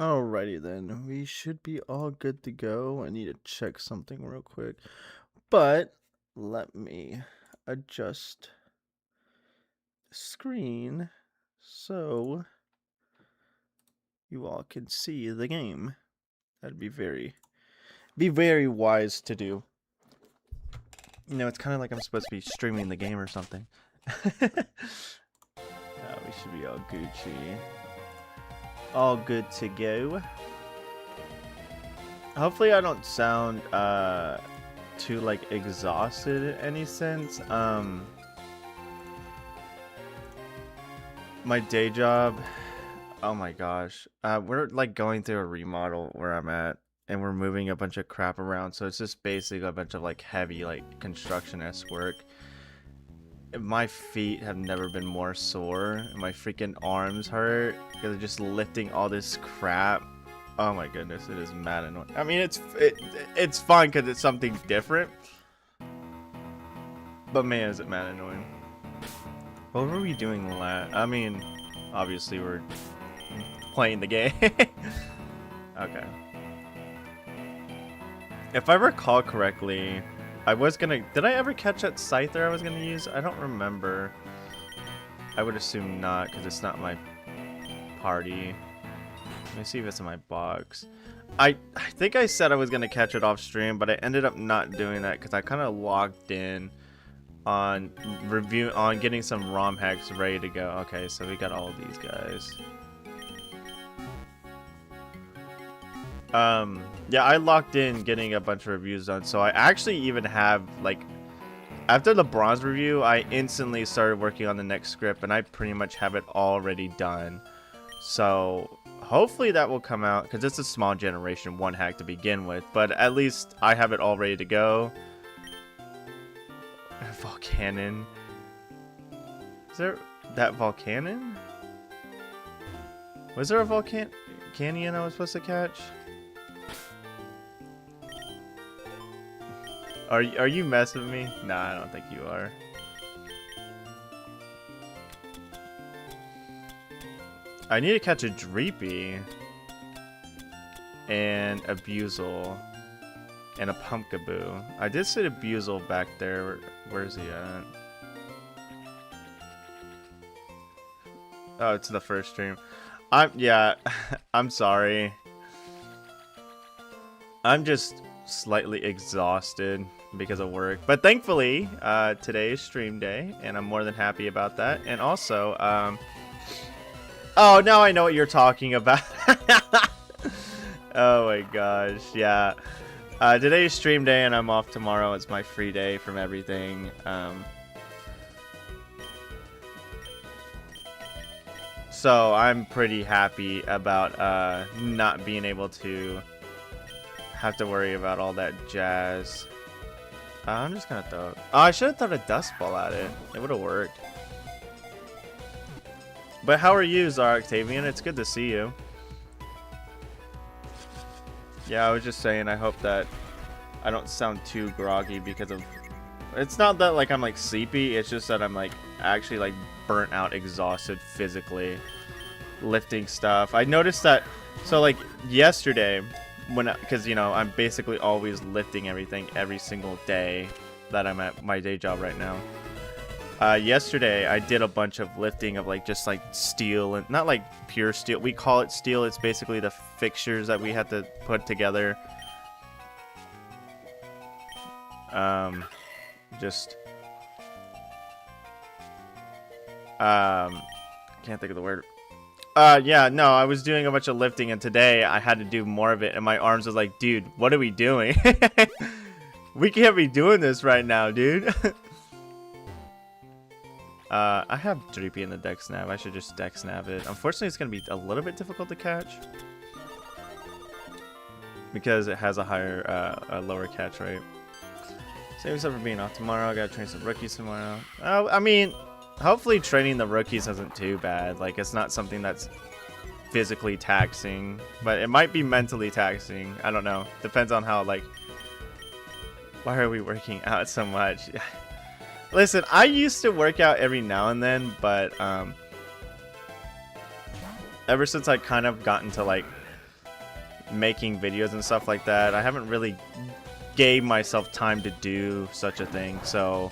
Alrighty then, we should be all good to go. I need to check something real quick, but let me adjust the screen so you all can see the game. That'd be very wise to do. You know, it's kind of like I'm supposed to be streaming the game or something. We should be all Gucci. All good to go. Hopefully I don't sound too like exhausted in any sense. My day job, oh my gosh. We're like going through a remodel where I'm at, and we're moving a bunch of crap around, so it's just basically a bunch of like heavy like construction-esque work. My feet have never been more sore, and my freaking arms hurt because of just lifting all this crap. Oh my goodness, it is mad annoying. I mean, it's fun because it's something different, but man, is it mad annoying. What were we doing last? I mean, obviously we're playing the game. Okay. If I recall correctly, I was gonna... Did I ever catch that Scyther I was gonna use? I don't remember. I would assume not, because it's not my party. Let me see if it's in my box. I think I said I was gonna catch it off stream, but I ended up not doing that because I kind of logged in on getting some ROM hacks ready to go. Okay, so we got all of these guys. Yeah, I locked in getting a bunch of reviews done, so I actually even have, like, after the bronze review, I instantly started working on the next script, and I pretty much have it already done. So hopefully that will come out, because it's a small generation 1 hack to begin with, but at least I have it all ready to go. Volcanon. Is there that Volcanon? Was there a Volcanion I was supposed to catch? Are you messing with me? Nah, I don't think you are. I need to catch a Dreepy and a Buizel and a Pumpkaboo. I did see a Buizel back there. Where's he at? Oh, it's the first stream. Yeah, I'm sorry. I'm just slightly exhausted because of work, but thankfully today is stream day and I'm more than happy about that. And also oh, now I know what you're talking about. Oh my gosh, yeah. Today is stream day and I'm off tomorrow. It's my free day from everything. So I'm pretty happy about not being able to have to worry about all that jazz. I'm just gonna throw it. Oh, I should have thrown a dust ball at it. It would have worked. But how are you, Zara Octavian? It's good to see you. Yeah, I was just saying, I hope that I don't sound too groggy because of... It's not that like I'm like sleepy, it's just that I'm like actually like burnt out, exhausted physically lifting stuff. I noticed that, so like yesterday, because you know I'm basically always lifting everything every single day that I'm at my day job right now. Yesterday I did a bunch of lifting of like just like steel, and not like pure steel, we call it steel, it's basically the fixtures that we had to put together. Can't think of the word. Yeah, no, I was doing a bunch of lifting, and today I had to do more of it, and my arms was like, dude, what are we doing? We can't be doing this right now, dude. I have Dreepy in the deck snap. I should just deck snap it. Unfortunately, it's going to be a little bit difficult to catch because it has a higher, a lower catch rate. Save yourself for being off tomorrow. I got to train some rookies tomorrow. I mean, hopefully training the rookies isn't too bad. Like, it's not something that's physically taxing, but it might be mentally taxing. I don't know. Depends on how, like, why are we working out so much? Listen, I used to work out every now and then, but ever since I kind of gotten to like making videos and stuff like that. I haven't really gave myself time to do such a thing, so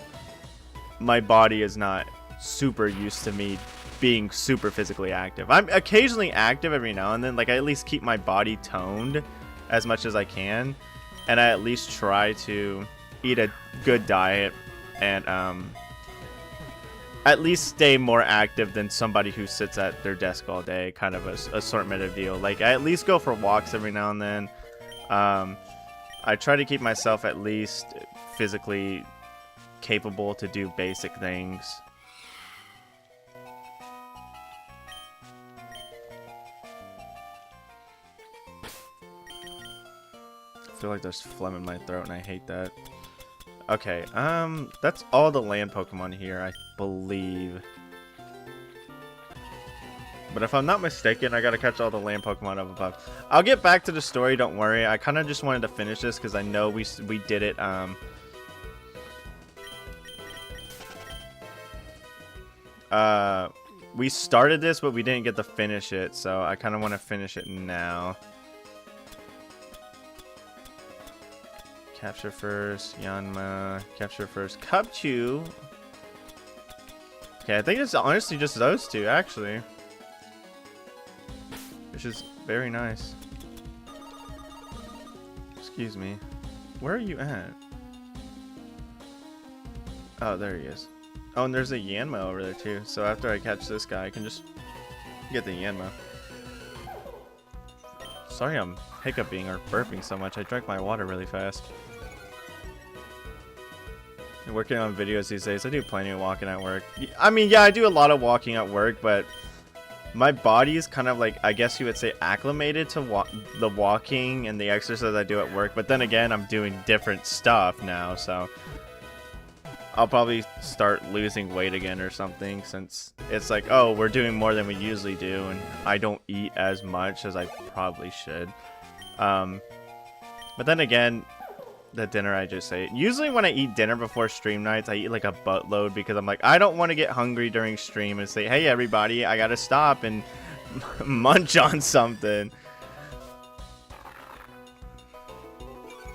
my body is not super used to me being super physically active. I'm occasionally active every now and then, like I at least keep my body toned as much as I can, and I at least try to eat a good diet and at least stay more active than somebody who sits at their desk all day, kind of a assortment of deal. Like I at least go for walks every now and then. I try to keep myself at least physically capable to do basic things. I feel like there's phlegm in my throat and I hate that. Okay, that's all the land Pokemon here, I believe. But if I'm not mistaken, I gotta catch all the land Pokemon up above. I'll get back to the story, don't worry. I kind of just wanted to finish this because I know we did it, we started this, but we didn't get to finish it, so I kind of want to finish it now. Capture first, Yanma. Capture first, Cubchoo. Okay, I think it's honestly just those two, actually. Which is very nice. Excuse me. Where are you at? Oh, there he is. Oh, and there's a Yanma over there, too. So after I catch this guy, I can just get the Yanma. Sorry I'm hiccuping or burping so much. I drank my water really fast. Working on videos these days, I do plenty of walking at work. I mean, yeah, I do a lot of walking at work, but my body is kind of like, I guess you would say, acclimated to the walking and the exercise I do at work. But then again, I'm doing different stuff now, so I'll probably start losing weight again or something, since it's like, oh, we're doing more than we usually do, and I don't eat as much as I probably should. But then again, the dinner I just ate. Usually when I eat dinner before stream nights, I eat like a buttload because I'm like, I don't want to get hungry during stream and say, hey everybody, I gotta stop and munch on something.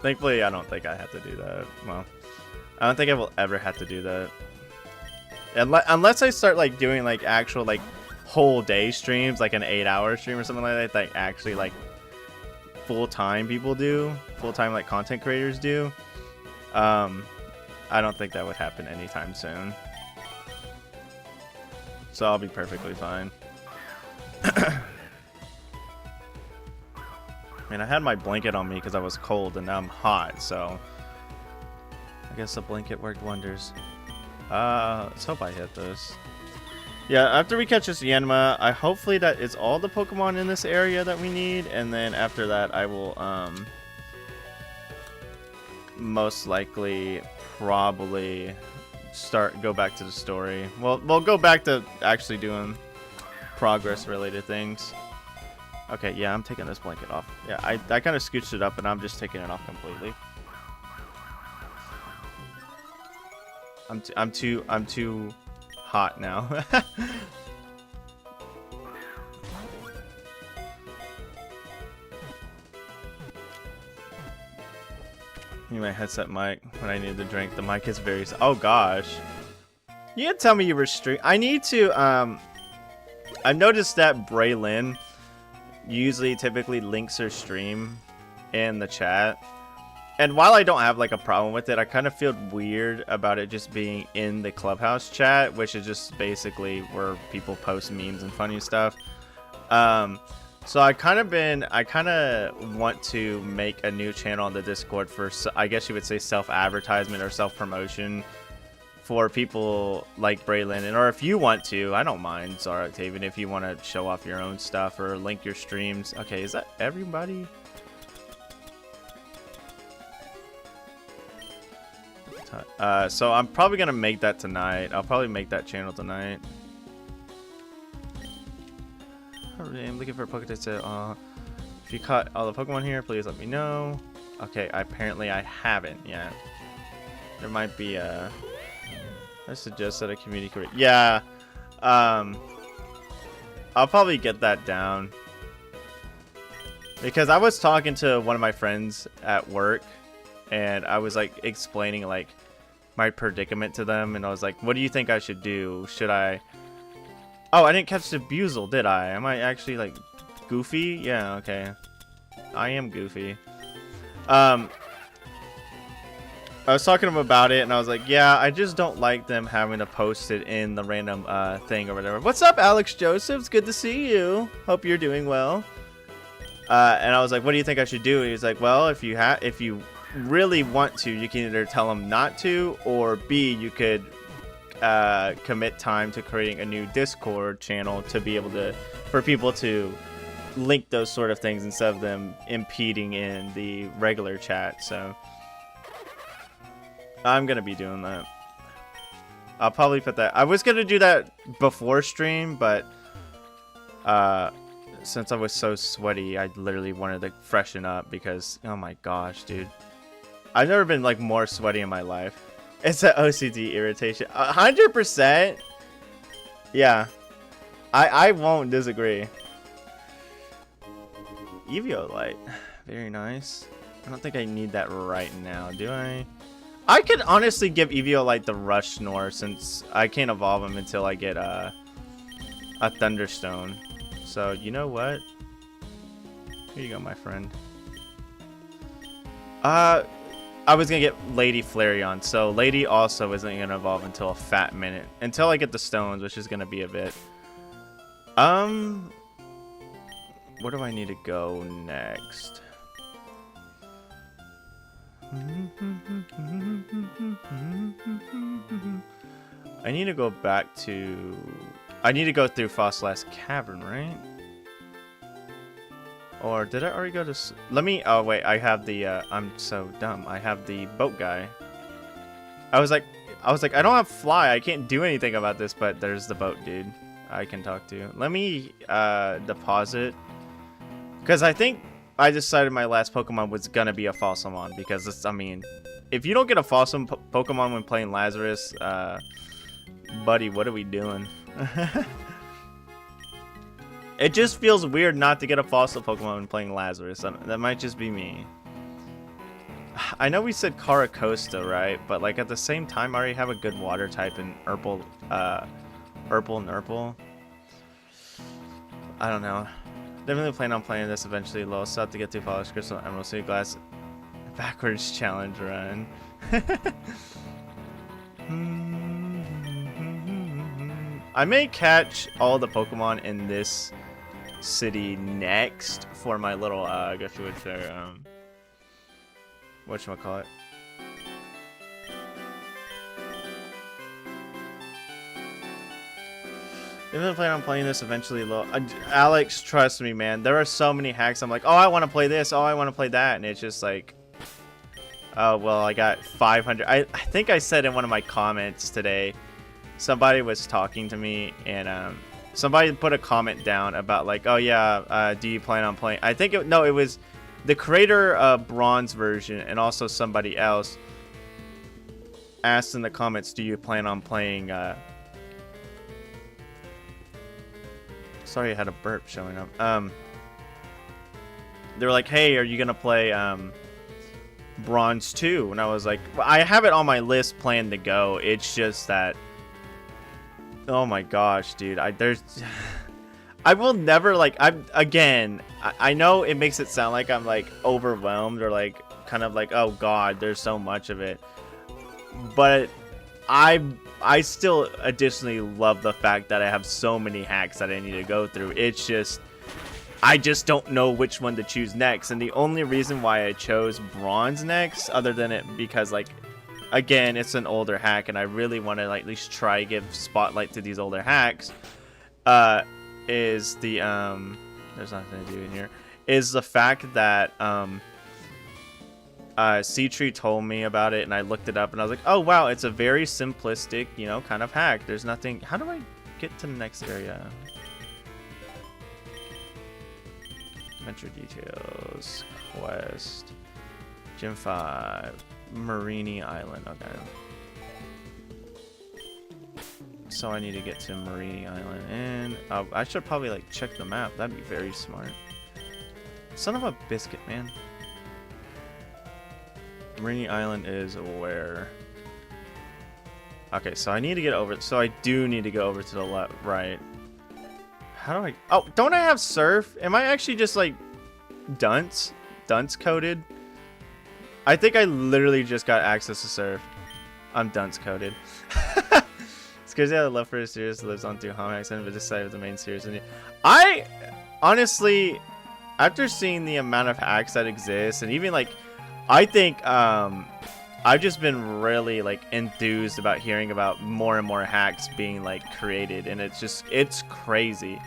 Thankfully, I don't think I have to do that. Well, I don't think I will ever have to do that. Unless I start like doing like actual like whole day streams, like an 8-hour stream or something like that actually like full-time people do, full-time like content creators do. I don't think that would happen anytime soon, so I'll be perfectly fine. I mean, I had my blanket on me because I was cold, and now I'm hot, so I guess the blanket worked wonders. Let's hope I hit this. Yeah, after we catch this Yanma, hopefully that is all the Pokemon in this area that we need, and then after that I will most likely probably go back to the story. Well, we'll go back to actually doing progress related things. Okay, yeah, I'm taking this blanket off. Yeah, I kind of scooched it up, and I'm just taking it off completely. I'm too hot now. Need my headset mic when I need to drink. The mic is very. Oh gosh, you didn't tell me you were stream. I need to. I've noticed that Braylon usually typically links her stream in the chat. And while I don't have like a problem with it, I kind of feel weird about it just being in the Clubhouse chat, which is just basically where people post memes and funny stuff. So I kind of want to make a new channel on the Discord for, I guess you would say, self-advertisement or self-promotion for people like Braylon. Or if you want to, I don't mind, Zara Octavian, if you want to show off your own stuff or link your streams. Okay, is that everybody? So I'm probably gonna make that tonight. I'll probably make that channel tonight. I'm looking for a Pokédex. If you caught all the Pokemon here, please let me know. Okay, apparently I haven't yet. There might be a. I suggest that a community create. Yeah. I'll probably get that down. Because I was talking to one of my friends at work, and I was like explaining like my predicament to them, and I was like, what do you think I should do? Should I... Oh, I didn't catch the Buzzle, did I? Am I actually like Goofy? Yeah, okay. I am Goofy. I was talking to him about it, and I was like, yeah, I just don't like them having to post it in the random thing or whatever. What's up, Alex Joseph? It's good to see you. Hope you're doing well. And I was like, what do you think I should do? And he's like, well, if you really want to, you can either tell them not to, or B, you could commit time to creating a new Discord channel to be able to, for people to link those sort of things instead of them impeding in the regular chat. So I'm gonna be doing that. I'll probably put that. I was gonna do that before stream, but since I was so sweaty, I literally wanted to freshen up because, oh my gosh, dude, I've never been like more sweaty in my life. It's an OCD irritation. 100%. Yeah, I won't disagree. Eviolite, very nice. I don't think I need that right now, do I? I could honestly give Eviolite the Rush Snore since I can't evolve him until I get a Thunderstone. So, you know what? Here you go, my friend. I was gonna get Lady Flareon, so Lady also isn't gonna evolve until a fat minute. Until I get the stones, which is gonna be a bit. Where do I need to go next? I need to go back to... I need to go through Fossela's Cavern, right? Or did I already go to... Let me... Oh, wait. I have the... I'm so dumb. I have the boat guy. I was like, I don't have fly. I can't do anything about this, but there's the boat dude I can talk to. Let me deposit. Because I think I decided my last Pokemon was going to be a Fossilmon. Because, it's, I mean, if you don't get a fossil Pokemon when playing Lazarus, buddy, what are we doing? It just feels weird not to get a fossil Pokemon when playing Lazarus. That might just be me. I know we said Caracosta, right? But like at the same time, I already have a good water type in Urple, Nurple. I don't know. Definitely plan on playing this eventually. Low stuff to get to Polished Crystal Emerald Sea Glass backwards challenge run. I may catch all the Pokemon in this city next for my little, I guess you would say, whatchamacallit. Even plan on playing this eventually, low. Alex, trust me, man. There are so many hacks. I'm like, oh, I want to play this. Oh, I want to play that. And it's just like, oh, well, I got 500. I think I said in one of my comments today, somebody was talking to me, and somebody put a comment down about like, oh yeah, do you plan on playing? I think it was the creator of Bronze version, and also somebody else asked in the comments, do you plan on playing? Sorry, I had a burp showing up. They were like, hey, are you gonna play Bronze 2? And I was like, I have it on my list planned to go. It's just that, oh my gosh, dude, I will never, like, I know it makes it sound like I'm like overwhelmed or like kind of like, oh god, there's so much of it, but I still additionally love the fact that I have so many hacks that I need to go through. It's just, I just don't know which one to choose next. And the only reason why I chose Bronze next, other than it because, like, again, it's an older hack, and I really want to, like, at least try to give spotlight to these older hacks, is the, there's nothing to do in here, is the fact that, C-Tree told me about it, and I looked it up, and I was like, oh wow, it's a very simplistic, you know, kind of hack. There's nothing. How do I get to the next area? Adventure details, quest, Gym 5, Marini Island. Okay. So I need to get to Marini Island, and I should probably like check the map. That'd be very smart. Son of a biscuit, man. Rainy Island is where? Okay, so I need to get over. So I do need to go over to the left, right. How do I? Oh, don't I have surf? Am I actually just like dunce coded? I think I literally just got access to surf. I'm dunce coded. It's crazy how the love for the series lives on through Homax and this side of the main series. And I honestly, after seeing the amount of hacks that exist, and even like, I think I've just been really like enthused about hearing about more and more hacks being like created, and it's crazy.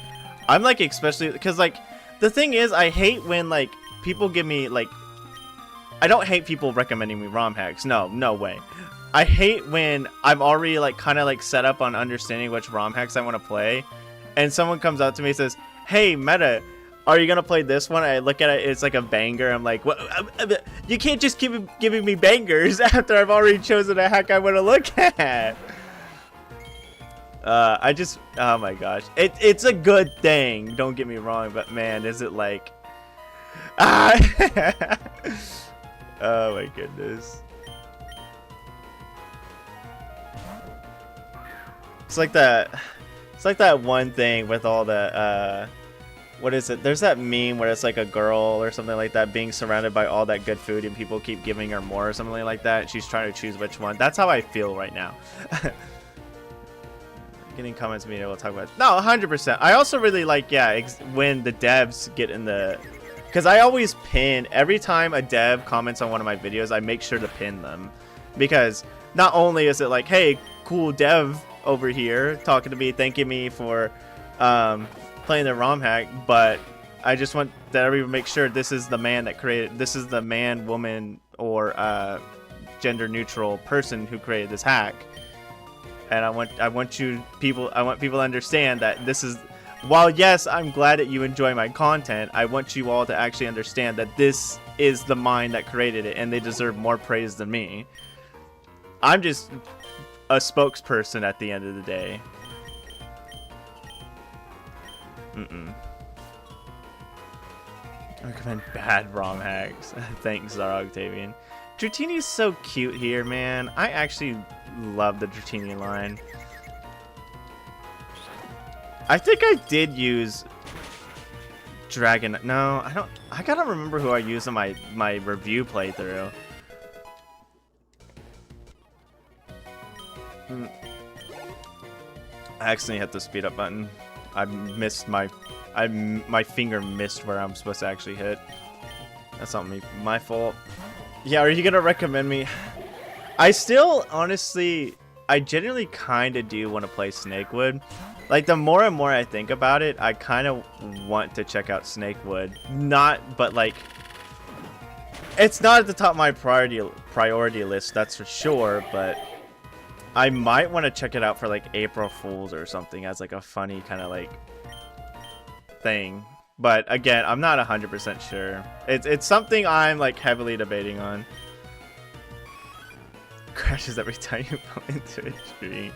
I'm like, especially because like the thing is, I hate when like people give me like, I don't hate people recommending me ROM hacks. No way. I hate when I'm already like kind of like set up on understanding which ROM hacks I want to play, and someone comes up to me and says, "Hey, Meta, are you gonna play this one?" I look at it, it's like a banger. I'm like, "What? You can't just keep giving me bangers after I've already chosen a hack I want to look at." Oh my gosh, it's a good thing. Don't get me wrong, but man, is it like, ah, oh my goodness. It's like that one thing with all the what is it? There's that meme where it's like a girl or something like that being surrounded by all that good food and people keep giving her more or something like that. She's trying to choose which one. That's how I feel right now. Getting comments media we'll talk about. No, 100%. I also really like, yeah, when the devs get in the, because I always pin every time a dev comments on one of my videos. I make sure to pin them, because not only is it like, hey, cool dev over here talking to me, thanking me for playing the ROM hack, but I just want that everyone make sure this is the man that created, this is the man, woman, or gender neutral person who created this hack. And I want people to understand that this is, while yes, I'm glad that you enjoy my content, I want you all to actually understand that this is the mind that created it, and they deserve more praise than me. I'm just a spokesperson at the end of the day. I recommend bad ROM hacks. Thanks, Zara Octavian. Dratini's so cute here, man. I actually love the Dratini line. I think I did use Dragon. No, I don't. I gotta remember who I used in my review playthrough. I accidentally hit the speed up button. I missed my finger missed where I'm supposed to actually hit. That's not my fault. Yeah, are you gonna recommend me? I still, honestly, I genuinely kind of do want to play Snakewood. Like, the more and more I think about it, I kind of want to check out Snakewood. But like, it's not at the top of my priority list, that's for sure, but I might want to check it out for like April Fools or something as like a funny kind of like thing. But again, I'm not 100% sure. It's something I'm like heavily debating on. Crashes every time you go into a tree.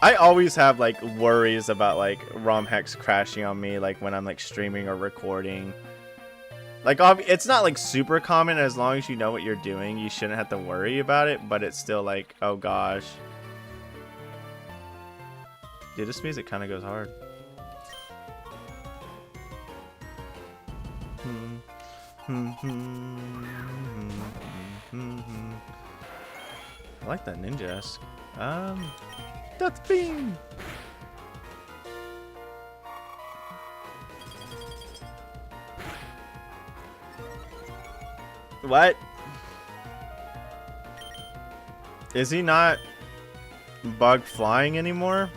I always have like worries about like ROM hacks crashing on me, like when I'm like streaming or recording. Like, it's not like super common. As long as you know what you're doing, you shouldn't have to worry about it, but it's still like, oh gosh. Dude, this music kind of goes hard. I like that ninja-esque. Death Beam! What? Is he not bug flying anymore?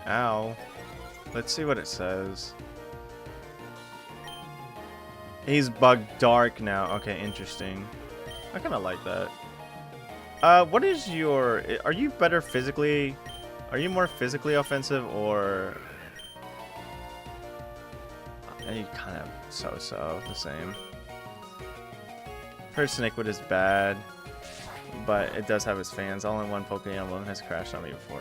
Ow. Let's see what it says. He's bug dark now. Okay, interesting. I kind of like that. What is your... Are you better physically... Are you more physically offensive, or... Are you kind of so-so the same? Her Snakewood is bad, but it does have its fans. Only one Pokemon has crashed on me before.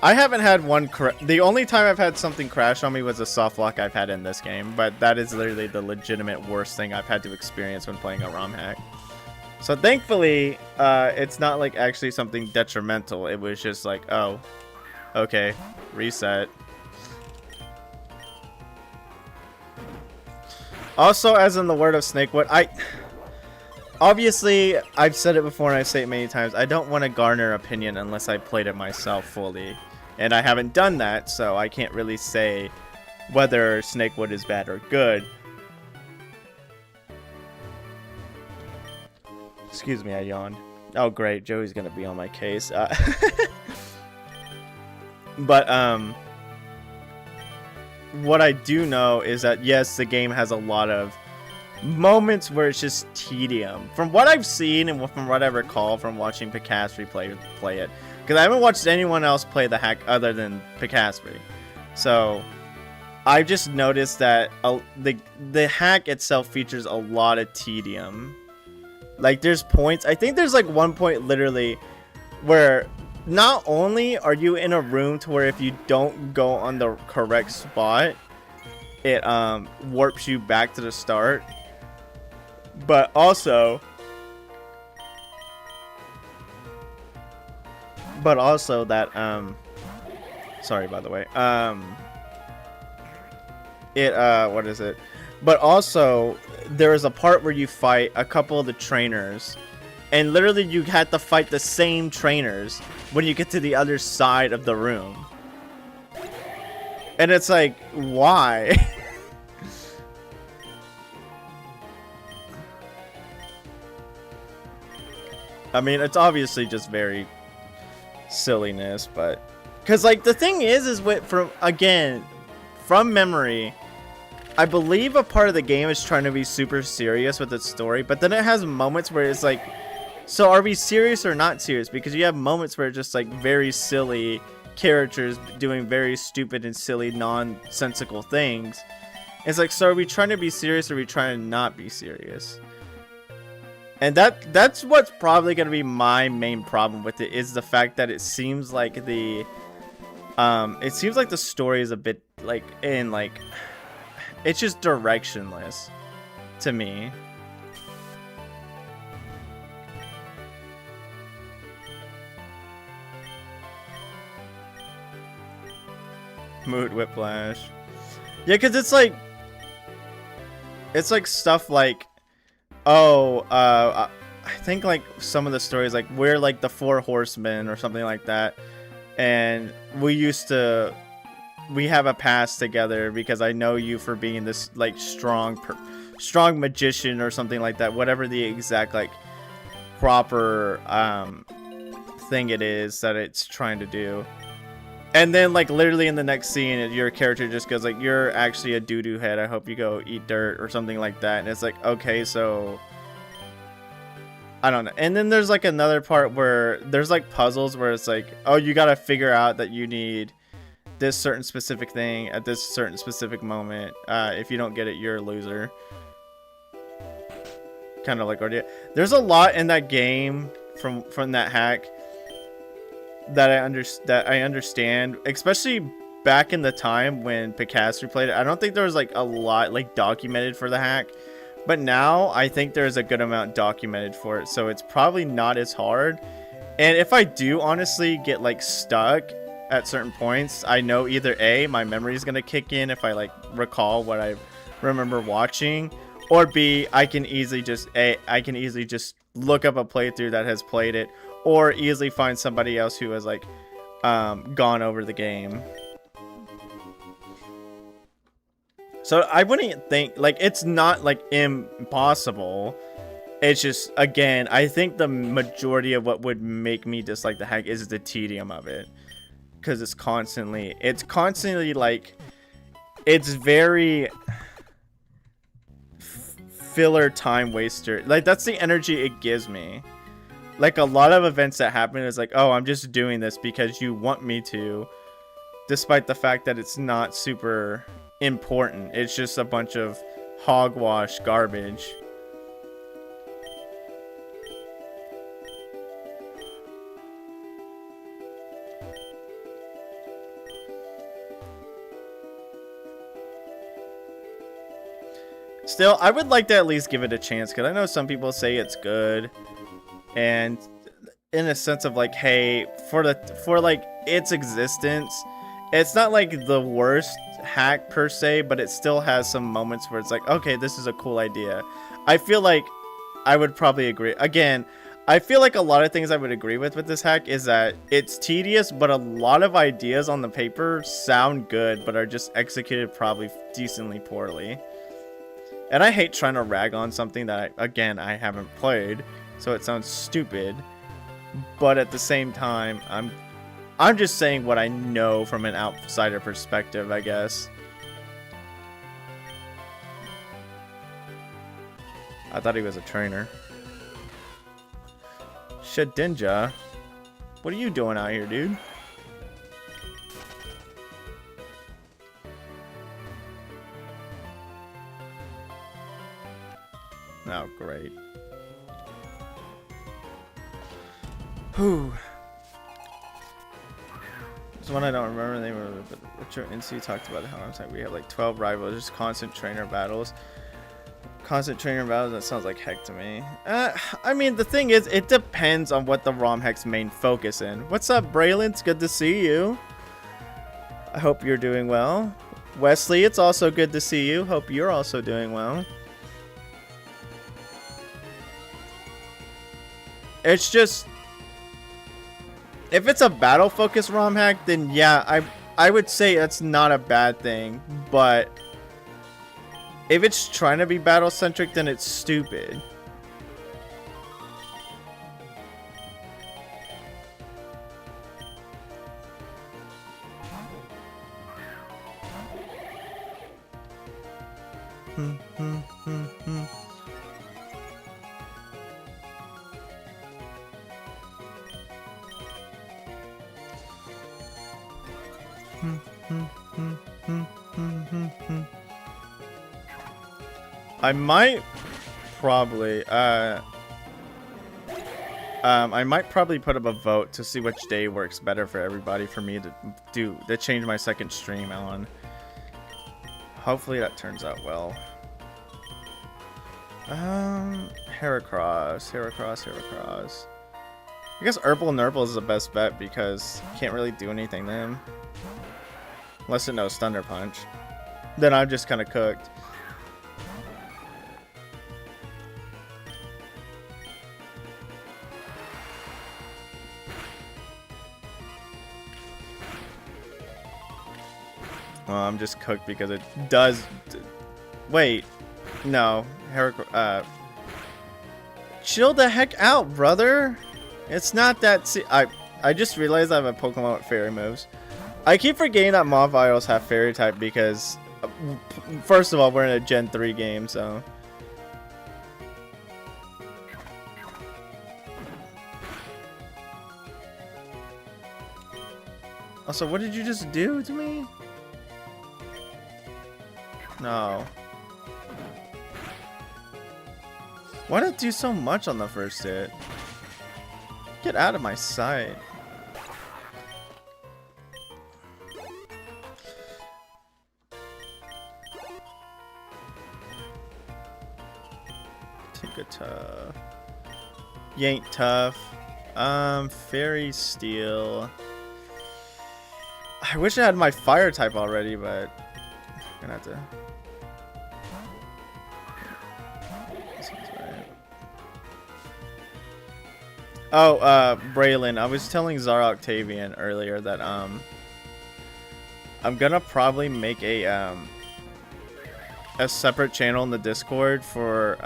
I haven't had one the only time I've had something crash on me was a soft lock I've had in this game, but that is literally the legitimate worst thing I've had to experience when playing a ROM hack. So thankfully, it's not like actually something detrimental. It was just like, oh, okay, reset. Also, as in the word of Snakewood, obviously, I've said it before and I say it many times, I don't want to garner opinion unless I played it myself fully. And I haven't done that, so I can't really say whether Snakewood is bad or good. Excuse me, I yawned. Oh, great. Joey's going to be on my case. But, what I do know is that, yes, the game has a lot of moments where it's just tedium. From what I've seen and from what I recall from watching Picastry play it. Because I haven't watched anyone else play the hack other than Picastry. So, I've just noticed that the hack itself features a lot of tedium. Like, there's points. I think there's like one point literally where not only are you in a room to where if you don't go on the correct spot, it warps you back to the start. But also that sorry, by the way, what is it? But also there is a part where you fight a couple of the trainers, and literally you had to fight the same trainers when you get to the other side of the room. And it's like, why? I mean, it's obviously just very silliness, but because like the thing is from memory, I believe a part of the game is trying to be super serious with its story, but then it has moments where it's like, so are we serious or not serious? Because you have moments where it's just like very silly characters doing very stupid and silly nonsensical things. It's like, so are we trying to be serious or are we trying to not be serious? And that's what's probably going to be my main problem with it, is the fact that it seems like the story is a bit like it's just directionless to me. Mood whiplash. Yeah, because it's like stuff like, oh, I think like some of the stories, like we're like the 4 horsemen or something like that, and we have a past together because I know you for being this like strong magician or something like that, whatever the exact like proper thing it is that it's trying to do. And then like literally in the next scene, your character just goes like, you're actually a doo-doo head, I hope you go eat dirt or something like that. And it's like, okay, so I don't know. And then there's like another part where there's like puzzles where it's like, oh, you gotta figure out that you need this certain specific thing at this certain specific moment. If you don't get it, you're a loser. Kind of like, there's a lot in that game from that hack that I understand, especially back in the time when Picastry played it. I don't think there was like a lot like documented for the hack, but now I think there's a good amount documented for it, so it's probably not as hard. And if I do honestly get like stuck at certain points, I know either A, my memory is gonna kick in if I like recall what I remember watching, or B, I can easily just look up a playthrough that has played it, or easily find somebody else who has like gone over the game. So I wouldn't think like it's not like impossible. It's just, again, I think the majority of what would make me dislike the hack is the tedium of it, because it's constantly like, it's very filler time waster. Like that's the energy it gives me. Like a lot of events that happen is like, oh, I'm just doing this because you want me to, despite the fact that it's not super important. It's just a bunch of hogwash garbage. Still, I would like to at least give it a chance, because I know some people say it's good, and in a sense of like, hey, for like its existence, it's not like the worst hack per se, but it still has some moments where it's like, okay, this is a cool idea. I feel like I would probably agree. Again, I feel like a lot of things I would agree with this hack is that it's tedious, but a lot of ideas on the paper sound good, but are just executed probably decently poorly. And I hate trying to rag on something that, again, I haven't played, so it sounds stupid. But at the same time, I'm just saying what I know from an outsider perspective, I guess. I thought he was a trainer. Shedinja, what are you doing out here, dude? Oh, great. Whew. There's one I don't remember the name of it, but Richard NC talked about how I'm saying we have like 12 rivals, just constant trainer battles. Constant trainer battles, that sounds like heck to me. I mean, the thing is, it depends on what the ROM heck's main focus in. What's up, Braylon? It's good to see you. I hope you're doing well. Wesley, it's also good to see you. Hope you're also doing well. It's just, if it's a battle-focused ROM hack, then yeah, I would say that's not a bad thing, but if it's trying to be battle-centric, then it's stupid. I might probably put up a vote to see which day works better for everybody for me to change my second stream on. Hopefully that turns out well. Heracross. I guess Herbal Nurple is the best bet because you can't really do anything to him. Unless it knows Thunder Punch. Then I'm just kind of cooked. Well, I'm just cooked because it does... Wait. No. Chill the heck out, brother. It's not that... I just realized I have a Pokemon with fairy moves. I keep forgetting that Mawviles have fairy type because... First of all, we're in a Gen 3 game, so... Also, what did you just do to me? No. Why did it do so much on the first hit? Get out of my sight. Tinkertough. You ain't tough. Fairy Steel. I wish I had my fire type already, but I'm gonna have to. Oh, Braylon, I was telling Zara Octavian earlier that I'm gonna probably make a separate channel in the Discord for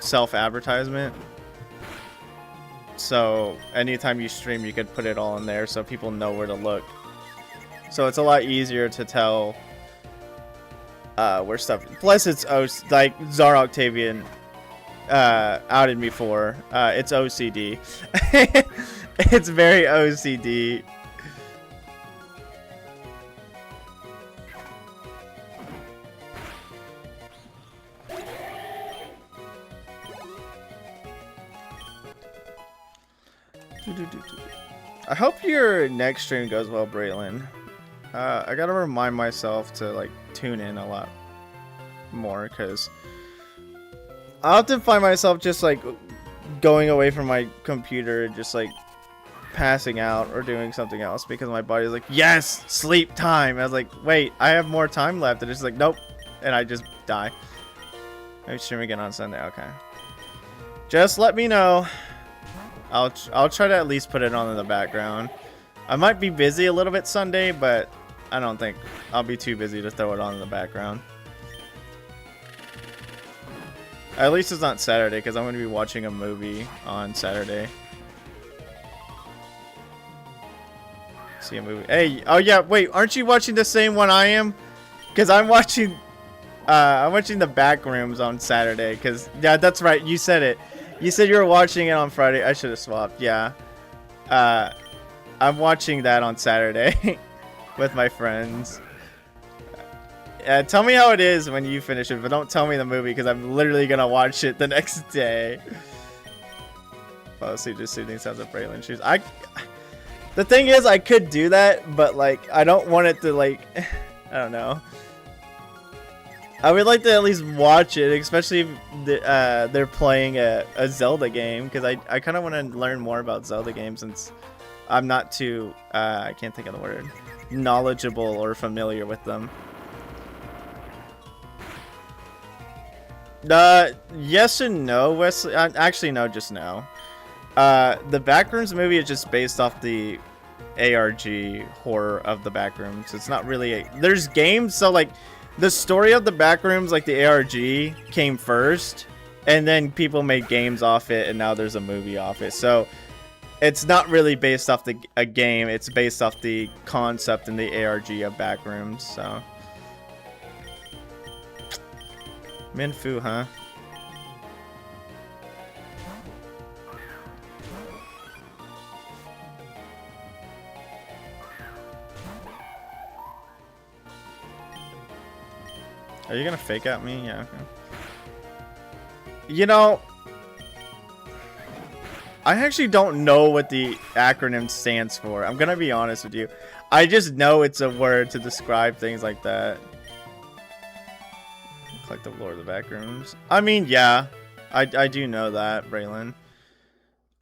self-advertisement. So anytime you stream, you could put it all in there so people know where to look. So it's a lot easier to tell where stuff. Plus, it's like Zara Octavian outed me for. It's OCD. It's very OCD. I hope your next stream goes well, Braylon. I gotta remind myself to like tune in a lot more, because I often find myself just like going away from my computer and just like passing out or doing something else because my body's like, yes, sleep time. I was like, wait, I have more time left, and it's like, nope, and I just die. Maybe stream again on Sunday. Okay, just let me know. I'll try to at least put it on in the background. I might be busy a little bit Sunday, but I don't think I'll be too busy to throw it on in the background. At least it's not Saturday, because I'm going to be watching a movie on Saturday. See a movie. Hey, oh yeah, wait, aren't you watching the same one I am? Because I'm watching the Backrooms on Saturday. Because yeah, that's right, you said it. You said you were watching it on Friday. I should have swapped. Yeah. I'm watching that on Saturday with my friends. Tell me how it is when you finish it, but don't tell me the movie because I'm literally gonna watch it the next day. Mostly just soothing sounds of Braylon shoes. The thing is, I could do that, but like I don't want it to like, I don't know. I would like to at least watch it, especially if they're playing a Zelda game, because I kind of want to learn more about Zelda games since I'm not too, I can't think of the word, knowledgeable or familiar with them. Yes and no, Wesley. Actually, no, just no. The Backrooms movie is just based off the ARG horror of the Backrooms. It's not really there's games, so like the story of the Backrooms, like the ARG, came first, and then people made games off it, and now there's a movie off it. So it's not really based off a game. It's based off the concept in the ARG of Backrooms. So Minfu, huh? Are you gonna fake out me? Yeah, okay. You know, I actually don't know what the acronym stands for. I'm gonna be honest with you. I just know it's a word to describe things like that. Collective lore of the Backrooms. I mean, yeah, I do know that, Braylon.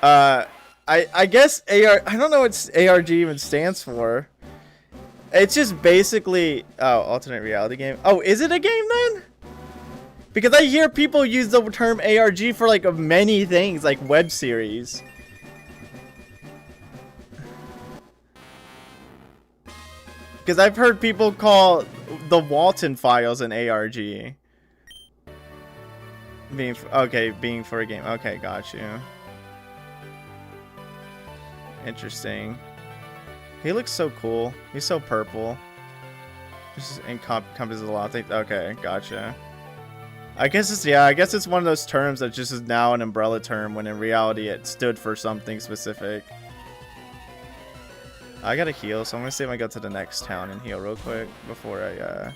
I guess I don't know what ARG even stands for. It's just basically alternate reality game. Oh, is it a game then? Because I hear people use the term ARG for like many things, like web series. Because I've heard people call the Walton Files an ARG. Being for a game. Okay, got you. Interesting. He looks so cool. He's so purple. Just encompasses a lot of things. Okay, gotcha. I guess it's one of those terms that just is now an umbrella term when in reality it stood for something specific. I gotta heal, so I'm gonna see if I go to the next town and heal real quick before I go.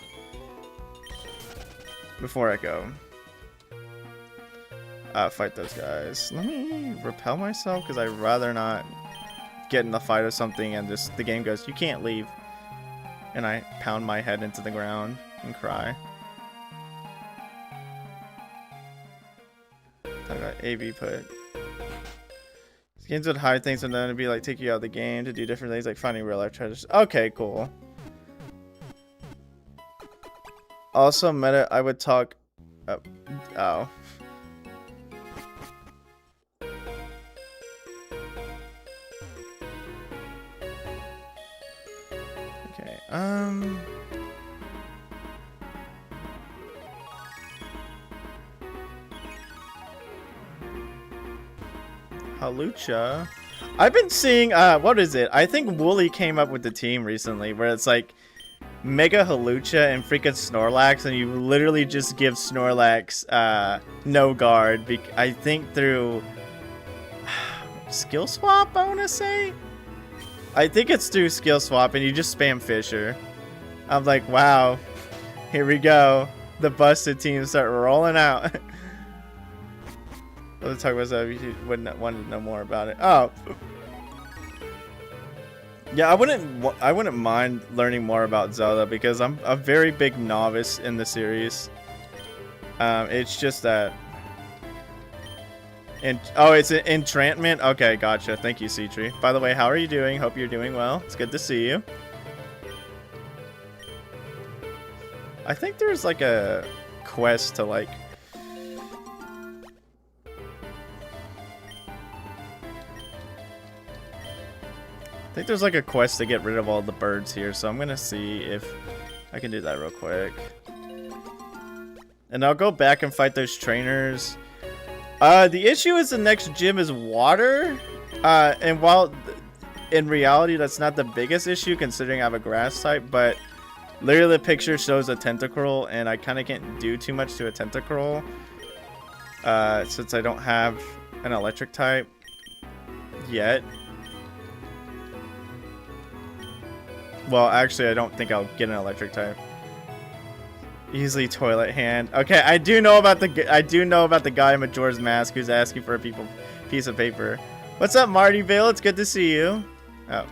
Fight those guys. Let me repel myself because I'd rather not get in the fight of something and just the game goes, you can't leave, and I pound my head into the ground and cry. I got AB put. Games would hide things and then it'd be like take you out of the game to do different things like finding real life treasures. Okay, cool. Also meta, I would talk. Oh. Okay. Halucha. I've been seeing what is it? I think Wooly came up with the team recently where it's like Mega Halucha and freaking Snorlax, and you literally just give Snorlax no guard. I think through skill swap, I want to say. I think it's through skill swap, and you just spam Fisher. I'm like, wow, here we go. The busted teams start rolling out. Let's talk about that. You wouldn't want to know more about it. Oh, yeah. I wouldn't mind learning more about Zelda because I'm a very big novice in the series. It's just that. Oh, it's an entrantment? Okay, gotcha. Thank you, Ctree. By the way, how are you doing? Hope you're doing well. It's good to see you. I think there's like a quest to like... I think there's like a quest to get rid of all the birds here, so I'm gonna see if I can do that real quick. And I'll go back and fight those trainers. The issue is the next gym is water. And while in reality that's not the biggest issue considering I have a grass type, but literally the picture shows a Tentacruel and I kind of can't do too much to a Tentacruel. Since I don't have an electric type yet. Well, actually, I don't think I'll get an electric type. Easily toilet hand. Okay, I do know about the guy in Majora's Mask who's asking for a piece of paper. What's up, Marty Vale? It's good to see you. Oh,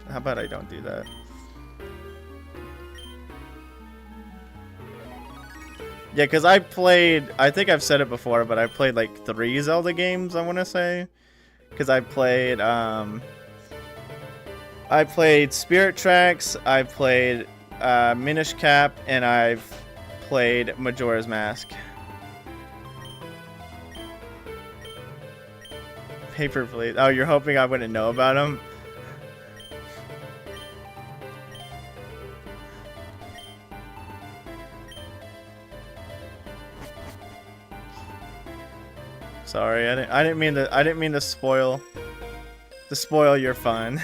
how about I don't do that? Yeah, because I think I've said it before, but I played like 3 Zelda games, I want to say. Because I played Spirit Tracks, I played Minish Cap, and I've played Majora's Mask. Paper plate. Oh, you're hoping I wouldn't know about him? Sorry, I didn't mean to spoil your fun.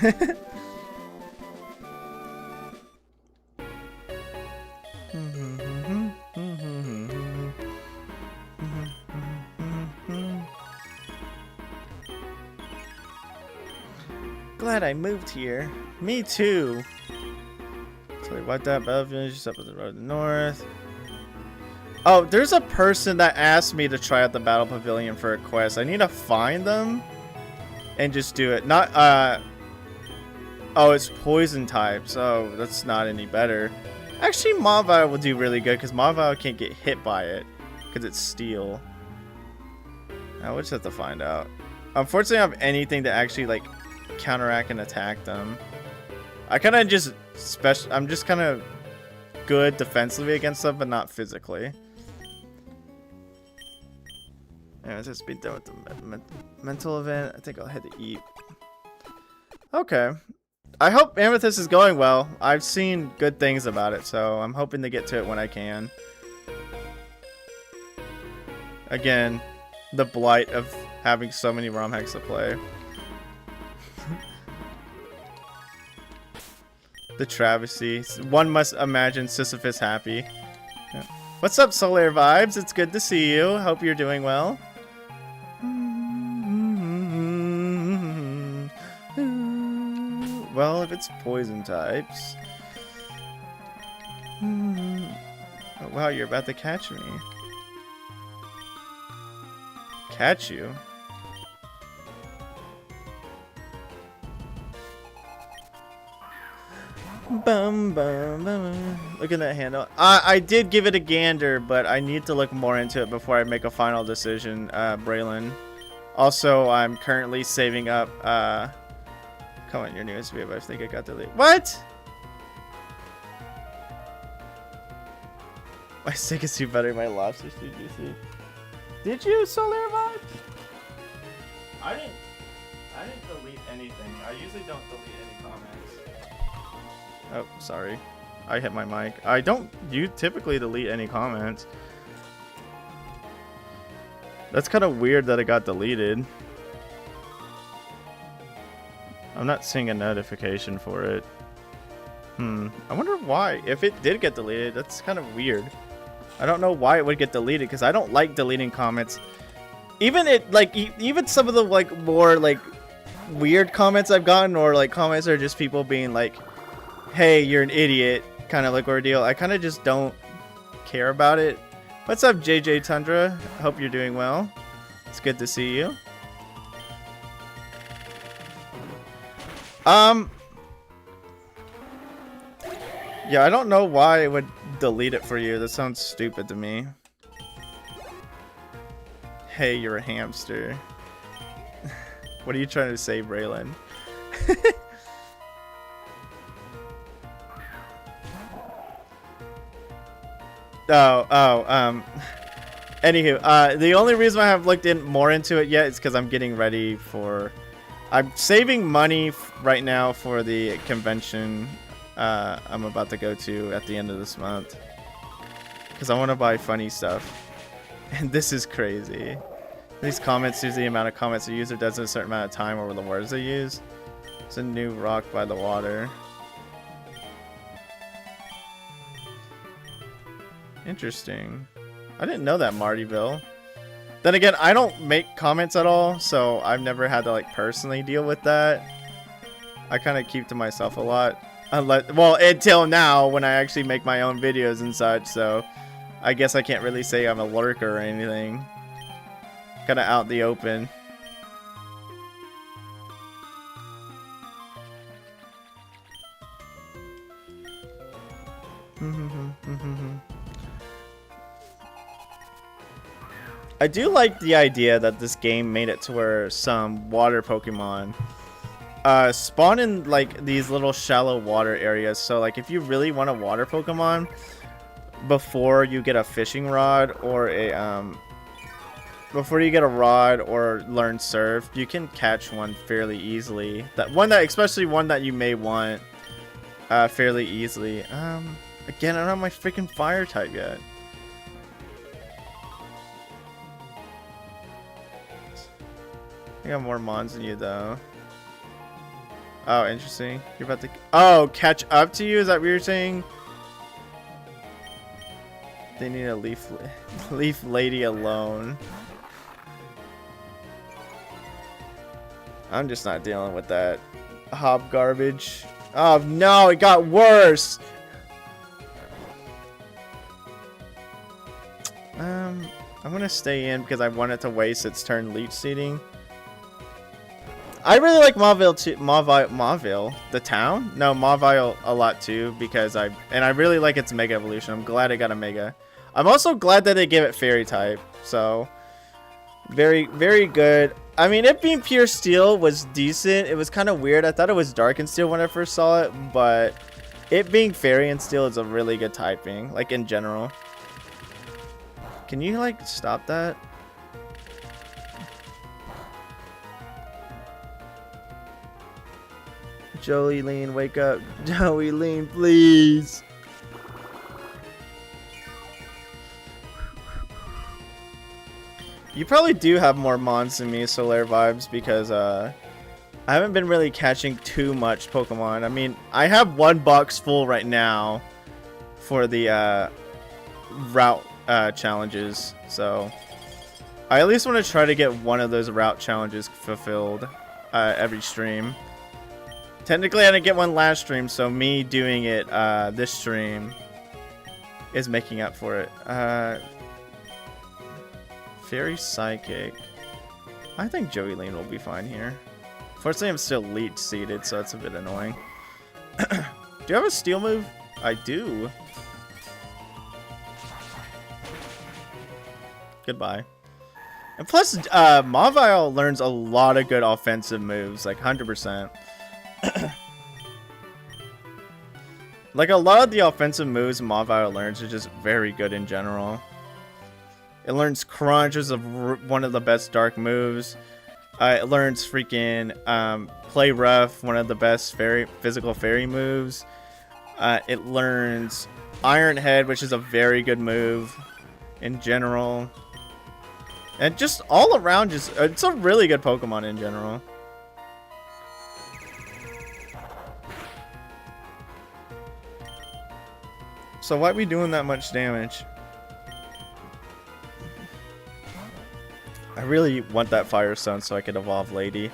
Glad I moved here. Me too. So we wiped that battle finish just up at the road to the north. Oh, there's a person that asked me to try out the battle pavilion for a quest. I need to find them and just do it. Not oh, it's poison types. Oh, that's not any better. Actually, Mavile will do really good because Mavile can't get hit by it because it's steel. Now we'll just have to find out. Unfortunately, I don't have anything to actually like counteract and attack them. I kind of just I'm just kind of good defensively against them, but not physically. Let's just be done with the mental event. I think I'll head to eat. Okay. I hope Amethyst is going well. I've seen good things about it, so I'm hoping to get to it when I can. Again, the blight of having so many ROM hacks to play. The travesty. One must imagine Sisyphus happy. Yeah. What's up, Solar Vibes? It's good to see you. Hope you're doing well. Well, if it's poison types. Oh, wow, you're about to catch me. Catch you? Bum, bum, bum. Look at that handle. I did give it a gander, but I need to look more into it before I make a final decision, Braylon. Also, I'm currently saving up, come on, your newest video, but I think I got deleted. What? My steak is too better, my lobster stew juicy. Did you, Solar Vibes? I didn't delete anything. I usually don't delete any comments. Oh, sorry. I hit my mic. You typically delete any comments. That's kind of weird that it got deleted. I'm not seeing a notification for it. I wonder why. If it did get deleted, that's kind of weird. I don't know why it would get deleted because I don't like deleting comments. Even even some of the like more like weird comments I've gotten, or like comments are just people being like, "Hey, you're an idiot," kind of like ordeal. I kind of just don't care about it. What's up, JJ Tundra? Hope you're doing well. It's good to see you. Yeah, I don't know why it would delete it for you. That sounds stupid to me. Hey, you're a hamster. What are you trying to say, Braylon? Anywho, the only reason I have looked more into it yet is because I'm getting ready for... I'm saving money right now for the convention I'm about to go to at the end of this month. Because I want to buy funny stuff. And this is crazy. These comments use the amount of comments a user does in a certain amount of time over the words they use. It's a new rock by the water. Interesting. I didn't know that, Martyville. Then again, I don't make comments at all, so I've never had to like personally deal with that. I kind of keep to myself a lot. Well, until now, when I actually make my own videos and such, so I guess I can't really say I'm a lurker or anything. Kind of out in the open. I do like the idea that this game made it to where some water Pokemon spawn in like these little shallow water areas. So like if you really want a water Pokemon before you get a fishing rod or a before you get a rod or learn surf, you can catch one fairly easily. Especially one that you may want fairly easily. Again, I don't have my freaking fire type yet. I got more mons than you though. Oh, interesting. You're about to catch up to you? Is that what you're saying? They need a leaf lady alone. I'm just not dealing with that hob garbage. Oh no, it got worse. I'm gonna stay in because I want it to waste its turn leech seeding. I really like Mauville too. Mauville, the town? No, Mauville a lot too because I really like its Mega Evolution. I'm glad it got a Mega. I'm also glad that they gave it Fairy type. So very, very good. I mean, it being pure Steel was decent. It was kind of weird. I thought it was Dark and Steel when I first saw it, but it being Fairy and Steel is a really good typing, like in general. Can you like stop that? Joeyleen, wake up. Joeyleen, please. You probably do have more mons than me, Solaire Vibes, because I haven't been really catching too much Pokemon. I mean, I have one box full right now for the route challenges, so I at least want to try to get one of those route challenges fulfilled every stream. Technically, I didn't get one last stream, so me doing it this stream is making up for it. Fairy Psychic. I think Joeyleen will be fine here. Fortunately, I'm still leech seeded, so that's a bit annoying. Do you have a steel move? I do. Goodbye. And plus, Mauville learns a lot of good offensive moves, like 100%. Like a lot of the offensive moves Mauville learns are just very good in general. It learns Crunch, is one of the best dark moves. It learns freaking Play Rough, one of the best physical fairy moves. It learns Iron Head, which is a very good move in general. And just all around, it's a really good Pokemon in general. So why are we doing that much damage? I really want that Firestone so I can evolve Lady.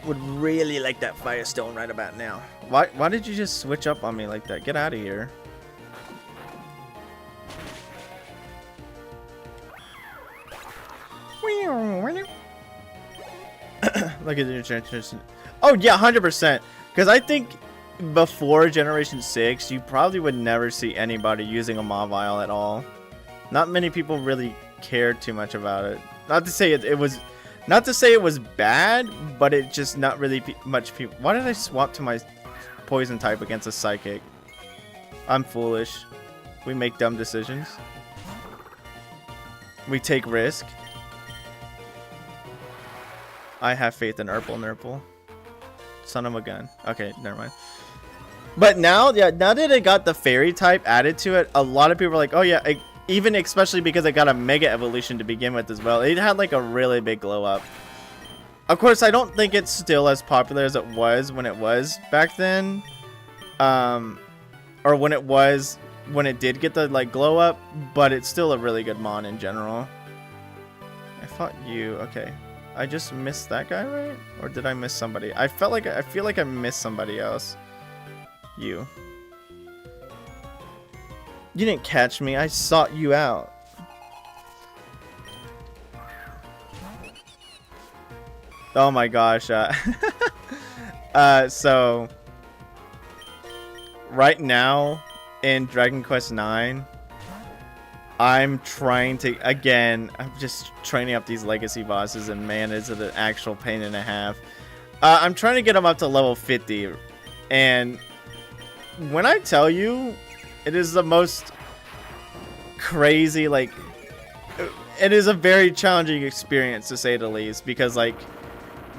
Would really like that Firestone right about now. Why did you just switch up on me like that? Get out of here. Look at the interest. Oh yeah, 100%. Because I think before Generation 6, you probably would never see anybody using a Mawile at all. Not many people really cared too much about it. Not to say it was bad, but it just not really much people. Why did I swap to my poison type against a psychic? I'm foolish. We make dumb decisions. We take risk. I have faith in Nurple. Son of a gun. Okay, never mind. But now, yeah, now that it got the fairy type added to it, a lot of people are like, oh yeah, even especially because it got a mega evolution to begin with as well. It had like a really big glow up. Of course, I don't think it's still as popular as it was when it was back then. Or when it did get the like glow up, but it's still a really good mon in general. I fought you. Okay. I just missed that guy, right? Or did I miss somebody? I feel like I missed somebody else. You didn't catch me. I sought you out. Oh my gosh. So right now in Dragon Quest IX, I'm trying to, again, I'm just training up these legacy bosses, and man, is it an actual pain and a half. I'm trying to get them up to level 50, and when I tell you, it is the most crazy, like, it is a very challenging experience to say the least, because like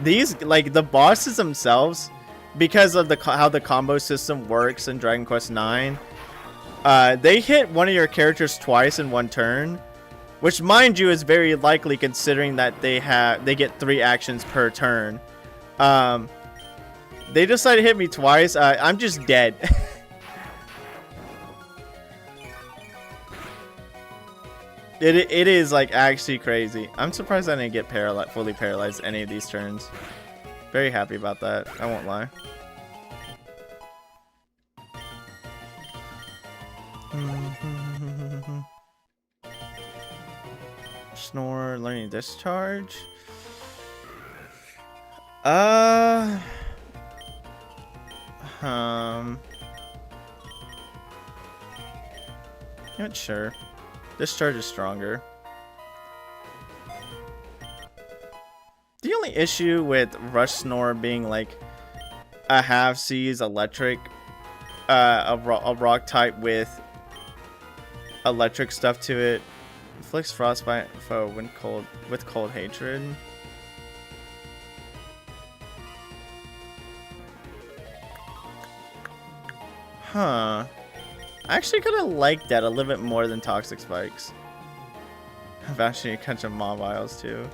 these, like the bosses themselves, because of how the combo system works in Dragon Quest IX, they hit one of your characters twice in one turn, which mind you is very likely considering that they get 3 actions per turn. They decided to hit me twice. I'm just dead. It is like actually crazy. I'm surprised I didn't get fully paralyzed any of these turns. Very happy about that. I won't lie. Snore, learning discharge. Not sure. Discharge is stronger. The only issue with Rush Snore being like a half seas electric, a rock type with electric stuff to it, inflicts frostbite foe when with cold hatred. Huh. I actually kind of like that a little bit more than Toxic Spikes. I've actually a bunch of Mawiles too.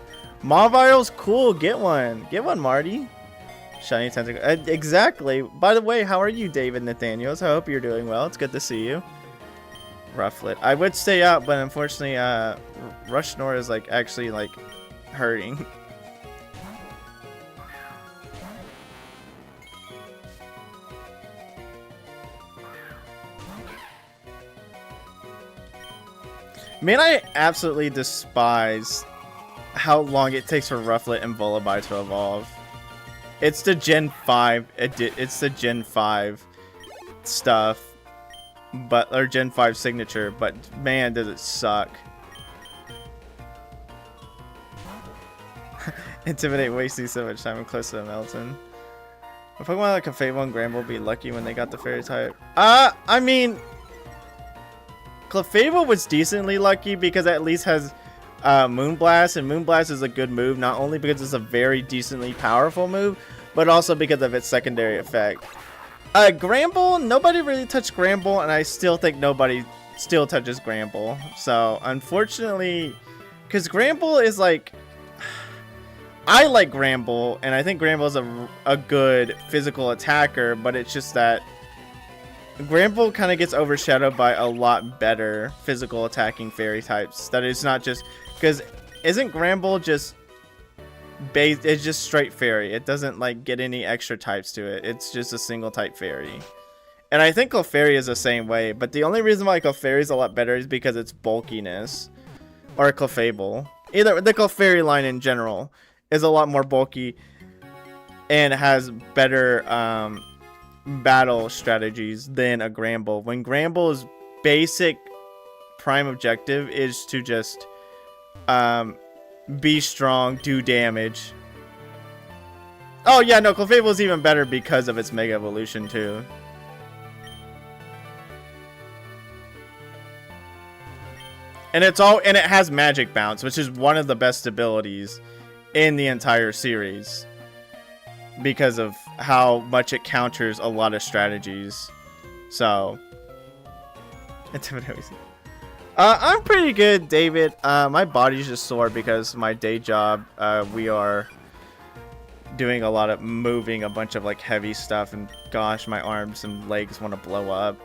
Mawile's cool. Get one. Get one, Marty. Shiny Tentacle. Exactly. By the way, how are you, David Nathaniels? I hope you're doing well. It's good to see you. Rufflet. I would stay out, but unfortunately, Rush Snore is like actually like hurting. Man, I absolutely despise how long it takes for Rufflet and Vullaby to evolve. It's the Gen 5 it's the Gen 5 stuff, or Gen 5 signature, but man, does it suck. Intimidate wasting so much time close to Melton. A Pokemon like Clefable and Granbull will be lucky when they got the fairy type. I mean, Clefable was decently lucky because it at least has Moonblast, and Moonblast is a good move, not only because it's a very decently powerful move, but also because of its secondary effect. Granbull, nobody really touched Granbull, and I still think nobody still touches Granbull. So, unfortunately, because Granbull is like, I like Granbull, and I think Granbull is a good physical attacker, but it's just that Granbull kind of gets overshadowed by a lot better physical attacking fairy types. That it's not just because isn't Granbull just based? It's just straight fairy. It doesn't like get any extra types to it. It's just a single type fairy. And I think Clefairy is the same way. But the only reason why Clefairy is a lot better is because its bulkiness, or Clefable. Either the Clefairy line in general is a lot more bulky and has better battle strategies than a Gramble. When Gramble's basic prime objective is to just be strong, do damage. Oh yeah, no, Clefable is even better because of its Mega Evolution too. And it has Magic Bounce, which is one of the best abilities in the entire series because of how much it counters a lot of strategies. So, I'm pretty good, David. My body's just sore because my day job, we are doing a lot of moving a bunch of like heavy stuff, and gosh, my arms and legs want to blow up.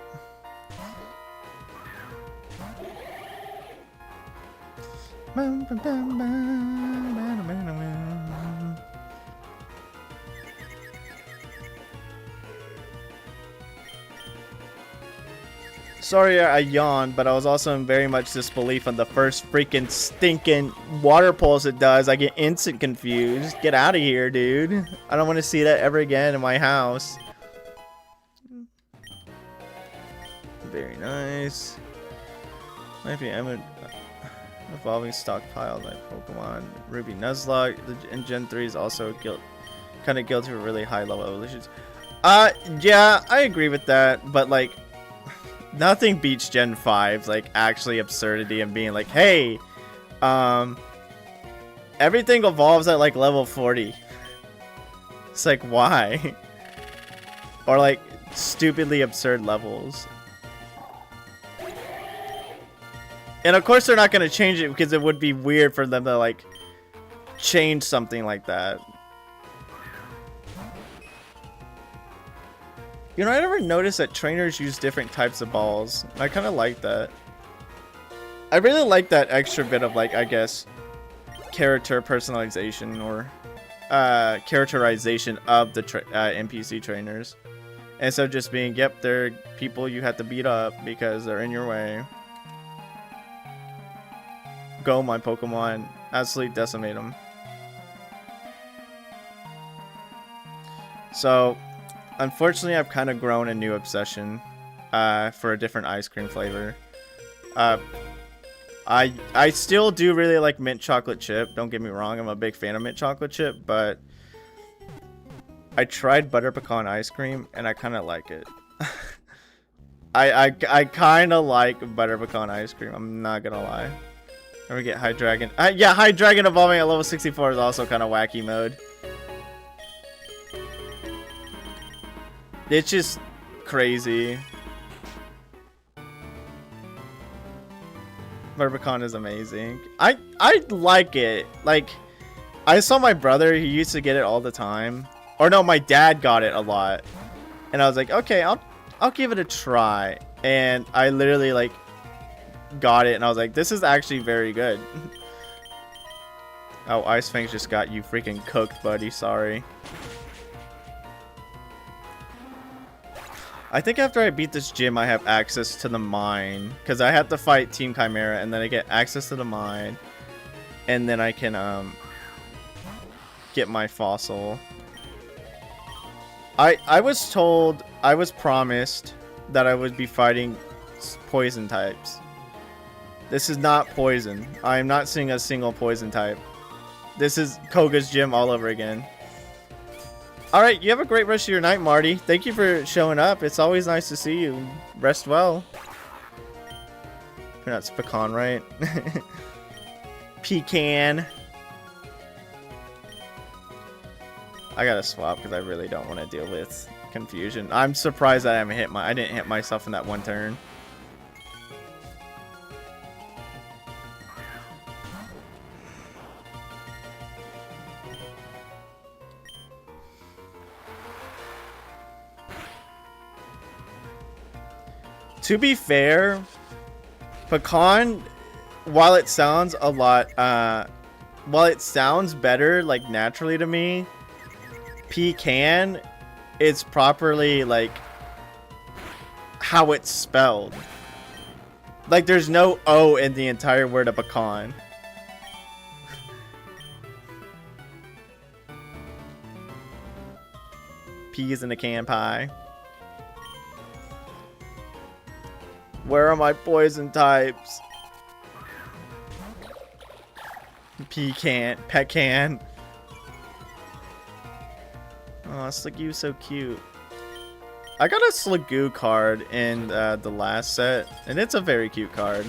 Sorry I yawned, but I was also in very much disbelief on the first freaking stinking water pulse it does. I get instant confused. Get out of here, dude. I don't want to see that ever again in my house. Very nice. Might be evolving stockpile like Pokemon. Ruby Nuzlocke in Gen 3 is also kind of guilty for really high level evolutions. Yeah, I agree with that, but like nothing beats Gen 5's like actually absurdity and being like, hey, everything evolves at like level 40. It's like, why? Or like stupidly absurd levels. And of course they're not going to change it because it would be weird for them to like change something like that. You know, I never noticed that trainers use different types of balls. I kind of like that. I really like that extra bit of like, I guess, character personalization or characterization of the NPC trainers. Instead of just being, yep, they're people you have to beat up because they're in your way. Go, my Pokemon. Absolutely decimate them. So, unfortunately, I've kind of grown a new obsession for a different ice cream flavor. I still do really like mint chocolate chip. Don't get me wrong, I'm a big fan of mint chocolate chip, but I tried butter pecan ice cream and I kind of like it. I kind of like butter pecan ice cream. I'm not gonna lie. Or we get High Dragon. Yeah, High Dragon evolving at level 64 is also kind of wacky mode. It's just crazy. Barbican is amazing. I like it. Like, I saw my brother, he used to get it all the time. Or no, my dad got it a lot. And I was like, okay, I'll give it a try. And I literally like got it and I was like, this is actually very good. Oh, Ice Fangs just got you freaking cooked, buddy. Sorry. I think after I beat this gym, I have access to the mine. Because I have to fight Team Chimera, and then I get access to the mine. And then I can, get my fossil. I was told, I was promised that I would be fighting poison types. This is not poison. I am not seeing a single poison type. This is Koga's gym all over again. Alright, you have a great rest of your night, Marty. Thank you for showing up. It's always nice to see you. Rest well. That's pecan, right? Pecan. I gotta swap because I really don't want to deal with confusion. I'm surprised that I didn't hit myself in that one turn. To be fair, pecan, while it sounds a lot, while it sounds better, like, naturally to me, pecan is properly, like, how it's spelled. Like, there's no O in the entire word of pecan. Peas in a can pie. Where are my poison types? Pecan. Oh, Slagoo's so cute. I got a Slagoo card in the last set, and it's a very cute card.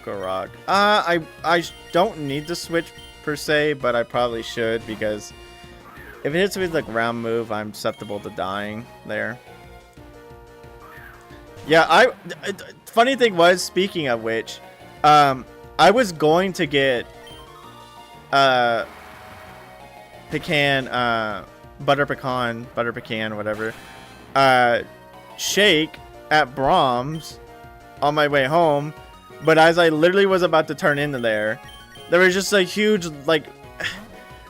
Rock. I don't need to switch per se, but I probably should, because if it hits me with like round move, I'm susceptible to dying there. Yeah, funny thing was, speaking of which, I was going to get butter pecan, whatever, shake at Brahms on my way home. But as I literally was about to turn into there was just a huge, like,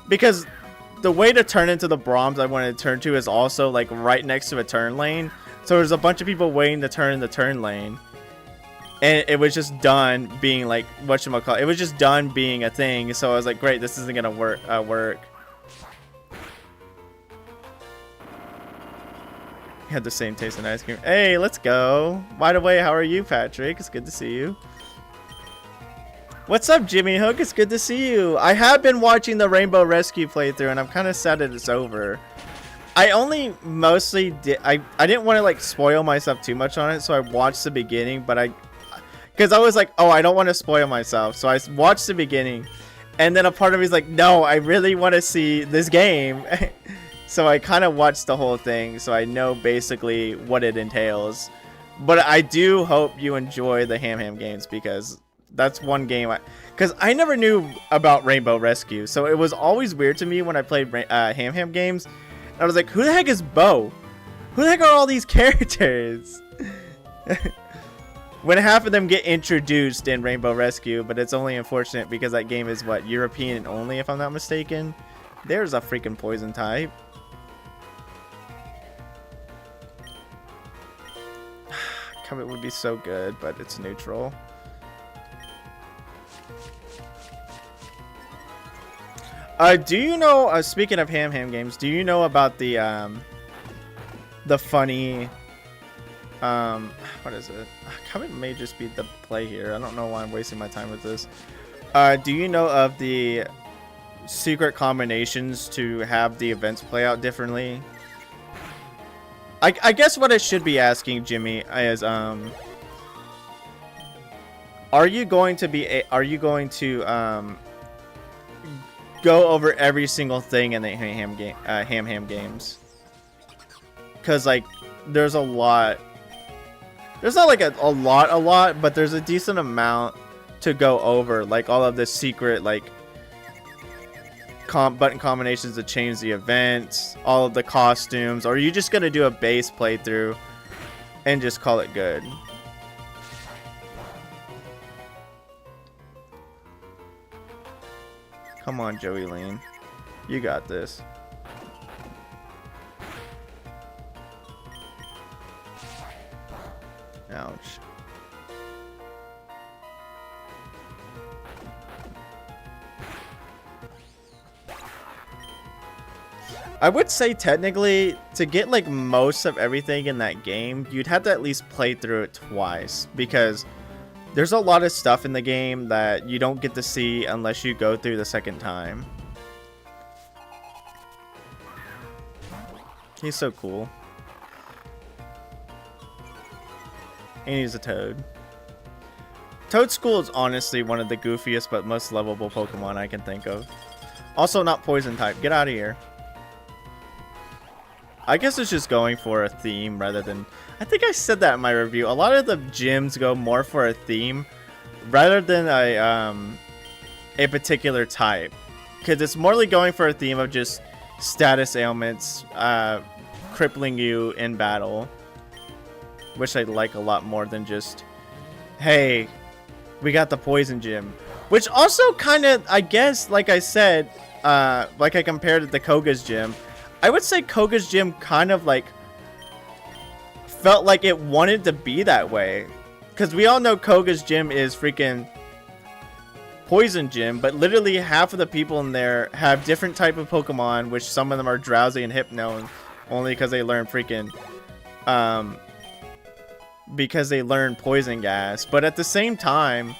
because the way to turn into the Brahms I wanted to turn to is also, like, right next to a turn lane. So there's a bunch of people waiting to turn in the turn lane. And it was just done being, like, whatchamacallit. It was just done being a thing. So I was like, great, this isn't going to work. Had the same taste in ice cream. Hey, let's go. By the way, how are you, Patrick? It's good to see you. What's up, Jimmy Hook? It's good to see you. I have been watching the Rainbow Rescue playthrough, and I'm kind of sad that it's over. I only mostly did. I didn't want to like spoil myself too much on it, so I watched the beginning. But because I was like, oh, I don't want to spoil myself, so I watched the beginning, and then a part of me is like, no, I really want to see this game. So I kind of watched the whole thing, so I know basically what it entails. But I do hope you enjoy the Ham games, because that's one game because I never knew about Rainbow Rescue, so it was always weird to me when I played Ham games. I was like, who the heck is Bo? Who the heck are all these characters? When half of them get introduced in Rainbow Rescue, but it's only unfortunate because that game is what, European only, if I'm not mistaken. There's a freaking poison type. Comet would be so good, but it's neutral. Do you know, speaking of Ham games, do you know about the funny, what is it? Comet may just be the play here. I don't know why I'm wasting my time with this. Do you know of the secret combinations to have the events play out differently? I guess what I should be asking, Jimmy, is are you going to go over every single thing in the ham games? Because like there's a lot. There's not like a lot, but there's a decent amount to go over, like all of the secret like button combinations to change the events, all of the costumes, or are you just gonna do a base playthrough and just call it good? Come on, Joey Lane, you got this. Ouch. I would say technically to get like most of everything in that game, you'd have to at least play through it twice, because there's a lot of stuff in the game that you don't get to see unless you go through the second time. He's so cool. And he's a Toad. Toadstool is honestly one of the goofiest but most lovable Pokemon I can think of. Also not poison type. Get out of here. I guess it's just going for a theme rather than... I think I said that in my review. A lot of the gyms go more for a theme rather than a particular type. Because it's morely going for a theme of just status ailments crippling you in battle. Which I like a lot more than just, hey, we got the poison gym. Which also kind of, I guess, like I said, like I compared it to Koga's gym. I would say Koga's gym kind of like felt like it wanted to be that way. Because we all know Koga's gym is freaking poison gym, but literally half of the people in there have different type of Pokemon, which some of them are drowsy and hypno, only because they learn freaking, because they learn poison gas. But at the same time,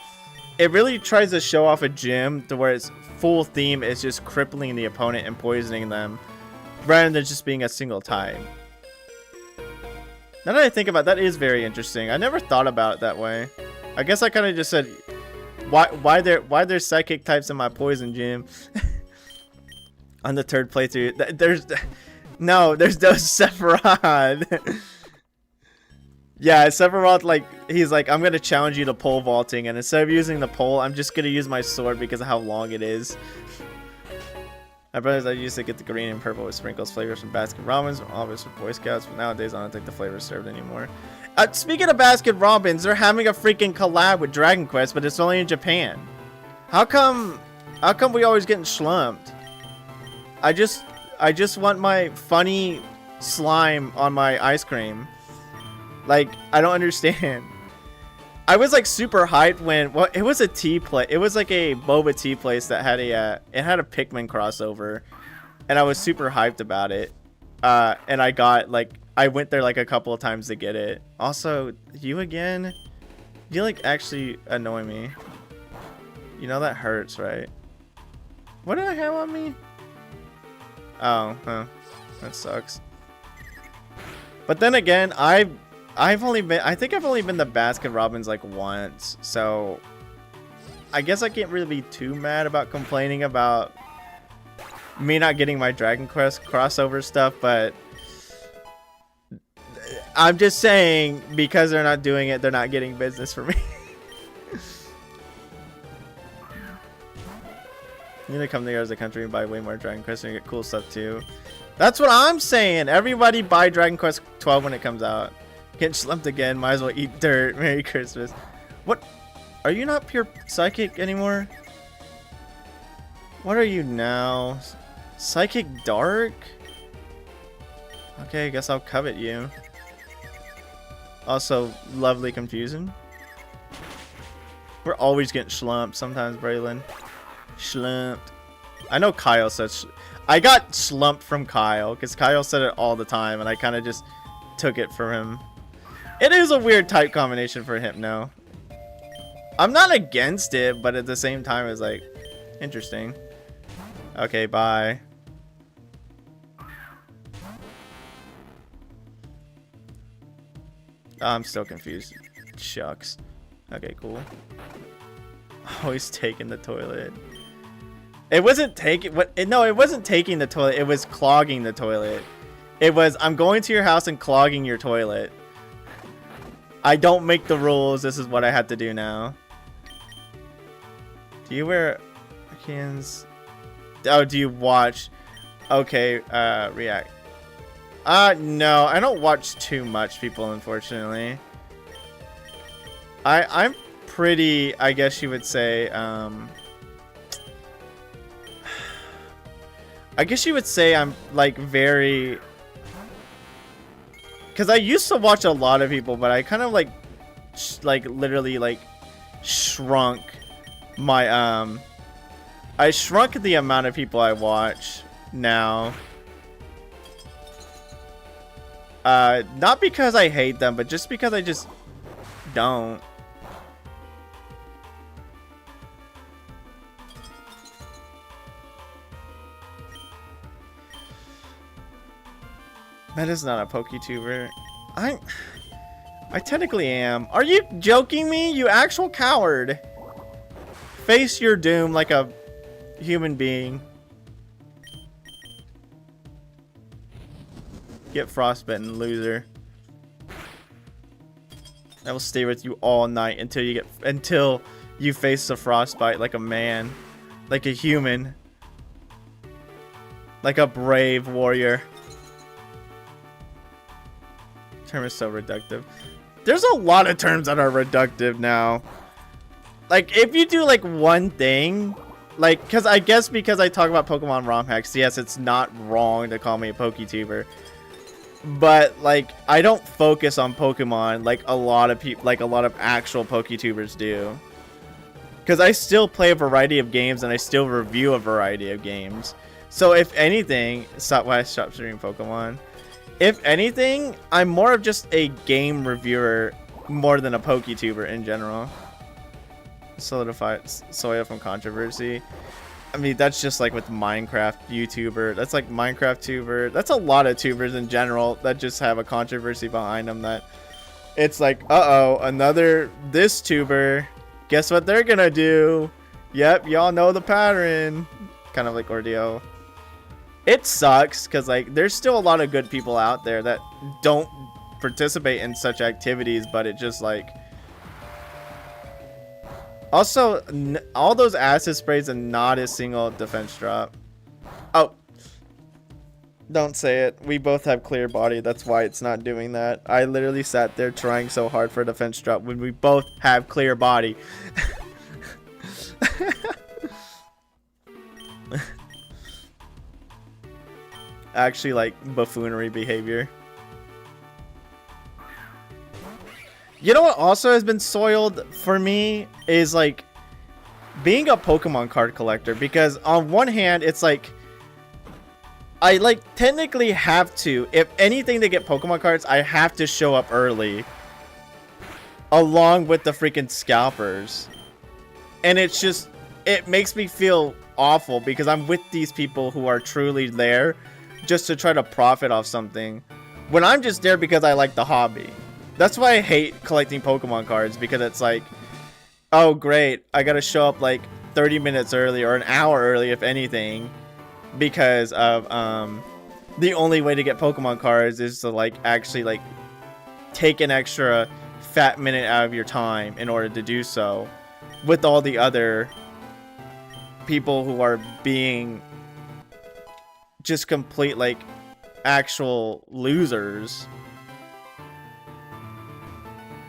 it really tries to show off a gym to where its full theme is just crippling the opponent and poisoning them, rather than just being a single type. Now that I think about it, that is very interesting. I never thought about it that way. I guess I kind of just said, why there's psychic types in my poison gym? On the third playthrough, there's no Sephiroth. Yeah, Sephiroth, like, he's like, I'm gonna challenge you to pole vaulting, and instead of using the pole, I'm just gonna use my sword because of how long it is. My brothers, I used to get the green and purple with sprinkles flavors from Baskin Robbins, obvious for Boy Scouts, but nowadays I don't think the flavor's served anymore. Speaking of Baskin Robbins, they're having a freaking collab with Dragon Quest, but it's only in Japan. How come we always getting slumped? I just want my funny slime on my ice cream. Like, I don't understand. I was like super hyped when, well, it was a tea place. It was like a boba tea place that had it had a Pikmin crossover, and I was super hyped about it. And I went there like a couple of times to get it. Also, you again? You like actually annoy me. You know that hurts, right? What did I have on me? Oh, huh. That sucks. But then again, I think I've only been to Baskin Robbins like once, so I guess I can't really be too mad about complaining about me not getting my Dragon Quest crossover stuff, but I'm just saying, because they're not doing it, they're not getting business for me. You need to come to the country and buy way more Dragon Quest and get cool stuff too. That's what I'm saying. Everybody buy Dragon Quest 12 when it comes out. Getting slumped again. Might as well eat dirt. Merry Christmas. What? Are you not pure psychic anymore? What are you now? Psychic Dark? Okay, I guess I'll covet you. Also, lovely confusion. We're always getting slumped sometimes, Braylon. Slumped. I know Kyle says... I got slumped from Kyle, because Kyle said it all the time, and I kind of just took it from him. It is a weird type combination for Hypno. I'm not against it, but at the same time, it's like, interesting. Okay, bye. I'm still confused. Shucks. Okay, cool. Always taking the toilet. It wasn't taking what? No, it wasn't taking the toilet. It was clogging the toilet. It was, I'm going to your house and clogging your toilet. I don't make the rules. This is what I have to do now. Do you wear cans? Oh, do you watch? Okay, react. No, I don't watch too much people, unfortunately. I'm pretty, I guess you would say, I guess you would say I'm like very, because I used to watch a lot of people, but I kind of like literally like shrunk my I shrunk the amount of people I watch now. Not because I hate them, but just because I just don't. That is not a PokeTuber. I technically am. Are you joking me? You actual coward. Face your doom like a human being. Get frostbitten, loser. I will stay with you all night until you face the frostbite like a man, like a human, like a brave warrior. Term is so reductive. There's a lot of terms that are reductive now. Like, if you do like one thing, like, because I talk about Pokemon ROM hacks, yes, it's not wrong to call me a PokeTuber. But like, I don't focus on Pokemon like a lot of people, like a lot of actual PokeTubers do. Because I still play a variety of games and I still review a variety of games. So if anything, stop why I stopped streaming Pokemon. If anything, I'm more of just a game reviewer more than a PokeTuber in general. Solidified Soya from controversy. I mean, that's just like with Minecraft YouTuber. That's like Minecraft tuber. That's a lot of tubers in general that just have a controversy behind them that it's like, uh-oh, another this tuber. Guess what they're gonna do? Yep, y'all know the pattern. Kind of like Ordeal. It sucks because like there's still a lot of good people out there that don't participate in such activities, but it just like also all those acid sprays and not a single defense drop. Oh, don't say it. We both have clear body. That's why it's not doing that. I literally sat there trying so hard for a defense drop when we both have clear body. Actually, like buffoonery behavior. You know what also has been soiled for me is like being a Pokemon card collector, because on one hand it's like I like technically have to, if anything to get Pokemon cards, I have to show up early along with the freaking scalpers. And it's just, it makes me feel awful because I'm with these people who are truly there just to try to profit off something when I'm just there because I like the hobby. That's why I hate collecting Pokemon cards, because it's like, oh great, I gotta show up like 30 minutes early or an hour early if anything, because of the only way to get Pokemon cards is to like actually like take an extra fat minute out of your time in order to do so, with all the other people who are being just complete like actual losers.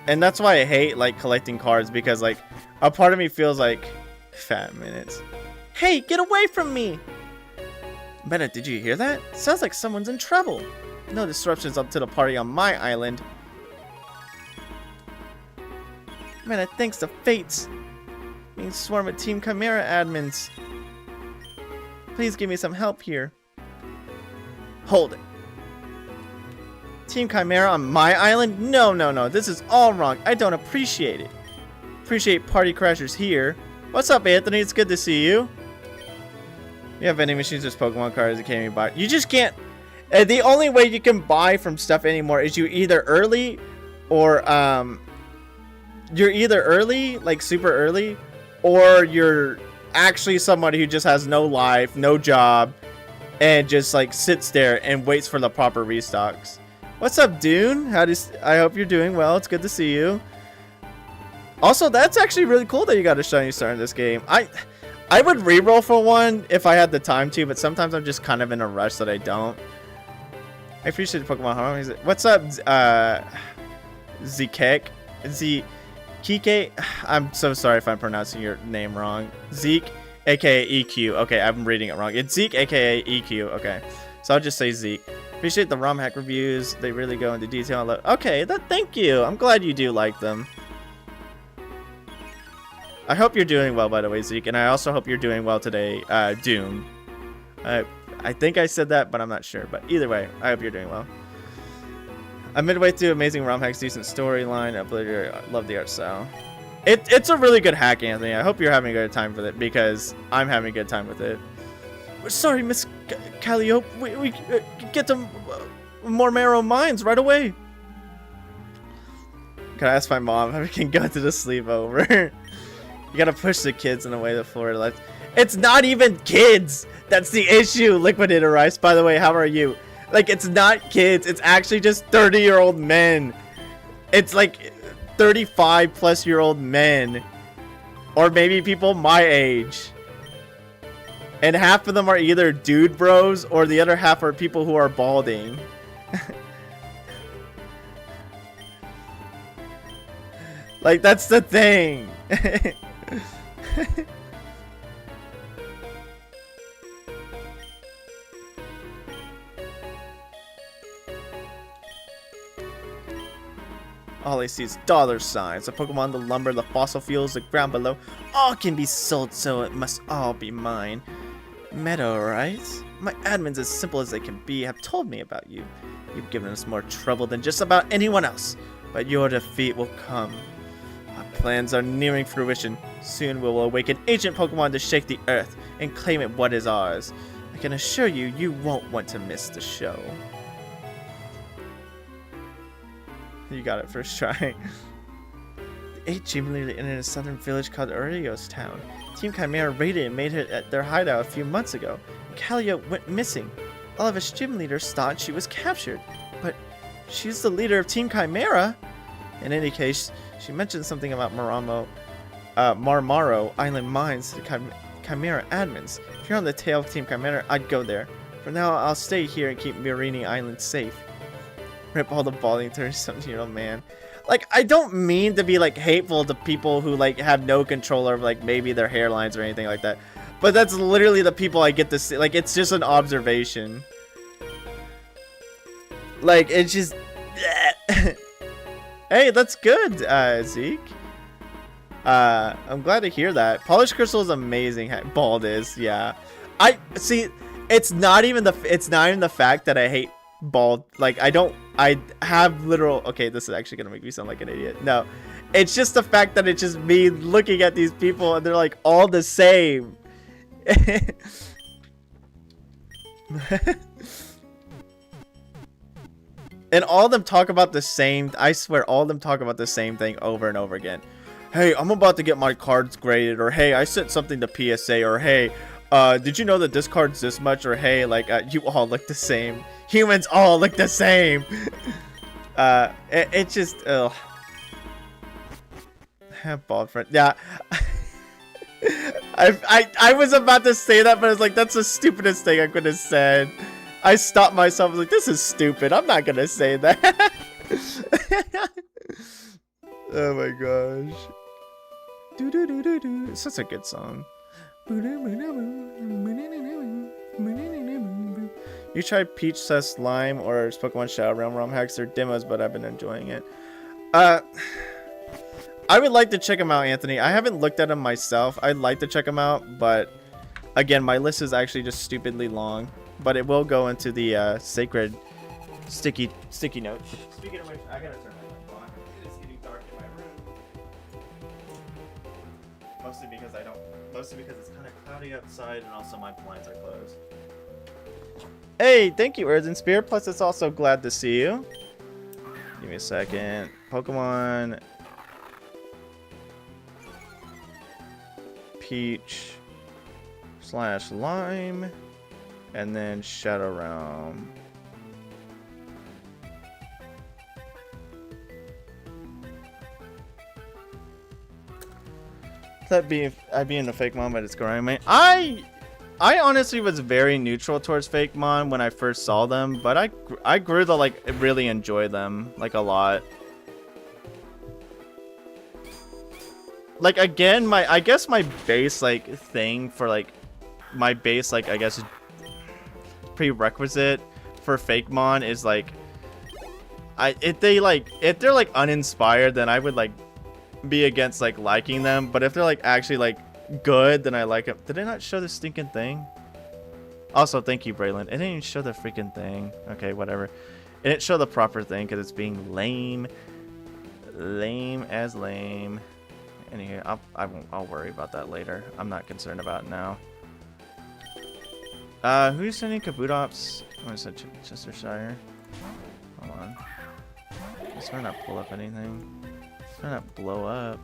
And that's why I hate like collecting cards, because like a part of me feels like fat minutes. Hey, get away from me! Bennett, did you hear that? Sounds like someone's in trouble. No disruptions up to the party on my island. Man, thanks to fates. Being swarmed with Team Chimera admins. Please give me some help here. Hold it. Team Chimera on my island? No, no, no. This is all wrong. I don't appreciate it. Appreciate party crashers here. What's up, Anthony? It's good to see you. You have vending machines, there's Pokemon cards that can't even buy. You just can't. The only way you can buy from stuff anymore is you either early or you're either early, like super early, or you're actually somebody who just has no life, no job, and just like sits there and waits for the proper restocks. What's up, Dune? I hope you're doing well. It's good to see you. Also, that's actually really cool that you got a shiny star in this game. I would reroll for one if I had the time to, but sometimes I'm just kind of in a rush that I don't. I appreciate the Pokemon Home. What's up, Zekek? Kike? I'm so sorry if I'm pronouncing your name wrong. Zeke, aka EQ. Okay, I'm reading it wrong. It's Zeke, aka EQ. Okay, so I'll just say Zeke. Appreciate the ROM hack reviews. They really go into detail. Okay, thank you. I'm glad you do like them. I hope you're doing well, by the way, Zeke, and I also hope you're doing well today, Dune. I think I said that, but I'm not sure. But either way, I hope you're doing well. I'm midway through Amazing ROM Hacks, decent storyline. I love the art style. It's a really good hack, Anthony. I hope you're having a good time with it, because I'm having a good time with it. Sorry, Miss Calliope. We get to more Marrow Mines right away. Can I ask my mom if we can go to the sleepover? You gotta push the kids in the way the floor left. It's not even kids! That's the issue, Liquidator Rice. By the way, how are you? Like, it's not kids. It's actually just 30-year-old men. It's like 35-plus-year-old men. Or maybe people my age. And half of them are either dude bros, or the other half are people who are balding. Like, that's the thing. All I see is dollar signs. The Pokemon, the lumber, the fossil fuels, the ground below. All can be sold, so it must all be mine. Meadow, right? My admins, as simple as they can be, have told me about you. You've given us more trouble than just about anyone else. But your defeat will come. Our plans are nearing fruition. Soon we will awaken ancient Pokemon to shake the earth and claim it what is ours. I can assure you, you won't want to miss the show. You got it first try. The 8 gym leaders entered a southern village called Urios Town. Team Chimera raided and made it at their hideout a few months ago. Callia went missing. All of its gym leaders thought she was captured, but she's the leader of Team Chimera. In any case, she mentioned something about Marmaro Island mines to Chimera admins. If you're on the tail of Team Chimera, I'd go there. For now, I'll stay here and keep Mirini Island safe. Rip all the balding 37-year-old man. Like, I don't mean to be, like, hateful to people who, like, have no control over, like, maybe their hairlines or anything like that. But that's literally the people I get to see. Like, it's just an observation. Like, it's just... Hey, that's good, Zeke. I'm glad to hear that. Polished Crystal is amazing. Bald is, yeah. I see. It's not even the fact that I hate bald. Like, I have literal. Okay, this is actually gonna make me sound like an idiot. No, it's just the fact that it's just me looking at these people and they're like all the same. And all of them talk about the same. I swear, all of them talk about the same thing over and over again. Hey, I'm about to get my cards graded, or hey, I sent something to PSA, or hey, did you know that this card's this much, or hey, like, you all look the same. Humans all look the same. It just, ugh. Have bald friend. Yeah. I was about to say that, but I was like, that's the stupidest thing I could have said. I stopped myself. I was like, this is stupid. I'm not gonna say that. Oh my gosh. It's such a good song. You tried Peach Cess Lime or Pokemon Shadow Realm ROM hacks? They're demos, but I've been enjoying it. I would like to check them out, Anthony. I haven't looked at them myself. I'd like to check them out, but again, my list is actually just stupidly long. But it will go into the sacred sticky notes. Speaking of which, I gotta turn my light on. It is getting dark in my room. Mostly because it's kind of cloudy outside, and also my blinds are closed. Hey, thank you, Earth and Spear. Plus, it's also glad to see you. Give me a second. Pokemon Peach / Lime. And then Shadow Realm. I'd be in a fake mon, but it's growing me. I honestly was very neutral towards fake mon when I first saw them, but I grew to like really enjoy them like a lot. Like again, I guess my base like thing for like my base like I guess prerequisite for fake mon is like if they're like uninspired, then I would like be against like liking them, but if they're like actually like good, then I like them. Did it not show the stinking thing? Also, thank you, Braylon. It didn't even show the freaking thing. Okay, whatever. It didn't show the proper thing because it's being lame as lame. Anyway, I'll worry about that later. I'm not concerned about it now. Who's sending Kabutops? I'm gonna send Chestershire. Hold on. Let's try not pull up anything. Let's try not blow up.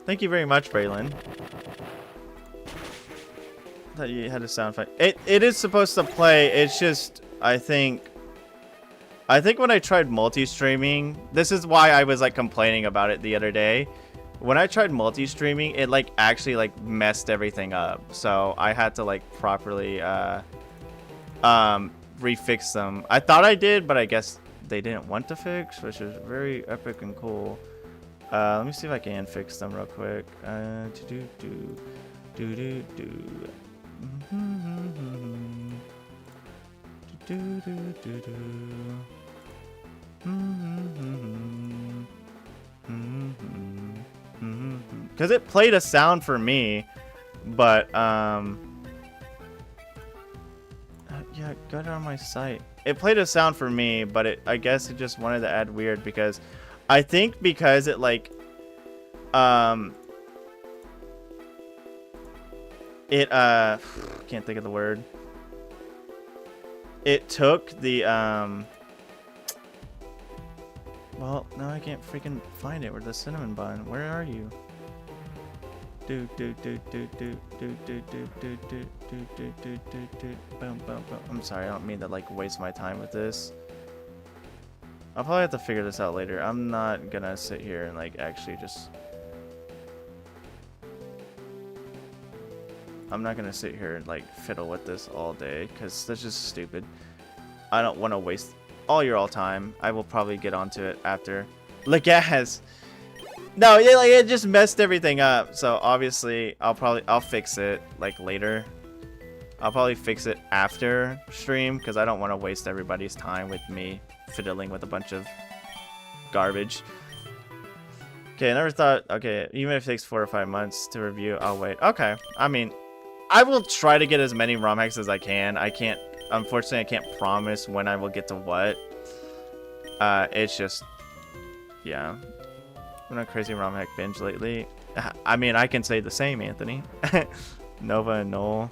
Thank you very much, Braylon. Thought you had a sound fight. It is supposed to play. It's just I think when I tried multi-streaming, this is why I was like complaining about it the other day. When I tried multi-streaming, it like actually like messed everything up. So I had to like properly refix them. I thought I did, but I guess they didn't want to fix, which is very epic and cool. Let me see if I can fix them real quick. Do do do. Do do do do. Because it played a sound for me, but yeah, go down my site. It played a sound for me, but I guess it just wanted to add weird because I think because it like it can't think of the word. It took the well, no, I can't freaking find it. Where the cinnamon bun? Where are you? Do do do do do do do do do do do do do do do. Boom boom boom. I'm sorry, I don't mean to like waste my time with this. I'll probably have to figure this out later. I'm not gonna sit here and like actually just. I'm not gonna sit here and like fiddle with this all day because that's just stupid. I don't want to waste all your time. I will probably get onto it after. Legas. No, it just messed everything up. So obviously, I'll fix it like later. I'll probably fix it after stream because I don't want to waste everybody's time with me fiddling with a bunch of garbage. Okay, I never thought. Okay, even if it takes 4 or 5 months to review, I'll wait. Okay, I mean, I will try to get as many ROM hacks as I can. I can't. Unfortunately, I can't promise when I will get to what. It's just, yeah. I'm on a crazy ROM hack binge lately. I mean, I can say the same, Anthony. Nova and Noel.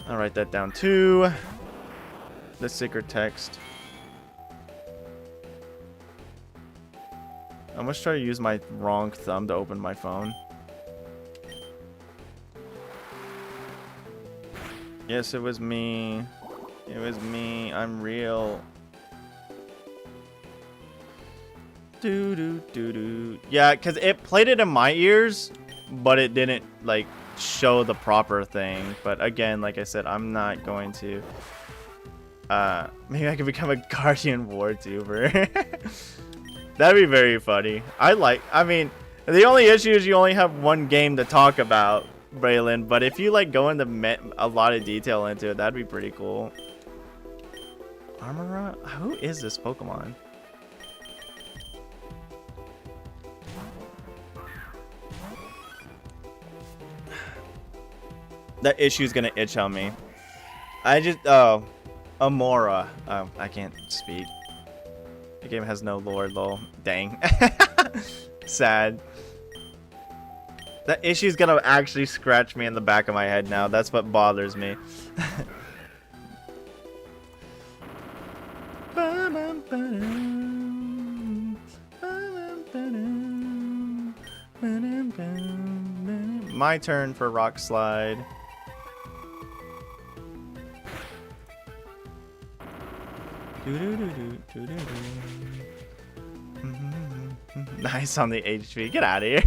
I'll write that down too. The secret text. I'm gonna try to use my wrong thumb to open my phone. Yes, it was me. It was me. I'm real. Do do do do. Yeah, because it played it in my ears, but it didn't like show the proper thing. But again, like I said, I'm not going to. Maybe I could become a Guardian War tuber. That'd be very funny. I mean, the only issue is you only have one game to talk about, Braylon. But if you like go into a lot of detail into it, that'd be pretty cool. Armora? Who is this Pokemon? That issue's gonna itch on me. Oh, Amora. Oh, I can't speak. The game has no lore, lol. Dang. Sad. That issue's gonna actually scratch me in the back of my head now. That's what bothers me. My turn for Rock Slide. Nice on the HP. Get out of here.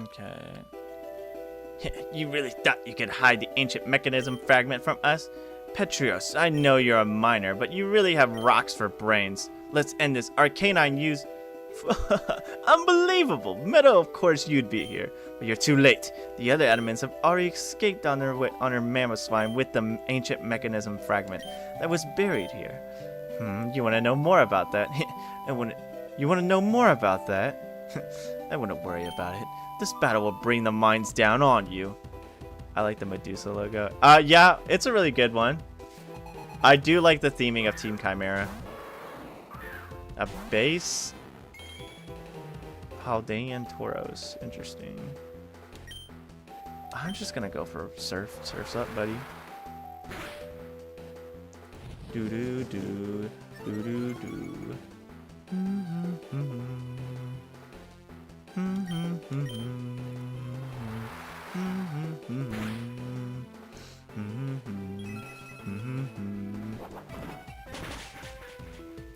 Okay. You really thought you could hide the ancient mechanism fragment from us? Petrios, I know you're a miner, but you really have rocks for brains. Let's end this arcanine use. Unbelievable! Meadow, of course you'd be here, but you're too late. The other adamants have already escaped on their way on her mammoth swine with the ancient mechanism fragment that was buried here. You want to know more about that? You want to know more about that? I wouldn't worry about it. This battle will bring the mines down on you. I like the Medusa logo. Yeah, it's a really good one. I do like the theming of Team Chimera. A base. Haldean Tauros. Interesting. I'm just gonna go for Surf. Surf's up, buddy. Do do do. Do do do.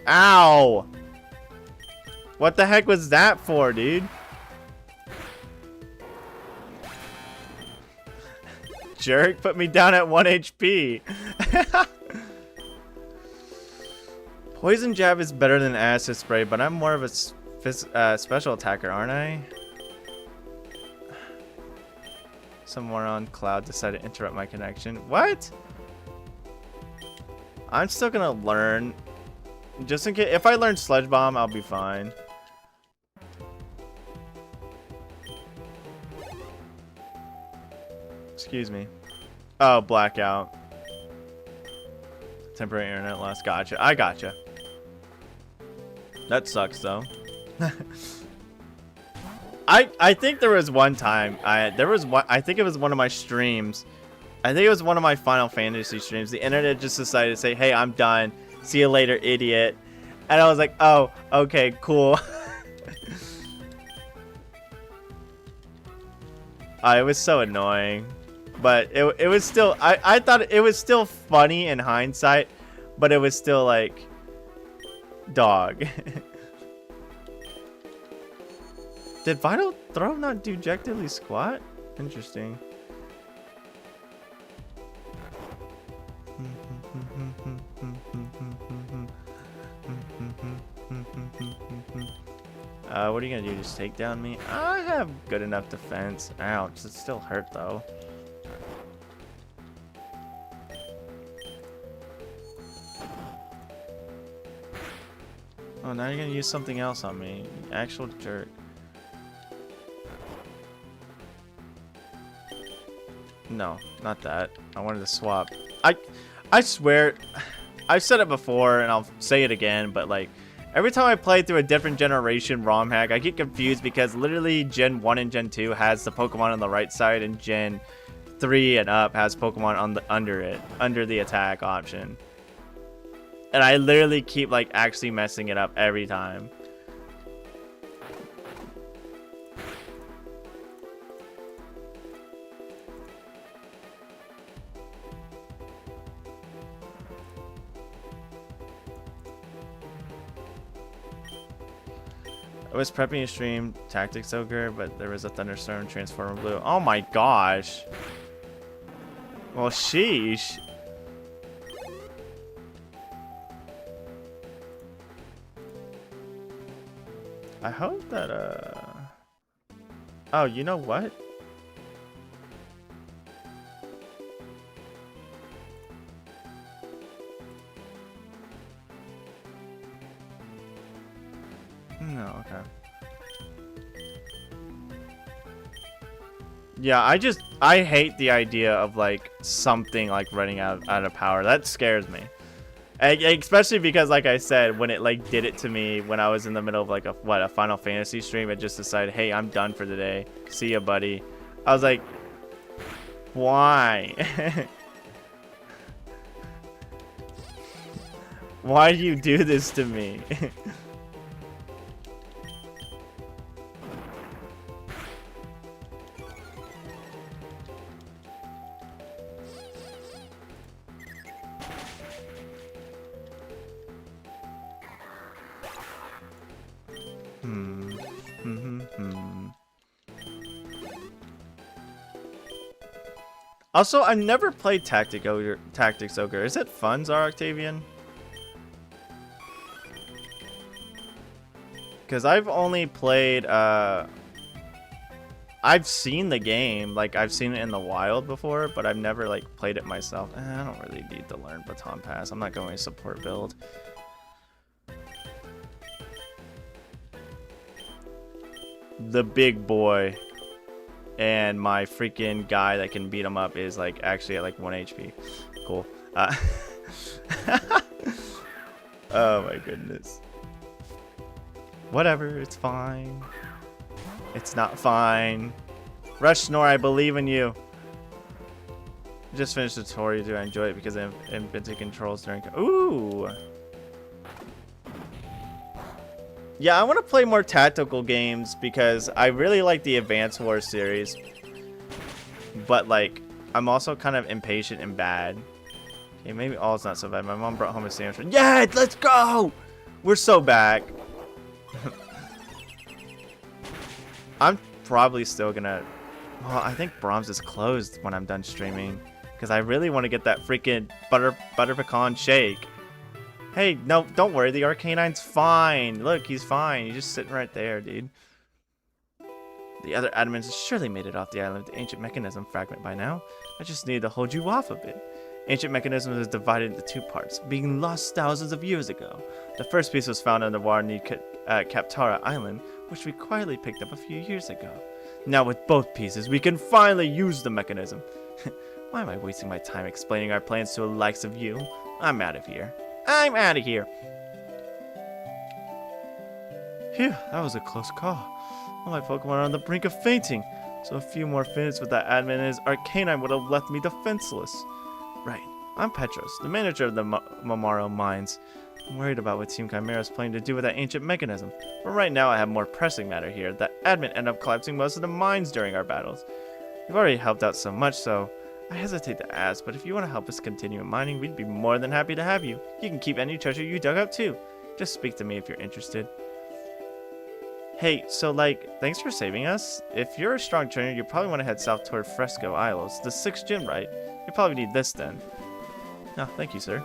Ow! What the heck was that for, dude? Jerk, put me down at 1 HP. Poison jab is better than acid spray, but I'm more of a special attacker, aren't I? Somewhere on cloud decided to interrupt my connection. What? I'm still gonna learn. Just in case, if I learn Sludge Bomb, I'll be fine. Excuse me. Oh, blackout. Temporary internet loss. Gotcha. I gotcha. That sucks though. I think there was one time I think it was one of my streams. I think it was one of my Final Fantasy streams. The internet just decided to say, "Hey, I'm done. See you later, idiot." And I was like, "Oh, okay, cool." It was so annoying. But it was still, I thought it was still funny in hindsight, but it was still like, dog. Did Vital Throw not do Objectively Squat? Interesting. What are you gonna do? Just take down me? I have good enough defense. Ouch, it still hurt though. Oh, now you're gonna use something else on me. You actual jerk. No, not that. I wanted to swap. I swear, I've said it before and I'll say it again, but like, every time I play through a different generation ROM hack, I get confused because literally Gen 1 and Gen 2 has the Pokemon on the right side and Gen 3 and up has Pokemon on the under the attack option. And I literally keep like actually messing it up every time. I was prepping a stream Tactics Ogre, but there was a thunderstorm transformer blue. Oh my gosh. Well, sheesh. I hope that, oh, you know what? No, okay. Yeah, I hate the idea of like something like running out of power. That scares me. Especially because, like I said, when it like did it to me when I was in the middle of like a Final Fantasy stream, it just decided, hey, I'm done for the day. See ya, buddy. I was like, why? Why do you do this to me? Also, I've never played Tactics Ogre. Is it fun, Zara Octavian? Because I've only played, I've seen the game, like I've seen it in the wild before, but I've never like played it myself. I don't really need to learn Baton Pass. I'm not going to support build. The big boy and my freaking guy that can beat him up is like actually at like 1 HP. Cool. Oh my goodness. Whatever, it's fine. It's not fine. Rush Snore, I believe in you. Just finished the tutorial. Do I enjoy it because I invented controls during... Ooh! Yeah, I want to play more tactical games because I really like the Advance Wars series. But, like, I'm also kind of impatient and bad. Okay, maybe all's not so bad. My mom brought home a sandwich. Yeah, let's go! We're so back. I'm probably still gonna... Well, I think Brahms is closed when I'm done streaming. Because I really want to get that freaking butter pecan shake. Hey, no, don't worry. The Arcanine's fine. Look, he's fine. He's just sitting right there, dude. The other admins have surely made it off the island with the ancient mechanism fragment by now. I just needed to hold you off a bit. Ancient mechanism is divided into two parts, being lost thousands of years ago. The first piece was found underwater near Kaptara Island, which we quietly picked up a few years ago. Now with both pieces, we can finally use the mechanism. Why am I wasting my time explaining our plans to the likes of you? I'm out of here. I'm out of here. Phew, that was a close call. All my Pokemon are on the brink of fainting, so a few more minutes with that admin and his Arcanine would have left me defenseless. Right, I'm Petros, the manager of the Momaro Mines. I'm worried about what Team Chimera is planning to do with that ancient mechanism, but right now I have more pressing matter here. That admin ended up collapsing most of the mines during our battles. You've already helped out so much, so I hesitate to ask, but if you want to help us continue mining, we'd be more than happy to have you. You can keep any treasure you dug up too. Just speak to me if you're interested. Hey, so like, thanks for saving us. If you're a strong trainer, you probably want to head south toward Fresco Isles, the 6th gym, right? You probably need this then. No, thank you, sir.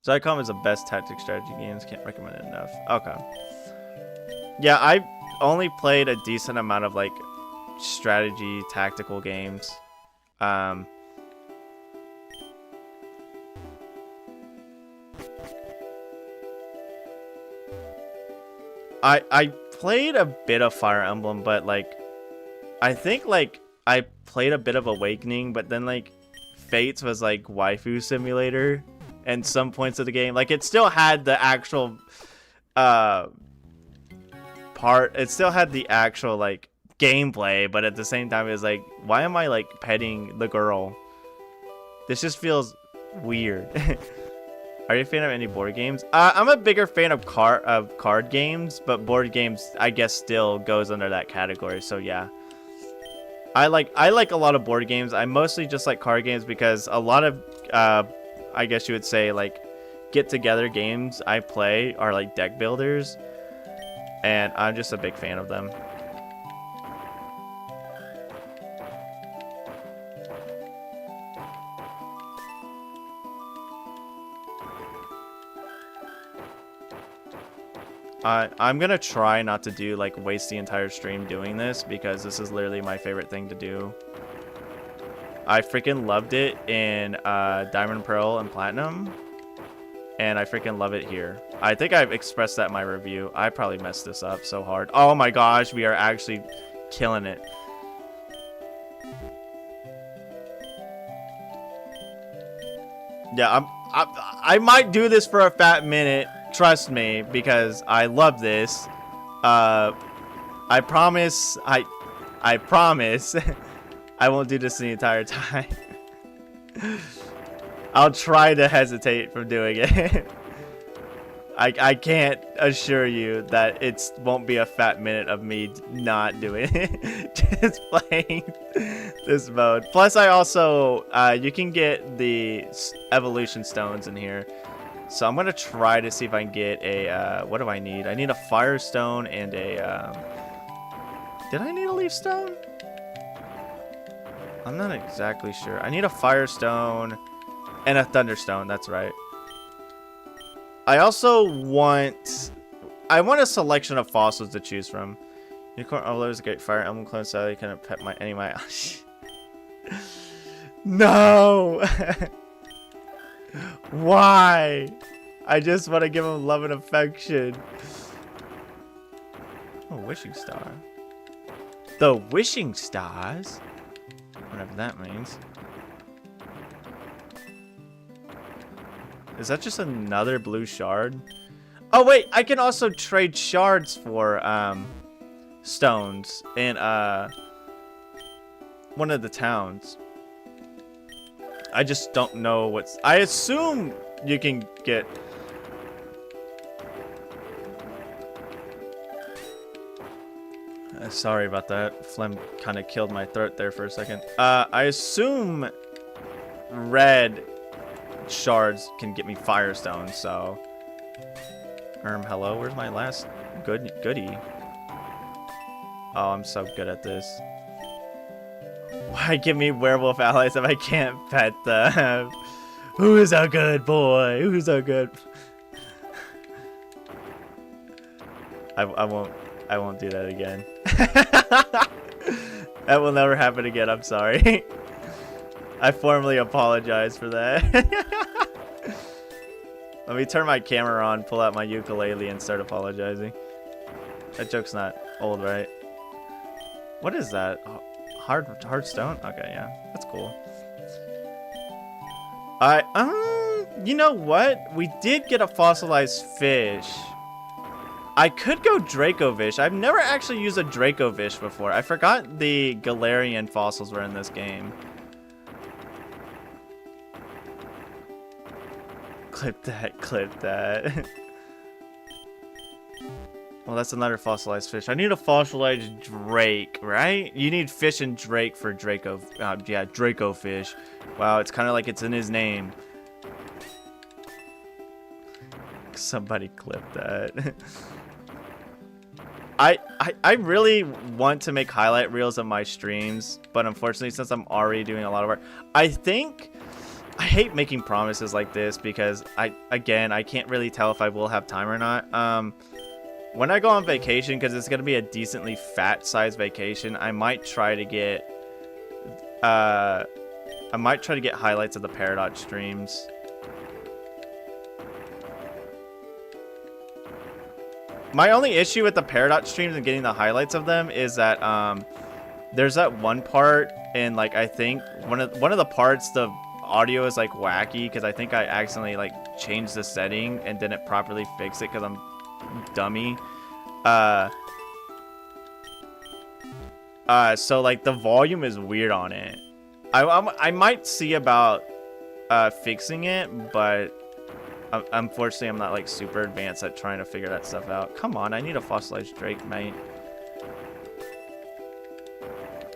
Zycom is the best tactic strategy games. Can't recommend it enough. Okay. Yeah, I only played a decent amount of like strategy tactical games. I played a bit of Fire Emblem, but like I think like I played a bit of Awakening, but then like Fates was like waifu simulator and some points of the game. Like it still had the actual it still had the actual like gameplay, but at the same time it was like, why am I like petting the girl? This just feels weird. Are you a fan of any board games? I'm a bigger fan of card games, but board games I guess still goes under that category. So yeah, I like a lot of board games. I mostly just like card games because a lot of I guess you would say like get together games I play are like deck builders, and I'm just a big fan of them. I'm gonna try not to do like waste the entire stream doing this because this is literally my favorite thing to do. I freaking loved it in Diamond, Pearl, and Platinum, and I freaking love it here. I think I've expressed that in my review. I probably messed this up so hard. Oh my gosh, we are actually killing it. Yeah, I might do this for a fat minute. Trust me, because I love this. I promise. I promise. I won't do this the entire time. I'll try to hesitate from doing it. I can't assure you that it won't be a fat minute of me not doing it. Just playing this mode. Plus, I also you can get the evolution stones in here. So I'm gonna try to see if I can get a what do I need? I need a fire stone and a did I need a leaf stone? I'm not exactly sure. I need a fire stone and a thunderstone, that's right. I also want a selection of fossils to choose from. Unicorn Overlord is a great Fire Emblem clone, so I can pet my any my No. Why? I just want to give him love and affection. Oh, wishing star. The wishing stars? Whatever that means. Is that just another blue shard? Oh wait, I can also trade shards for stones in one of the towns. I just don't know what's... I assume you can get... sorry about that. Phlegm kind of killed my throat there for a second. I assume red shards can get me firestones, so... Hello, where's my last goodie? Oh, I'm so good at this. Why give me werewolf allies if I can't pet them? Who's a good boy? Who's a good... I won't do that again. That will never happen again, I'm sorry. I formally apologize for that. Let me turn my camera on, pull out my ukulele, and start apologizing. That joke's not old, right? What is that? Hard stone? Okay, yeah, that's cool. You know what? We did get a fossilized fish. I could go Dracovish. I've never actually used a Dracovish before. I forgot the Galarian fossils were in this game. Clip that, clip that. Well, that's another fossilized fish. I need a fossilized drake, right? You need fish and drake for Draco. Yeah, Draco fish. Wow, it's kind of like it's in his name. Somebody clip that. I really want to make highlight reels of my streams, but unfortunately, since I'm already doing a lot of work, I hate making promises like this because I can't really tell if I will have time or not. When I go on vacation, because it's gonna be a decently fat size vacation, I might try to get highlights of the Paradox streams. My only issue with the Paradox streams and getting the highlights of them is that there's that one part in, like, I think one of the parts the audio is like wacky because I think I accidentally like changed the setting and didn't properly fix it because I'm dummy. So like the volume is weird on it. I might see about fixing it, but unfortunately I'm not like super advanced at trying to figure that stuff out. Come on, I need a fossilized drake, mate.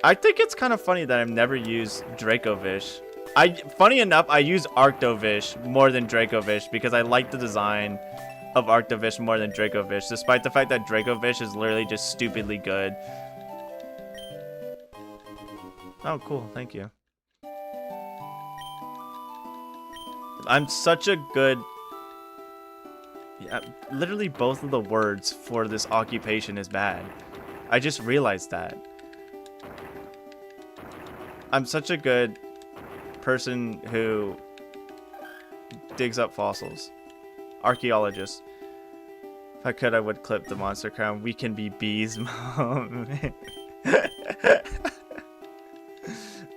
I think it's kind of funny that I've never used Dracovish. Funny enough, I use Arctovish more than Dracovish because I like the design of Arctovish more than Dracovish, despite the fact that Dracovish is literally just stupidly good. Oh, cool. Thank you. I'm such a good... Yeah, literally both of the words for this occupation is bad. I just realized that. I'm such a good person who digs up fossils. Archaeologist. If I could, I would clip the monster crown. We can be bees, Mom.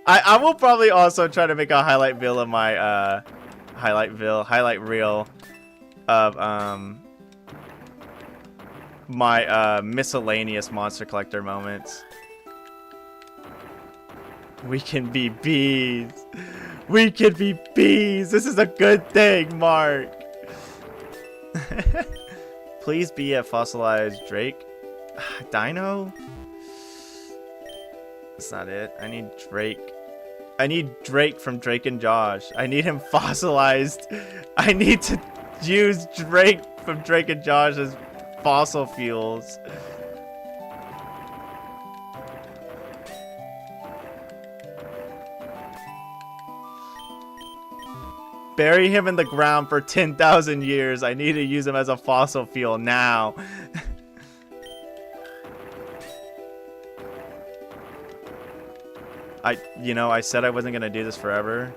I will probably also try to make a highlight reel of my highlight reel of my miscellaneous monster collector moments. We can be bees. We can be bees. This is a good thing, Mark. Please be a fossilized drake. Dino? That's not it. I need Drake. I need Drake from Drake and Josh. I need him fossilized. I need to use Drake from Drake and Josh as fossil fuels. Bury him in the ground for 10,000 years. I need to use him as a fossil fuel now. I said I wasn't gonna do this forever.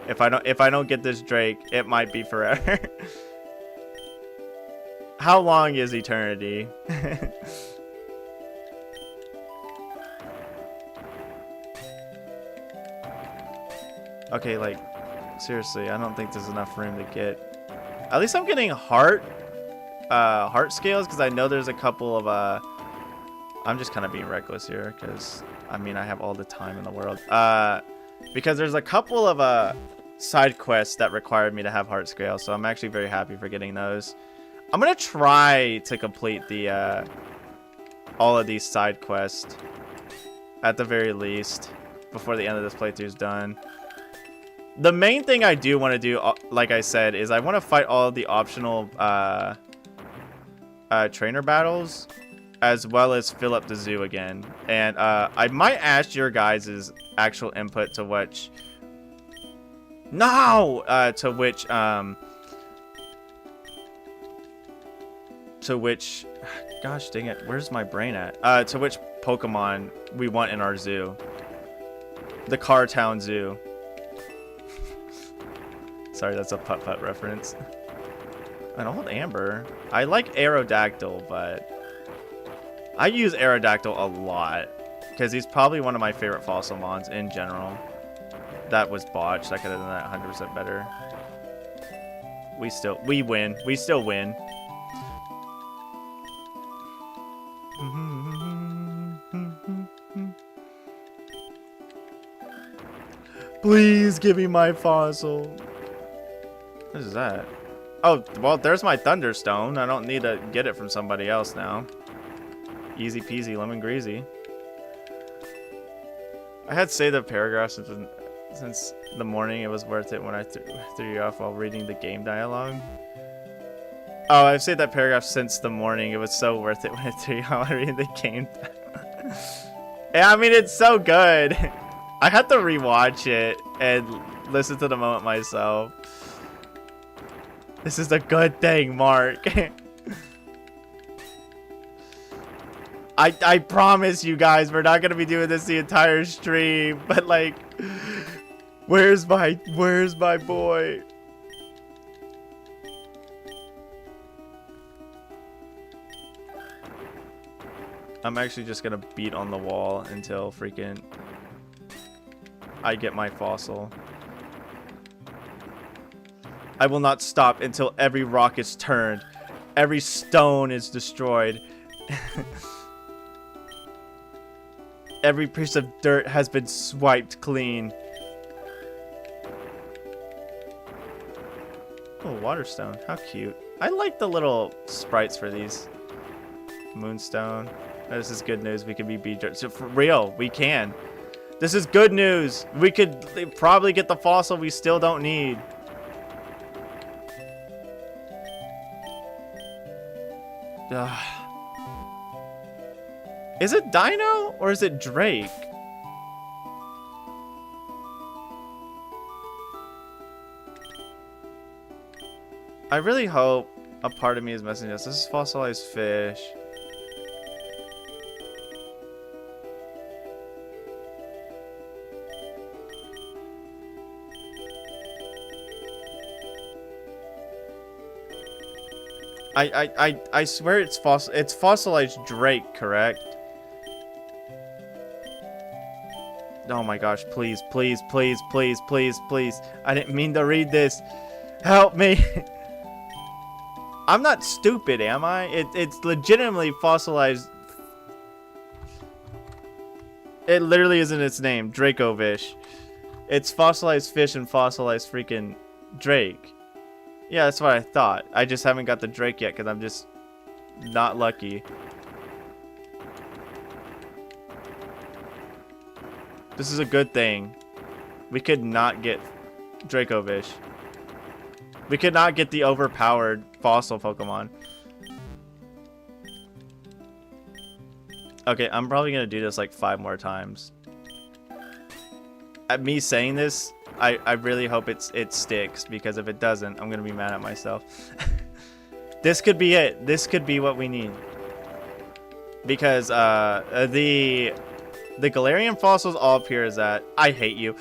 If I don't get this Drake, it might be forever. How long is eternity? Okay, like, seriously, I don't think there's enough room to get. At least I'm getting heart scales because I know there's a couple of I'm just kind of being reckless here because I mean I have all the time in the world. Because there's a couple of side quests that required me to have heart scales, so I'm actually very happy for getting those. I'm gonna try to complete the all of these side quests at the very least before the end of this playthrough is done. The main thing I do want to do, like I said, is I want to fight all of the optional trainer battles, as well as fill up the zoo again. And I might ask your guys' actual input to which... No! To which... Gosh dang it, where's my brain at? To which Pokemon we want in our zoo. The Car Town Zoo. Sorry, that's a putt-putt reference. An old Amber. I like Aerodactyl, but... I use Aerodactyl a lot. Because he's probably one of my favorite fossil mons in general. That was botched. I could have done that 100% better. We win. We still win. Please give me my fossil. What is that? Oh, well, there's my Thunderstone. I don't need to get it from somebody else now. Easy peasy, lemon greasy. I had saved the paragraph since the morning. It was worth it when I threw you off while reading the game dialogue. Oh, I've saved that paragraph since the morning. It was so worth it when I threw you off while reading the game. Yeah, I mean, it's so good. I had to rewatch it and listen to the moment myself. This is a good thing, Mark. I promise you guys, we're not gonna be doing this the entire stream, but like, where's my boy? I'm actually just gonna beat on the wall until freaking I get my fossil. I will not stop until every rock is turned. Every stone is destroyed. Every piece of dirt has been swiped clean. Oh, Waterstone. How cute. I like the little sprites for these. Moonstone. This is good news. We can be beat. So for real, we can. This is good news. We could probably get the fossil we still don't need. Ugh. Is it Dino or is it Drake? I really hope a part of me is messing this. This is fossilized fish. I swear it's fossilized Drake, correct? Oh my gosh, please, please, please, please, please, please. I didn't mean to read this. Help me. I'm not stupid, am I? It's legitimately fossilized. It literally isn't its name, Dracovish. It's fossilized fish and fossilized freaking Drake. Yeah, that's what I thought. I just haven't got the Drake yet because I'm just not lucky. This is a good thing. We could not get Dracovish. We could not get the overpowered fossil Pokemon. Okay, I'm probably going to do this like 5 more times. At me saying this, I really hope it sticks, because if it doesn't, I'm going to be mad at myself. This could be it. This could be what we need. Because the Galarian fossils all appear as that. I hate you.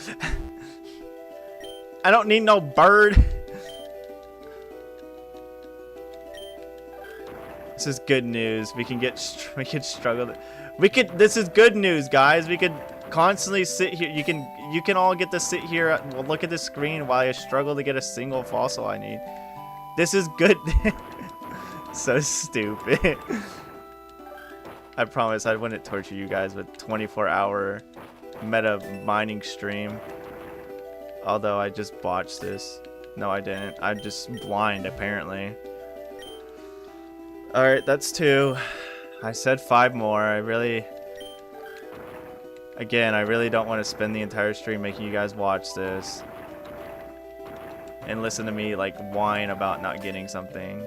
I don't need no bird. This is good news. We can struggle. This is good news, guys. We could constantly sit here. You can all get to sit here, look at the screen while I struggle to get a single fossil I need. This is good. So stupid. I promise I wouldn't torture you guys with 24-hour meta mining stream. Although I just botched this. No, I didn't. I'm just blind, apparently. Alright, that's 2. I said 5 more. I really don't want to spend the entire stream making you guys watch this. And listen to me, like, whine about not getting something.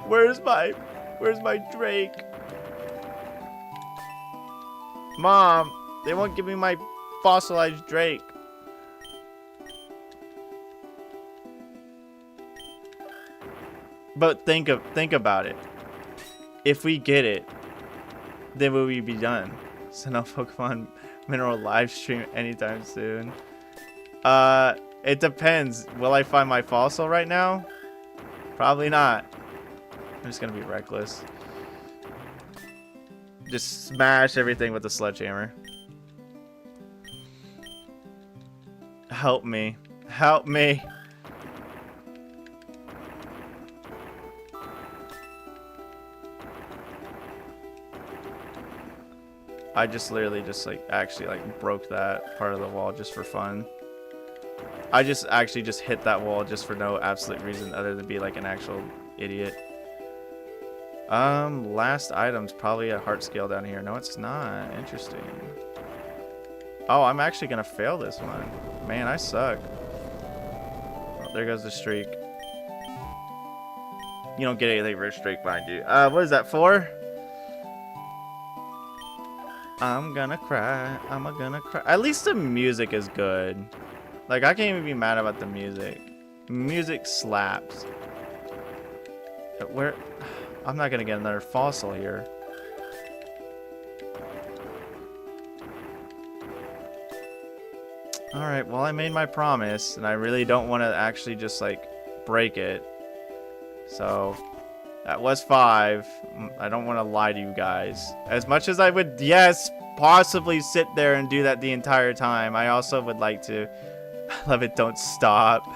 Where's my Drake? Mom, they won't give me my fossilized Drake. But think about it. If we get it, then will we be done? So no Pokemon Mineral live stream anytime soon. It depends. Will I find my fossil right now? Probably not. I'm just gonna be reckless. Just smash everything with the sledgehammer. Help me. Help me. I just literally just like actually like broke that part of the wall just for fun. I just actually just hit that wall just for no absolute reason other than be like an actual idiot. Last item's probably a heart scale down here. No, it's not. Interesting. Oh, I'm actually gonna fail this one. Man, I suck. Oh, there goes the streak. You don't get anything for a streak, mind you. What is that for? I'm gonna cry. I'm gonna cry. At least the music is good. Like, I can't even be mad about the music. Music slaps. Where? I'm not gonna get another fossil here. Alright, well, I made my promise, and I really don't want to actually just, like, break it. So, that was 5. I don't want to lie to you guys. As much as I would, yes, possibly sit there and do that the entire time, I also would like to... I love it, don't stop.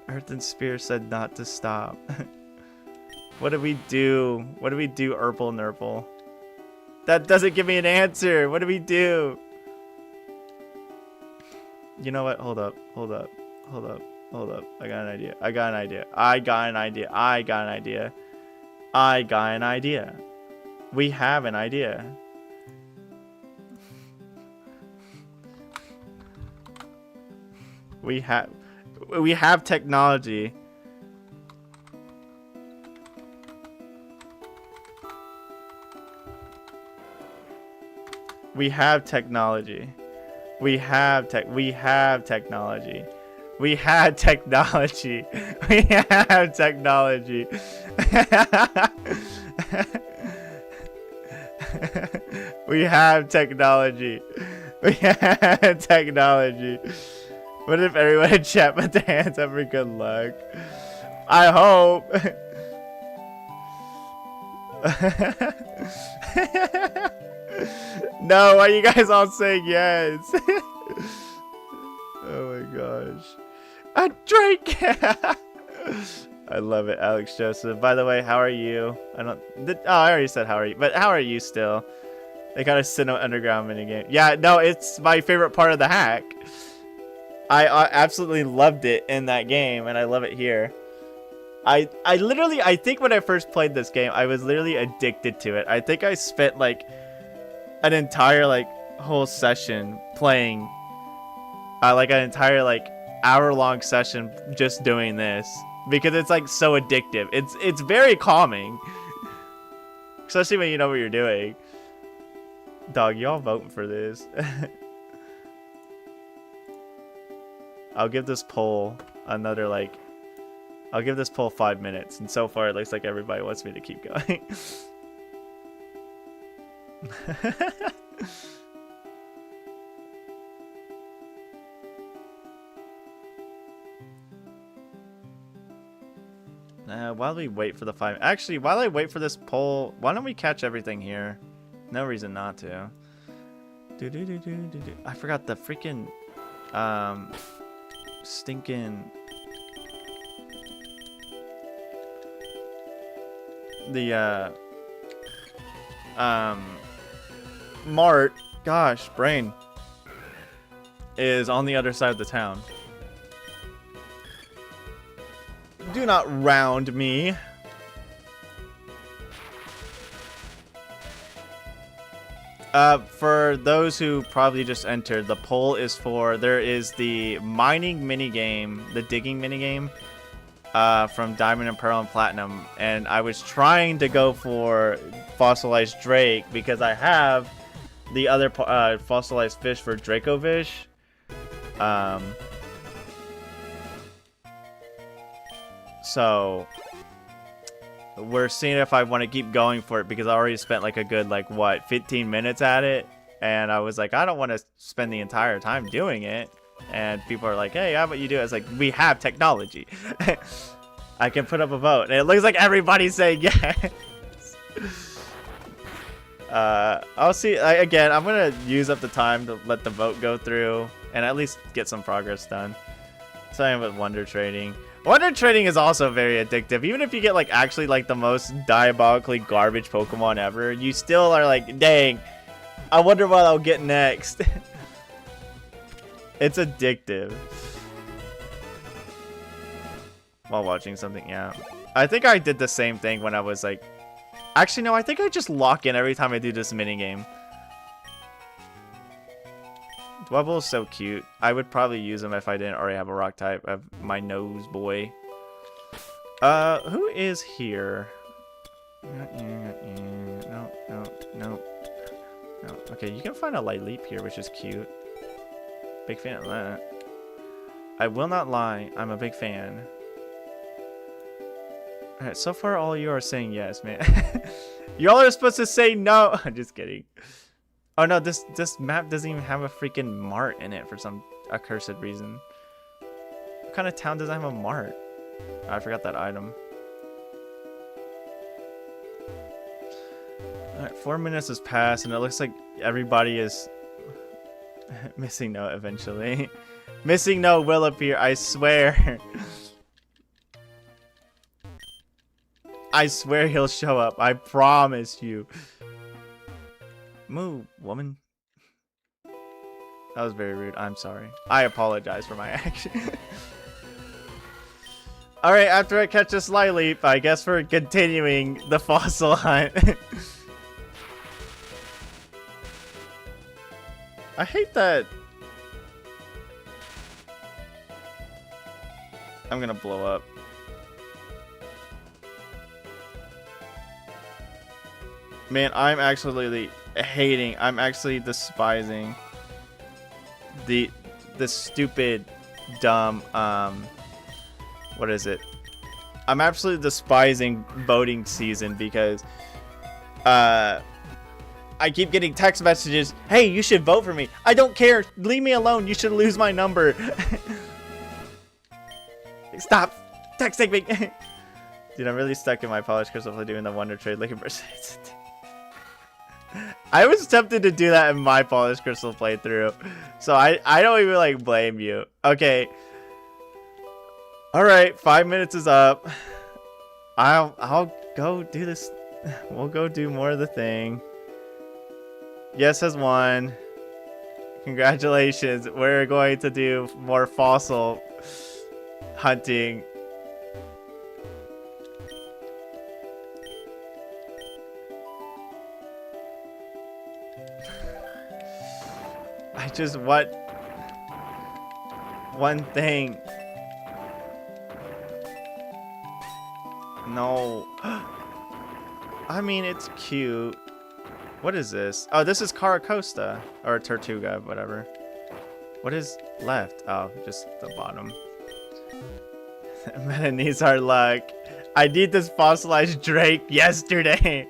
Earth and Spear said not to stop. What do we do? What do we do, Urple Nurple? That doesn't give me an answer. What do we do? You know what? Hold up. Hold up. Hold up. Hold up. I got an idea. I got an idea. I got an idea. I got an idea. I got an idea. We have an idea. We have technology. We have technology. We have technology. We have technology. We have technology. We have technology. We have technology. What if everyone in chat put their hands up for good luck? I hope. No, why are you guys all saying yes? Oh my gosh. A Drake! I love it, Alex Joseph. By the way, how are you? Oh, I already said how are you, but how are you still? They got a Sinnoh Underground minigame. Yeah, no, it's my favorite part of the hack. I absolutely loved it in that game, and I love it here. I literally, I think when I first played this game, I was literally addicted to it. I think I spent like an entire like whole session playing, like an entire like hour-long session just doing this because it's like so addictive. It's very calming, especially when you know what you're doing. Dog, y'all voting for this? I'll give this poll another, like... I'll give this poll 5 minutes, and so far it looks like everybody wants me to keep going. While we wait for the 5... Actually, while I wait for this poll, why don't we catch everything here? No reason not to. I forgot the freaking... stinking... The, Mart, gosh, brain, is on the other side of the town. Do not round me. For those who probably just entered, the poll is there is the mining minigame, the digging minigame, from Diamond and Pearl and Platinum, and I was trying to go for fossilized Drake because I have the other fossilized fish for Dracovish. So we're seeing if I want to keep going for it because I already spent like a good 15 minutes at it, and I was like, I don't want to spend the entire time doing it. And people are like, hey, how about you do it? It's like, we have technology. I can put up a vote, and it looks like everybody's saying yes. I'll see. Again, I'm gonna use up the time to let the vote go through and at least get some progress done. Same with Wonder Trading. Wonder Trading is also very addictive. Even if you get actually the most diabolically garbage Pokemon ever, you still are like, dang, I wonder what I'll get next. It's addictive. While watching something, yeah. I think I did the same thing when I was actually no, I think I just lock in every time I do this minigame. Dwebble is so cute. I would probably use him if I didn't already have a rock type of my nose boy. Who is here? No. Okay, you can find a light leap here, which is cute. Big fan of that. I will not lie, I'm a big fan. Alright, so far all of you are saying yes, man. Y'all are supposed to say no. I'm just kidding. Oh no, this map doesn't even have a freaking mart in it for some accursed reason. What kind of town doesn't have a mart? Oh, I forgot that item. Alright, 4 minutes has passed and it looks like everybody is missing note eventually. Missing note will appear, I swear. I swear he'll show up. I promise you. Move, woman. That was very rude. I'm sorry. I apologize for my action. Alright, after I catch a Sly Leap, I guess we're continuing the fossil hunt. I hate that. I'm gonna blow up. Man, I'm actually hating. I'm actually despising the stupid, dumb, what is it? I'm absolutely despising voting season because, I keep getting text messages. Hey, you should vote for me. I don't care. Leave me alone. You should lose my number. Stop texting me. Dude, I'm really stuck in my polished crystal play doing the Wonder Trade looking for. I was tempted to do that in my polished crystal playthrough, so I don't even blame you. Okay. All right, 5 minutes is up. I'll go do this. We'll go do more of the thing. Yes has won. Congratulations. We're going to do more fossil hunting. I just want one thing. No. I mean, it's cute. What is this? Oh, this is Caracosta. Or Tortuga, whatever. What is left? Oh, just the bottom. Meta needs our luck. I need this fossilized Drake yesterday.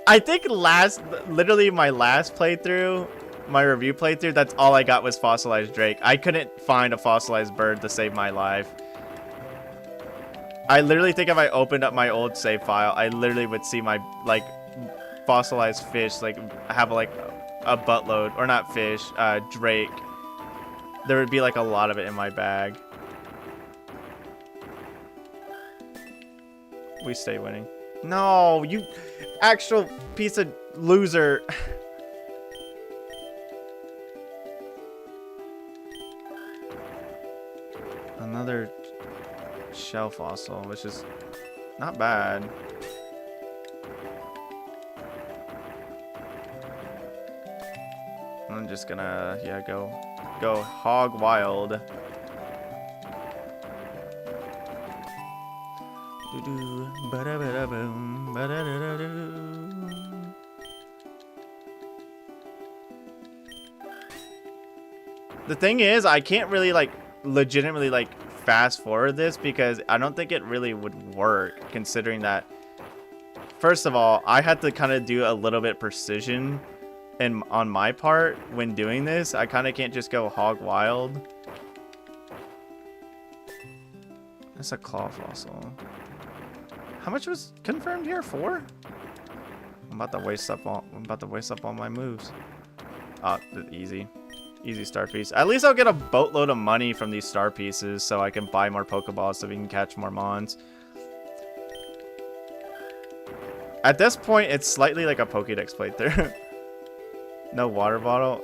I think literally my last playthrough, my review playthrough, that's all I got was fossilized Drake. I couldn't find a fossilized bird to save my life. I literally think if I opened up my old save file, I literally would see my fossilized fish have a buttload, or not fish, Drake. There would be a lot of it in my bag. We stay winning. No, you actual piece of loser. Another shell fossil, which is not bad. I'm just gonna, yeah, go hog wild. Doo-doo, ba-da-ba-da-boom, ba-da-da-da-doo. The thing is, I can't really, like, legitimately, like, fast forward this because I don't think it really would work, considering that, first of all, I had to kind of do a little bit precision on my part when doing this. I kind of can't just go hog wild. That's a claw fossil. How much was confirmed here? 4? I'm about to waste up all my moves. Oh, easy. Easy star piece. At least I'll get a boatload of money from these star pieces so I can buy more Pokeballs so we can catch more Mons. At this point, it's slightly like a Pokédex playthrough. No water bottle.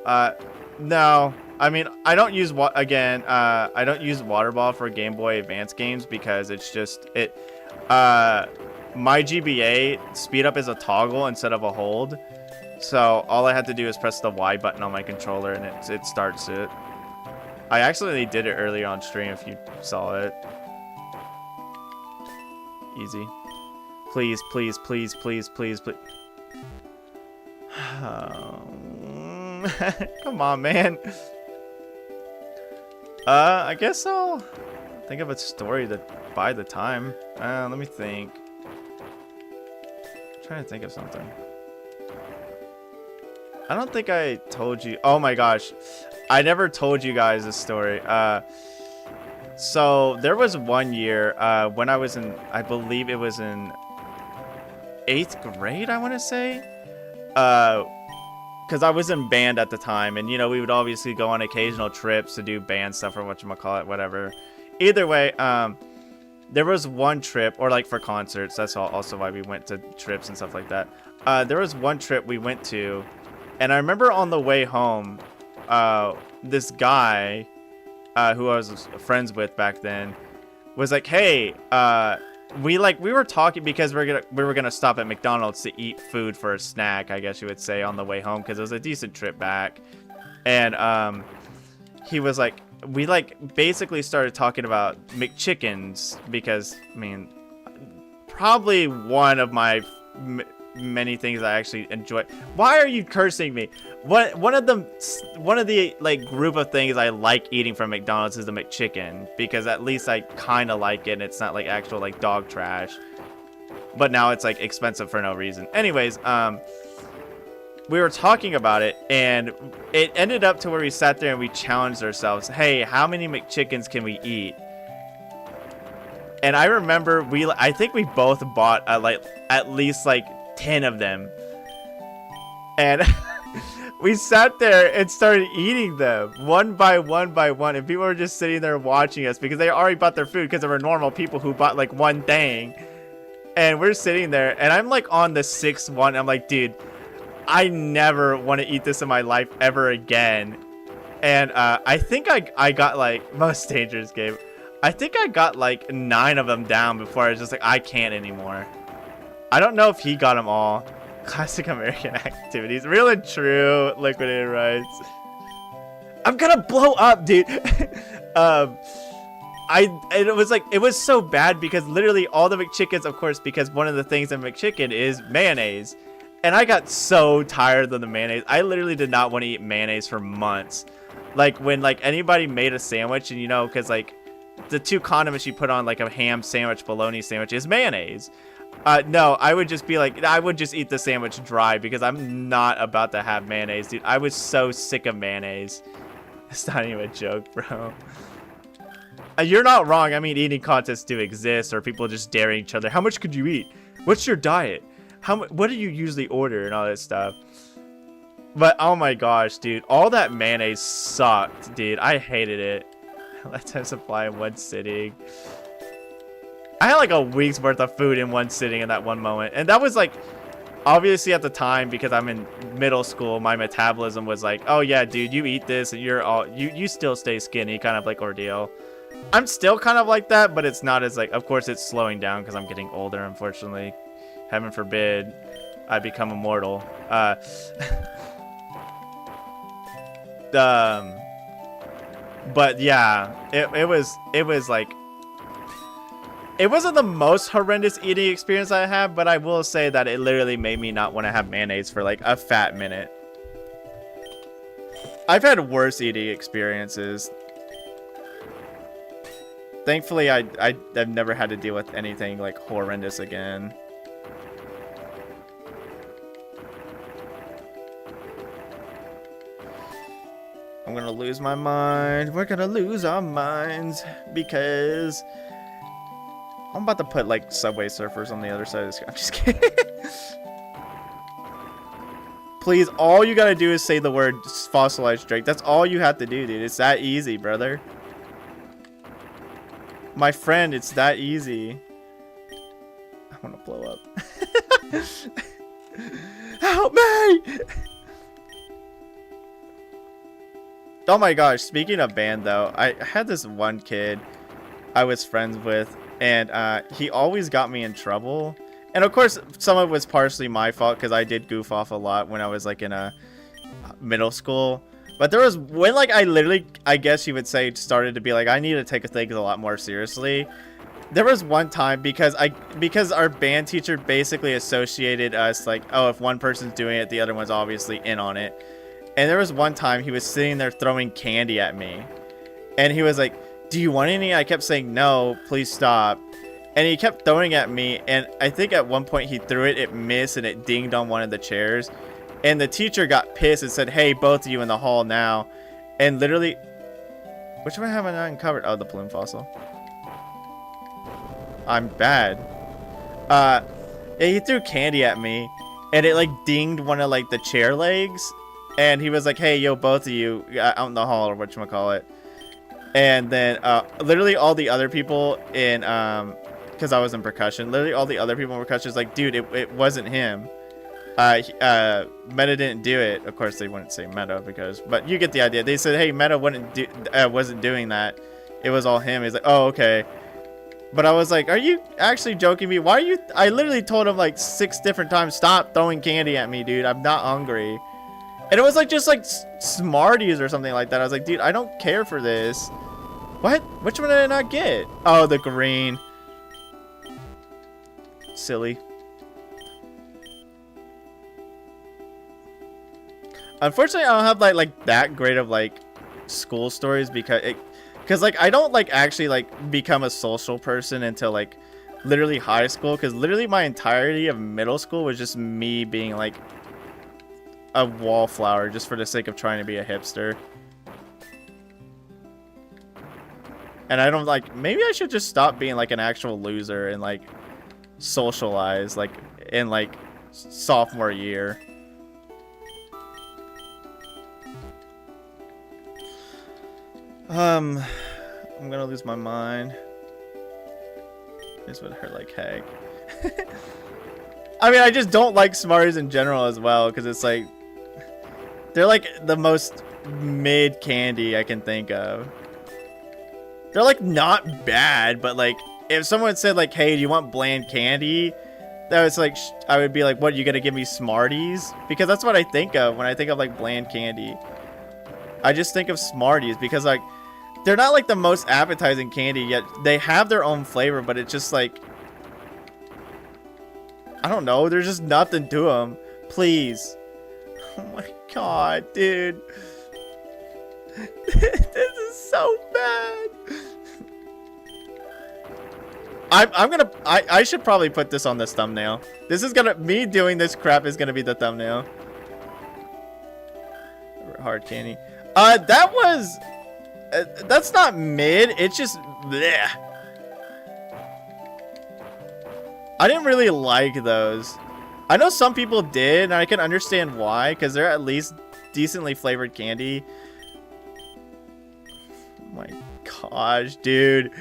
No. I mean, I don't use I don't use water bottle for Game Boy Advance games because it's just my GBA speed up is a toggle instead of a hold. So all I had to do is press the Y button on my controller and it starts it. I actually did it earlier on stream if you saw it. Easy. Please, please, please, please, please, please. Come on, man. I guess I'll think of a story to buy the time. Let me think. I'm trying to think of something. I don't think I told you. Oh my gosh. I never told you guys this story. So there was one year when I was in, I believe it was in 8th grade, I want to say. Because I was in band at the time. And, you know, we would obviously go on occasional trips to do band stuff or whatchamacallit, whatever. Either way, there was one trip, or like for concerts. That's also why we went to trips and stuff like that. There was one trip we went to. And I remember on the way home, this guy who I was friends with back then was like, "Hey, we were talking because we were gonna stop at McDonald's to eat food for a snack, I guess you would say, on the way home because it was a decent trip back." And he was like, we basically started talking about McChickens because, I mean, probably one of my many things I actually enjoy. Why are you cursing me? One of the like group of things I like eating from McDonald's is the McChicken because at least I kind of like it and it's not like actual like dog trash. But now it's like expensive for no reason. Anyways, we were talking about it and it ended up to where we sat there and we challenged ourselves. Hey, how many McChickens can we eat? And I remember I think we both bought at least like 10 of them, and we sat there and started eating them one by one by one, and people were just sitting there watching us because they already bought their food because there were normal people who bought like one thing, and we're sitting there and I'm like on the 6th one. I'm like, dude, I never want to eat this in my life ever again. And I think I got like most dangerous game. I think I got like 9 of them down before I was just like, I can't anymore. I don't know if he got them all. Classic American activities. Real and true. Liquidated rights. I'm gonna blow up, dude. It was so bad because literally all the McChickens, of course, because one of the things in McChicken is mayonnaise. And I got so tired of the mayonnaise. I literally did not want to eat mayonnaise for months. Like when like anybody made a sandwich and you know, because like the 2 condiments you put on like a ham sandwich, bologna sandwich is mayonnaise. No, I would just be like, I would just eat the sandwich dry because I'm not about to have mayonnaise, dude. I was so sick of mayonnaise. It's not even a joke, bro. You're not wrong. I mean, eating contests do exist, or people just daring each other. How much could you eat? What's your diet? What do you usually order and all that stuff? But oh my gosh, dude, all that mayonnaise sucked, dude. I hated it. Let's have supply in one sitting. I had like a week's worth of food in one sitting in that one moment. And that was like, obviously at the time, because I'm in middle school, my metabolism was like, oh yeah, dude, you eat this and you still stay skinny, kind of like ordeal. I'm still kind of like that, but it's not as like, of course it's slowing down because I'm getting older, unfortunately. Heaven forbid I become immortal. But yeah, it was like, it wasn't the most horrendous eating experience I had, but I will say that it literally made me not want to have mayonnaise for like a fat minute. I've had worse eating experiences. Thankfully, I've never had to deal with anything like horrendous again. I'm gonna lose my mind. We're gonna lose our minds because I'm about to put like Subway Surfers on the other side of the screen. I'm just kidding. Please, all you gotta do is say the word fossilized Drake. That's all you have to do, dude. It's that easy, brother. My friend, it's that easy. I wanna blow up. Help me! Oh my gosh, speaking of band though, I had this one kid I was friends with, and he always got me in trouble. And of course, some of it was partially my fault because I did goof off a lot when I was like in a middle school. But there was when like I literally, I guess you would say, started to be like, I need to take things a lot more seriously. There was one time because our band teacher basically associated us like, oh, if one person's doing it, the other one's obviously in on it. And there was one time he was sitting there throwing candy at me. And he was like, do you want any? I kept saying, no, please stop. And he kept throwing at me. And I think at one point he threw it, it missed, and it dinged on one of the chairs. And the teacher got pissed and said, hey, both of you in the hall now. And literally, which one have I not uncovered? Oh, the plume fossil. I'm bad. Yeah, he threw candy at me. And it like dinged one of like the chair legs. And he was like, hey, yo, both of you out in the hall, or whatchamacallit. And then literally all the other people in, because I was in percussion, literally all the other people in percussion was like, dude, it wasn't him. Meta didn't do it. Of course, they wouldn't say Meta but you get the idea. They said, hey, Meta wasn't doing that. It was all him. He's like, oh, okay. But I was like, are you actually joking me? Why are you? I literally told him like 6 different times, stop throwing candy at me, dude. I'm not hungry. And it was like just like Smarties or something like that. I was like, dude, I don't care for this. What? Which one did I not get? Oh, the green. Silly. Unfortunately, I don't have like that great of like school stories because like I don't like actually like become a social person until like literally high school, because literally my entirety of middle school was just me being like a wallflower just for the sake of trying to be a hipster. And I don't like, maybe I should just stop being like an actual loser and like socialize like in like sophomore year. I'm gonna lose my mind. This would hurt like heck. I mean, I just don't like Smarties in general as well, because it's like they're like the most mid candy I can think of. They're like not bad, but like if someone said like, hey, do you want bland candy? That was like, I would be like, what, you gonna give me Smarties? Because that's what I think of when I think of like bland candy. I just think of Smarties because like they're not like the most appetizing candy, yet they have their own flavor, but it's just like, I don't know, there's just nothing to them. Please. Oh my god, dude. This is so bad. I should probably put this on this thumbnail. This is me doing this crap is gonna be the thumbnail. Hard candy. That was, that's not mid, it's just bleh. I didn't really like those. I know some people did, and I can understand why, because they're at least decently flavored candy. Oh my gosh, dude.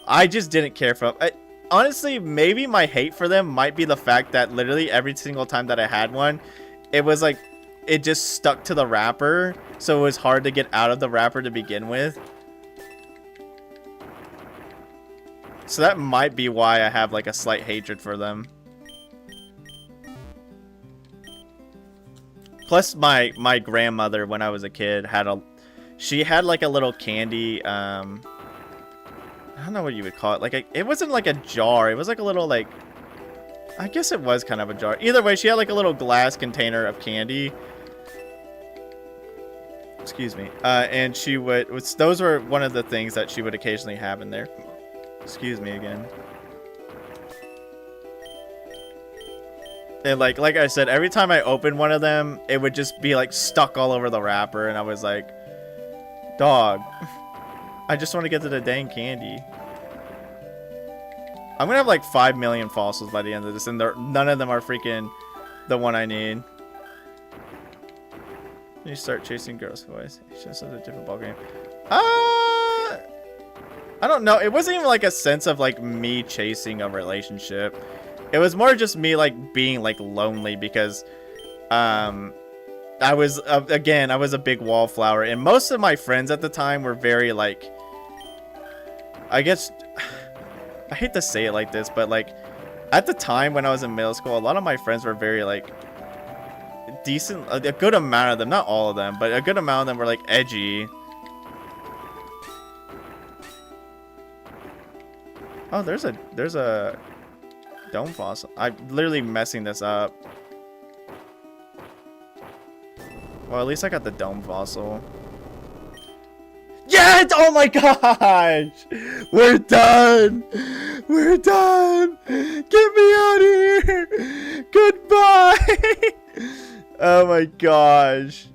I just didn't care for them. Honestly, maybe my hate for them might be the fact that literally every single time that I had one, it was like, it just stuck to the wrapper, so it was hard to get out of the wrapper to begin with. So that might be why I have like a slight hatred for them. Plus, my grandmother, when I was a kid, she had like a little candy. I don't know what you would call it. Like it wasn't like a jar. It was like a little like. I guess it was kind of a jar. Either way, she had like a little glass container of candy. Excuse me. And she would. Those were one of the things that she would occasionally have in there. Excuse me again. And like I said, every time I opened one of them, it would just be like stuck all over the wrapper, and I was like, "Dog, I just want to get to the dang candy." I'm gonna have like 5 million fossils by the end of this, and none of them are freaking the one I need. You start chasing girls' boys. It's just a different ballgame. I don't know. It wasn't even like a sense of like me chasing a relationship. It was more just me like being like lonely because I was again, I was a big wallflower, and most of my friends at the time were very like, I guess, I hate to say it like this, but like at the time when I was in middle school, a lot of my friends were very like decent, a good amount of them, not all of them, but a good amount of them were like edgy. Oh, there's a dome fossil. I'm literally messing this up. Well, at least I got the dome fossil. Yes! Oh my gosh! We're done! We're done! Get me out of here! Goodbye! Oh my gosh.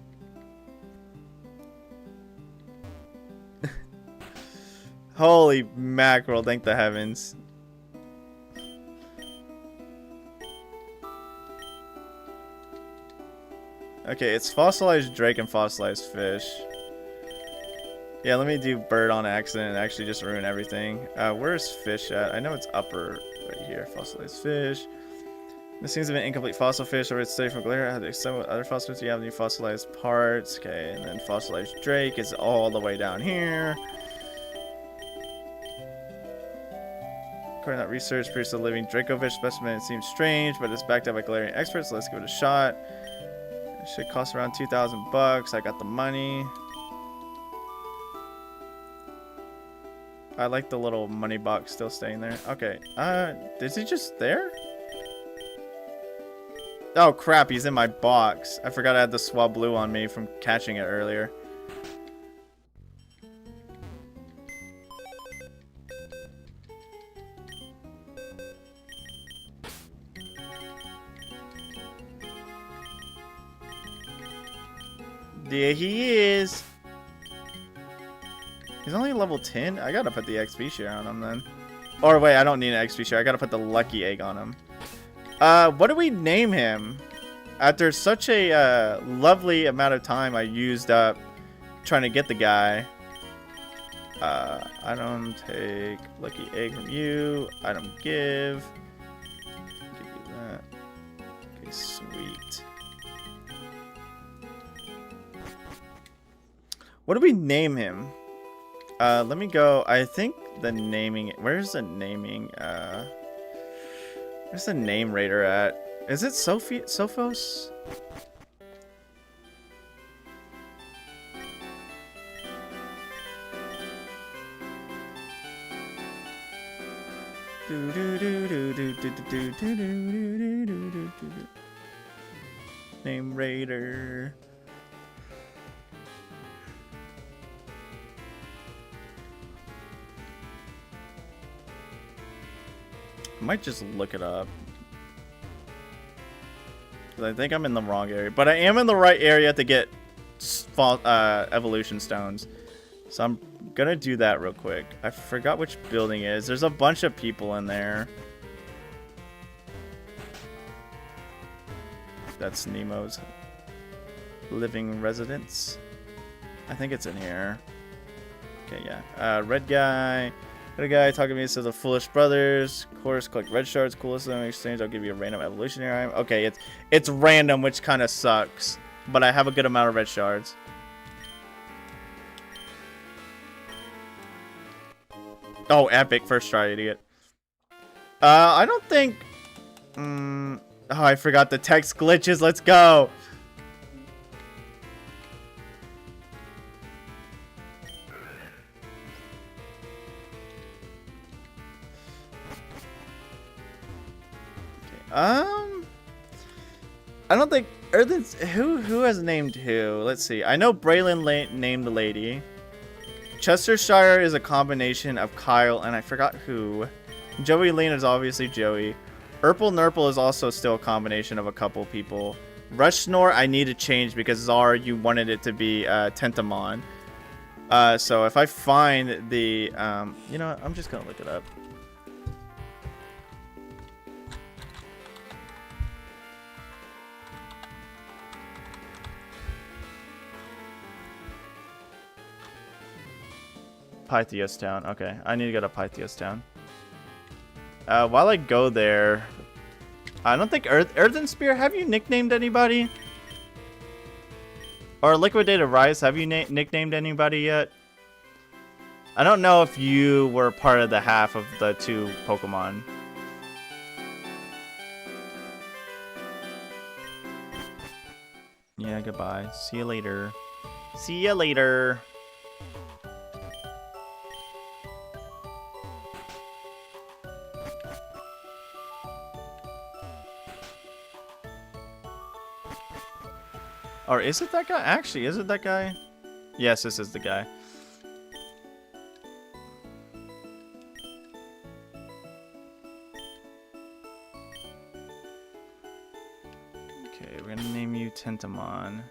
Holy mackerel, thank the heavens. Okay, it's fossilized drake and fossilized fish. Yeah, let me do bird on accident and actually just ruin everything. Where's fish at? I know it's upper right here. Fossilized fish. This seems to be an incomplete fossil fish, or it's studied from glare. How to extend other fossils? You have any fossilized parts? Okay, and then fossilized drake is all the way down here. According to that research, produced a living dracofish specimen. It seems strange, but it's backed up by glaring experts. So let's give it a shot. It should cost around 2,000 bucks. I got the money. I like the little money box still staying there. Okay. Is he just there? Oh crap, he's in my box. I forgot I had the swablu on me from catching it earlier. There he is. He's only level 10? I gotta put the XP share on him then. Or wait, I don't need an XP share. I gotta put the lucky egg on him. What do we name him? After such a lovely amount of time I used up trying to get the guy. Item take lucky egg from you. Item give. Give you that. Okay, sweet. What do we name him? Let me go. I think the naming. Where's the naming? Where's the name raider at? Is it Sophos? Name raider. I might just look it up. I think I'm in the wrong area. But I am in the right area to get evolution stones. So I'm gonna do that real quick. I forgot which building it is. There's a bunch of people in there. That's Nemo's living residence. I think it's in here. Okay, yeah. Red guy. Red guy talking to me says the foolish brothers. Of course, collect red shards. Coolest of them in exchange. I'll give you a random evolutionary item. Okay, it's random, which kind of sucks. But I have a good amount of red shards. Oh, epic. First try, idiot. I don't think... oh, I forgot the text glitches. Let's go. I don't think Earthen's who has named who. Let's see. I know Braylon named the lady. Chestershire is a combination of Kyle and I forgot who. Joey Lane is obviously Joey. Urple Nurple is also still a combination of a couple people. Rush Snore I need to change because Zara, you wanted it to be Tentamon. So if I find the you know what, I'm just gonna look it up. Pythias Town. Okay, I need to go to Pythias Town. While I go there, I don't think Earthen Spear. Have you nicknamed anybody? Or Liquidated Rise? Have you nicknamed anybody yet? I don't know if you were part of the half of the 2 Pokemon. Yeah, goodbye. See you later. See you later. Or is it that guy? Actually, is it that guy? Yes, this is the guy. Okay, we're gonna name you Tentamon.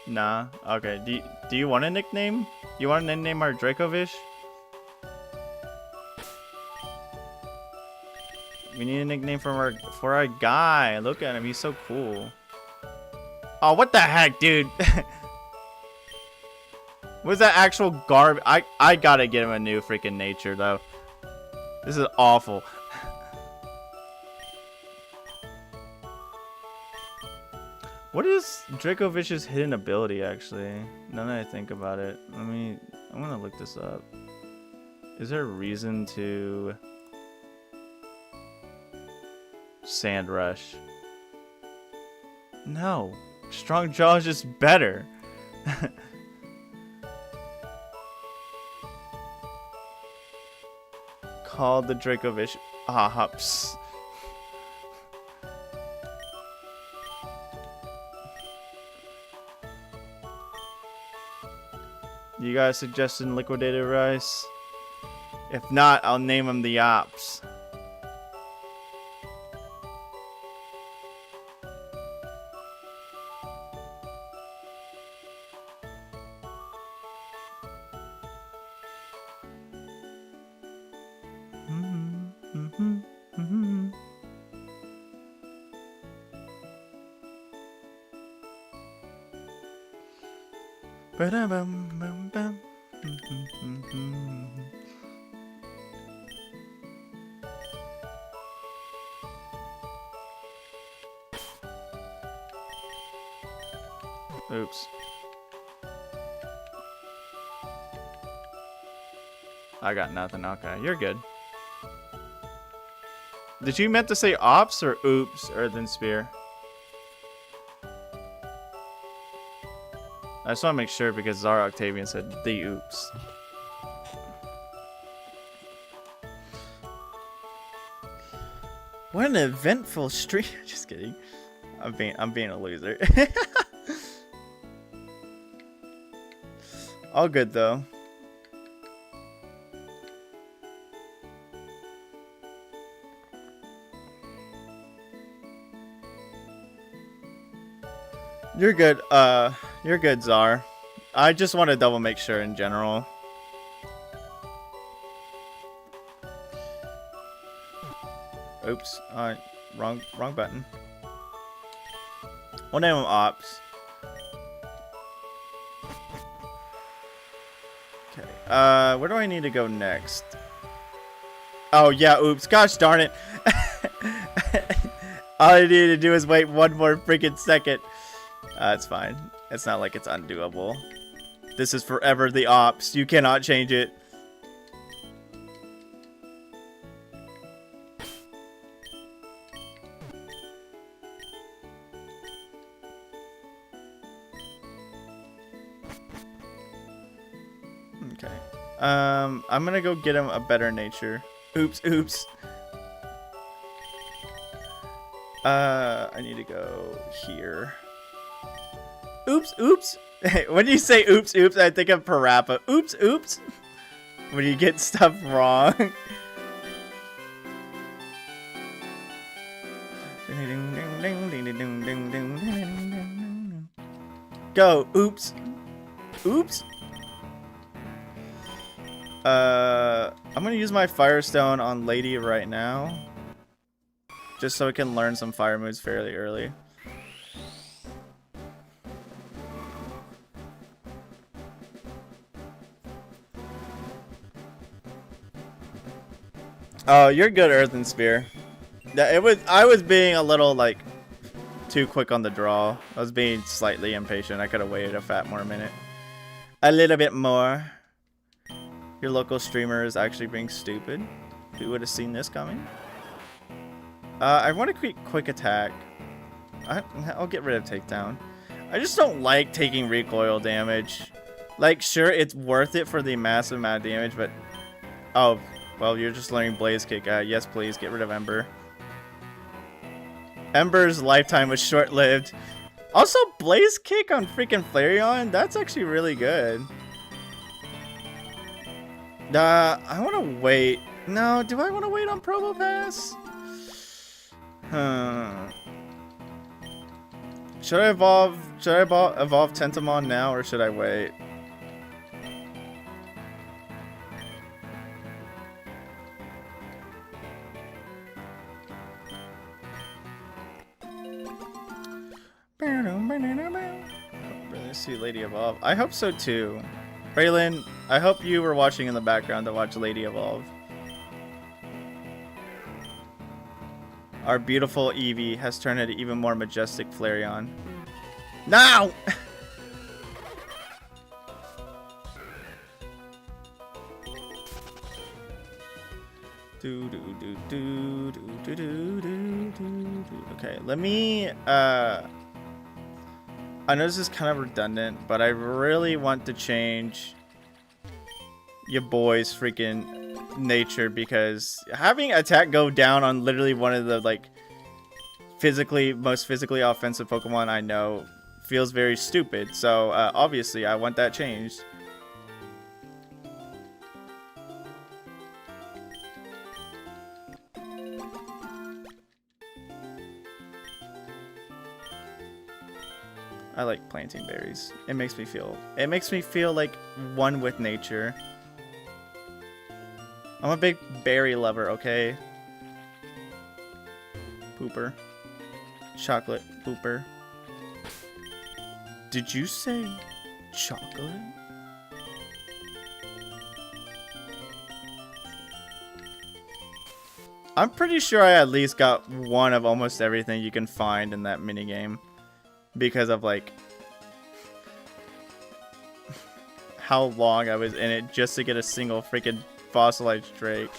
Nah. Okay. Do you want a nickname? You want to nickname our Dracovish? We need a nickname for our guy. Look at him, he's so cool. Oh, what the heck, dude? What's that actual garbage? I gotta get him a new freaking nature though. This is awful. What is Dracovish's hidden ability actually? Now that I think about it, I'm gonna look this up. Is there a reason to Sand Rush? No. Strong Jaw is just better. Called the Dracovish Hops. You guys suggesting Liquidated Rice? If not, I'll name him the Ops. Oops. I got nothing. Okay, you're good. Did you meant to say ops or oops, Earthen Spear? I just want to make sure because Zara Octavian said the oops. What an eventful stream. Just kidding. I'm being a loser. All good though. You're good. You're good, Czar. I just want to double make sure in general. Oops. Alright. Wrong button. We'll name them Ops. Okay. Where do I need to go next? Oh, yeah, oops. Gosh darn it. All I need to do is wait one more freaking second. It's fine. It's not like it's undoable. This is forever the Ops. You cannot change it. Okay. I'm gonna go get him a better nature. Oops, oops. I need to go here. Oops, oops. When you say oops, oops, I think of Parappa. Oops, oops. When you get stuff wrong. Go, oops. Oops. I'm gonna use my Firestone on Lady right now. Just so I can learn some fire moves fairly early. Oh, you're good, Earthen Spear. Yeah, I was being a little like too quick on the draw. I was being slightly impatient. I could have waited a fat more minute. A little bit more. Your local streamer is actually being stupid. Who would have seen this coming? I want to quick attack. I'll get rid of takedown. I just don't like taking recoil damage. Like, sure, it's worth it for the massive amount of damage, but... Oh, well, you're just learning Blaze Kick. Yes, please, get rid of Ember. Ember's lifetime was short-lived. Also, Blaze Kick on freaking Flareon? That's actually really good. I want to wait. No, do I want to wait on Probopass? Should I evolve Tentamon now, or should I wait? Really see Lady Evolve. I hope so too. Braylon, I hope you were watching in the background to watch Lady Evolve. Our beautiful Eevee has turned into even more majestic Flareon. Now! Okay, let me I know this is kind of redundant, but I really want to change your boy's freaking nature, because having attack go down on literally one of the like most physically offensive Pokemon I know feels very stupid. So obviously I want that changed. I like planting berries. It makes me feel like one with nature. I'm a big berry lover, okay? Pooper. Chocolate pooper. Did you say chocolate? I'm pretty sure I at least got one of almost everything you can find in that minigame. Because of like how long I was in it just to get a single freaking fossilized Drake.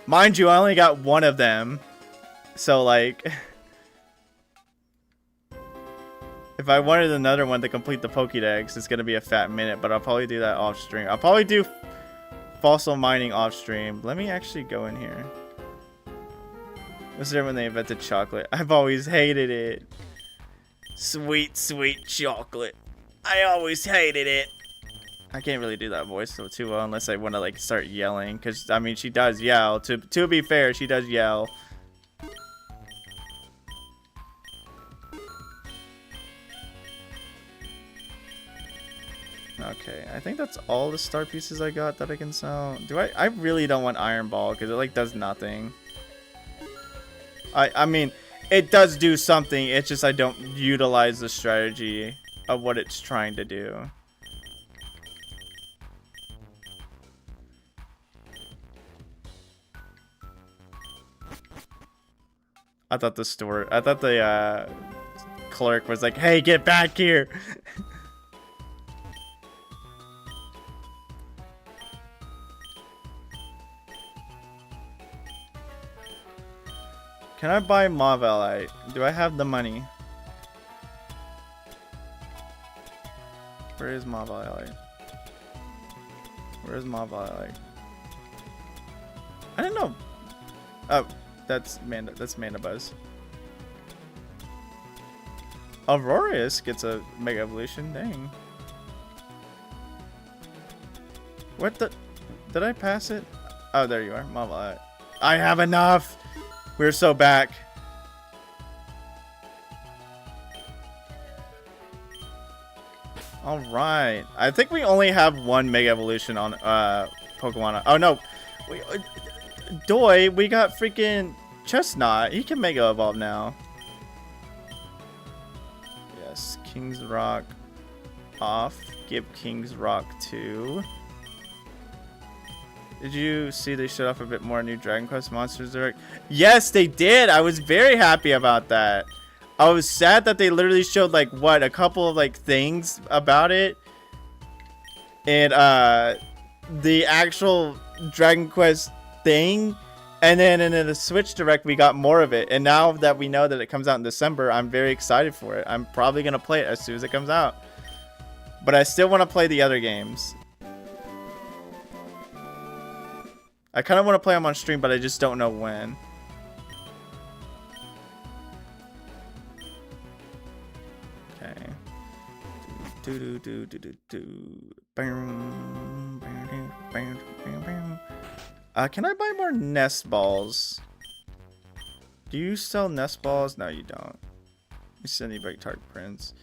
Mind you, I only got one of them. So like if I wanted another one to complete the Pokédex, it's gonna be a fat minute, but I'll probably do that off stream. I'll probably do fossil mining off stream. Let me actually go in here. Was there when they invented chocolate? I've always hated it. Sweet, sweet chocolate. I always hated it. I can't really do that voice so too well unless I want to like start yelling, because I mean she does yell. To be fair, she does yell. Okay, I think that's all the star pieces I got that I can sell. I really don't want Iron Ball because it like does nothing. I mean, it does do something, it's just I don't utilize the strategy of what it's trying to do. I thought the clerk was like, hey, get back here. Can I buy Mauvelite? Do I have the money? Where is Mauvelite? Where's Mavile? I don't know. Oh, that's Mandibuzz. Aurorius gets a Mega Evolution. Dang. What the? Did I pass it? Oh, there you are. Mavile. I have enough. We're so back. All right. I think we only have one Mega Evolution on Pokemon. Oh no. We got freaking Chestnut. He can Mega Evolve now. Yes, King's Rock off. Give King's Rock 2. Did you see they showed off a bit more new Dragon Quest Monsters Direct? Yes, they did. I was very happy about that. I was sad that they literally showed like what, a couple of like things about it. And the actual Dragon Quest thing. And then in the Switch Direct we got more of it. And now that we know that it comes out in December, I'm very excited for it. I'm probably going to play it as soon as it comes out. But I still want to play the other games. I kind of want to play them on stream, but I just don't know when. Okay. Can I buy more nest balls? Do you sell nest balls? No, you don't. You send me back Dark Prince.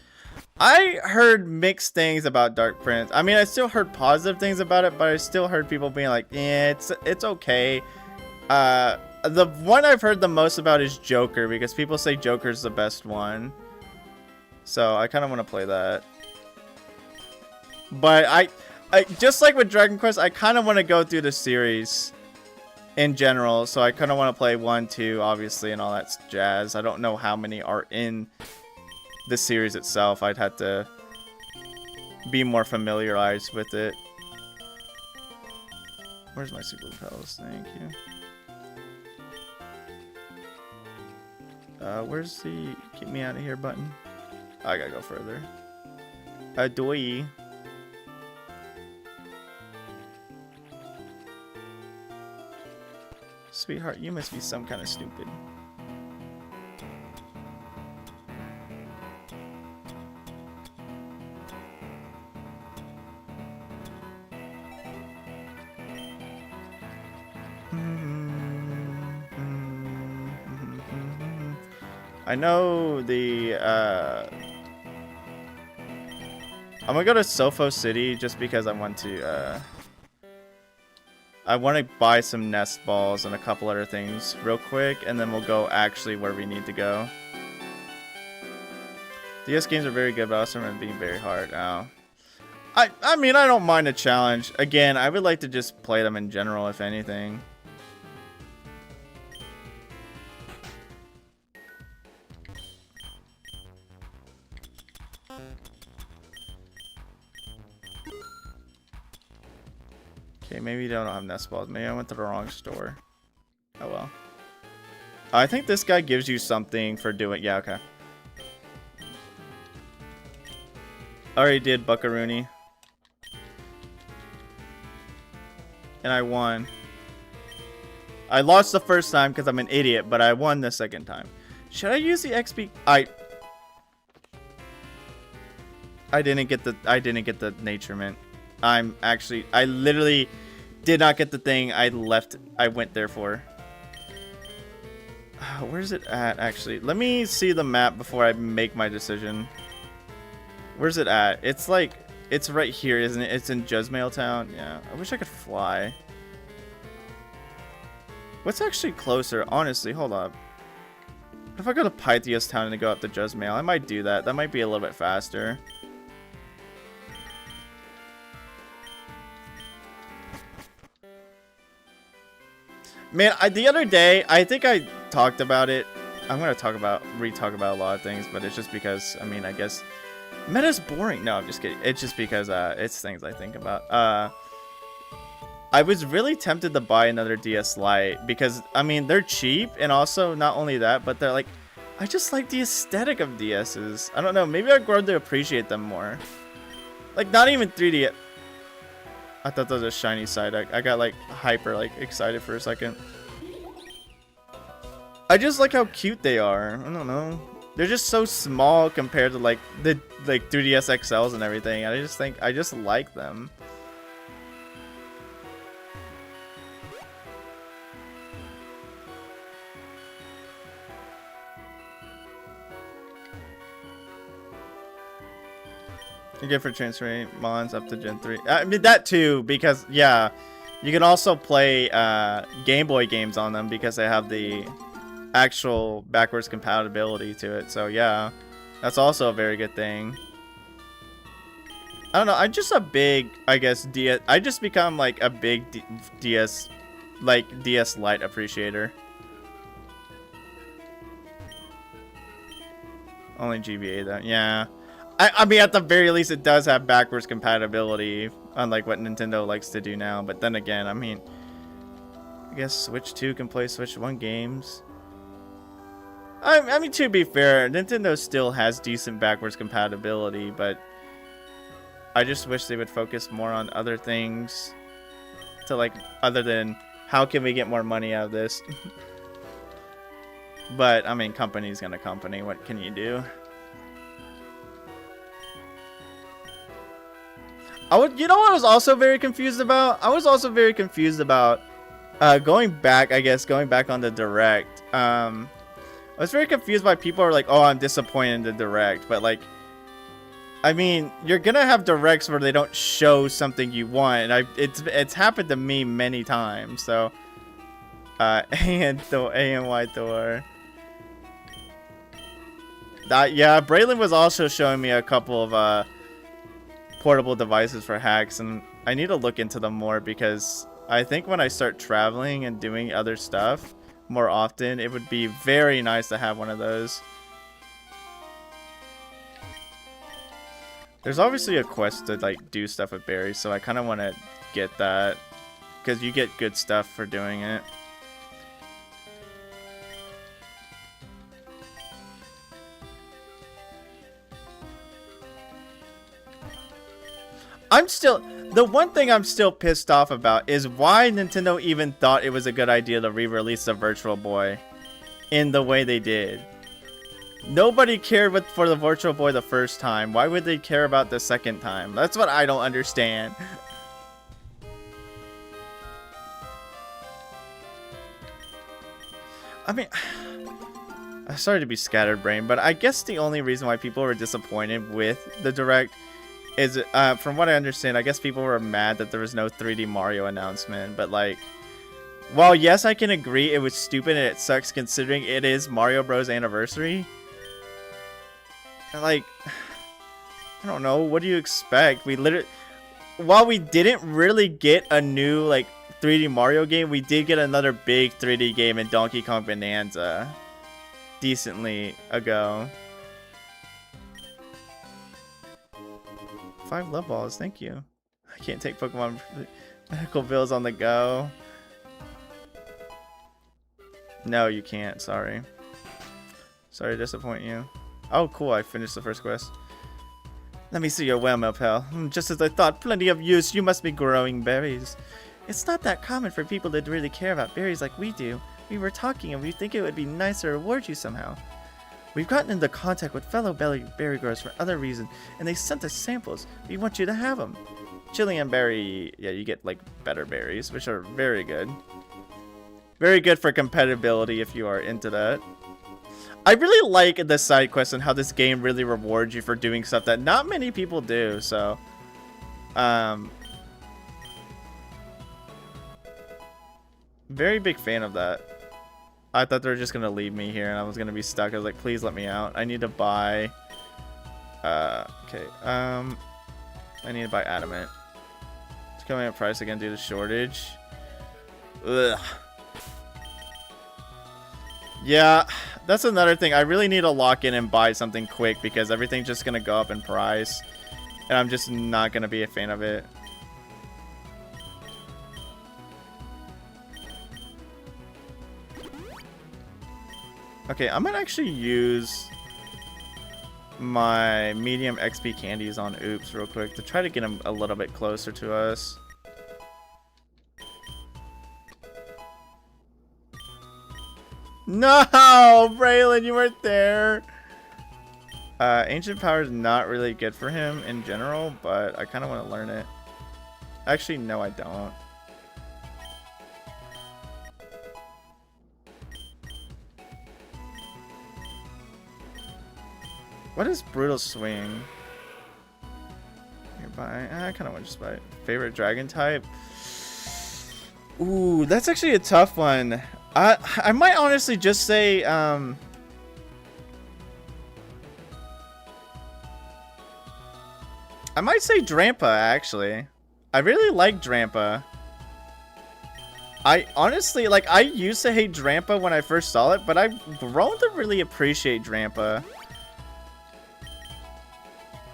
I heard mixed things about Dark Prince. I mean, I still heard positive things about it, but I still heard people being like, "Yeah, it's okay." The one I've heard the most about is Joker, because people say Joker's the best one. So I kind of want to play that. But I just like with Dragon Quest, I kind of want to go through the series in general. So I kind of want to play 1, 2, obviously, and all that jazz. I don't know how many are in the series itself. I'd have to be more familiarized with it. Where's my super repels? Thank you. Where's the get me out of here button? I gotta go further. Doi. Sweetheart, you must be some kind of stupid. I know the I'm gonna go to Sofo City just because I want to buy some nest balls and a couple other things real quick, and then we'll go actually where we need to go. DS games are very good, but also are being very hard. Oh. I mean, I don't mind a challenge. Again, I would like to just play them in general, if anything. Okay, maybe they don't have nest balls. Maybe I went to the wrong store. Oh well. I think this guy gives you something for doing. Yeah, okay. Already did Buckaroony. And I won. I lost the first time because I'm an idiot, but I won the second time. Should I use the XP? I didn't get the nature mint. I literally did not get the thing I went there for. Where's it at, actually? Let me see the map before I make my decision. Where's it at? It's like, it's right here, isn't it? It's in Jezmail Town. Yeah, I wish I could fly. What's actually closer? Honestly, hold up. If I go to Pythias Town and then go up to Jezmail, I might do that. That might be a little bit faster. Man, the other day, I think I talked about it. I'm going to re-talk about a lot of things, but it's just because, I mean, I guess meta's boring. No, I'm just kidding. It's just because it's things I think about. I was really tempted to buy another DS Lite because, I mean, they're cheap, and also not only that, but they're like, I just like the aesthetic of DSs. I don't know, maybe I've grown to appreciate them more. Like, not even 3D. I thought that was a shiny Psyduck. I got like hyper like excited for a second. I just like how cute they are. I don't know. They're just so small compared to like the 3DS XLs and everything. I just like them. You get for transferring Mons up to Gen 3. I mean, that too, because, yeah, you can also play Game Boy games on them because they have the actual backwards compatibility to it. So, yeah, that's also a very good thing. I don't know. I'm just a big, I guess, DS. I just become like a big DS, like DS Lite appreciator. Only GBA though. Yeah. I mean, at the very least, it does have backwards compatibility, unlike what Nintendo likes to do now. But then again, I mean, I guess Switch 2 can play Switch 1 games. I mean, to be fair, Nintendo still has decent backwards compatibility, but I just wish they would focus more on other things to, like, other than how can we get more money out of this. But, I mean, company's gonna company. What can you do? You know what I was also very confused about? I was also very confused about going back on the Direct. I was very confused by people who are like, oh, I'm disappointed in the Direct. But, like, I mean, you're going to have Directs where they don't show something you want. And it's happened to me many times. So, ANY Thor. Yeah, Braylon was also showing me a couple of portable devices for hacks, and I need to look into them more because I think when I start traveling and doing other stuff more often, it would be very nice to have one of those. There's obviously a quest to like do stuff with berries, so I kind of want to get that because you get good stuff for doing it. The one thing I'm still pissed off about is why Nintendo even thought it was a good idea to re-release the Virtual Boy in the way they did. Nobody cared for the Virtual Boy the first time. Why would they care about the second time? That's what I don't understand. I mean, I'm sorry to be scatterbrained, but I guess the only reason why people were disappointed with the Direct is, from what I understand, I guess people were mad that there was no 3D Mario announcement. But, like, while yes, I can agree it was stupid and it sucks considering it is Mario Bros. Anniversary. Like, I don't know. What do you expect? While we didn't really get a new, like, 3D Mario game, we did get another big 3D game in Donkey Kong Bonanza decently ago. 5 love balls, thank you. I can't take Pokemon medical bills on the go. No, you can't, sorry. Sorry to disappoint you. Oh, cool, I finished the first quest. Let me see your wellmill, pal. Just as I thought, plenty of use, you must be growing berries. It's not that common for people to really care about berries like we do. We were talking and we think it would be nice to reward you somehow. We've gotten into contact with fellow berry growers for other reasons, and they sent us samples. We want you to have them. Chilean berry, yeah, you get, like, better berries, which are very good. Very good for compatibility if you are into that. I really like the side quest and how this game really rewards you for doing stuff that not many people do, so... very big fan of that. I thought they were just gonna leave me here and I was gonna be stuck. I was like, please let me out. I need to buy... okay, I need to buy adamant. It's coming at price again due to shortage. Ugh. Yeah, that's another thing. I really need to lock in and buy something quick because everything's just gonna go up in price. And I'm just not gonna be a fan of it. Okay, I'm gonna actually use my medium XP candies on Oops real quick to try to get him a little bit closer to us. No, Braylon, you weren't there. Ancient power is not really good for him in general, but I kind of want to learn it. Actually, no, I don't. What is Brutal Swing? Nearby. I kind of want to just buy it. Favorite dragon type? Ooh, that's actually a tough one. I might honestly just say I might say Drampa, actually. I really like Drampa. I honestly, like, I used to hate Drampa when I first saw it, but I've grown to really appreciate Drampa.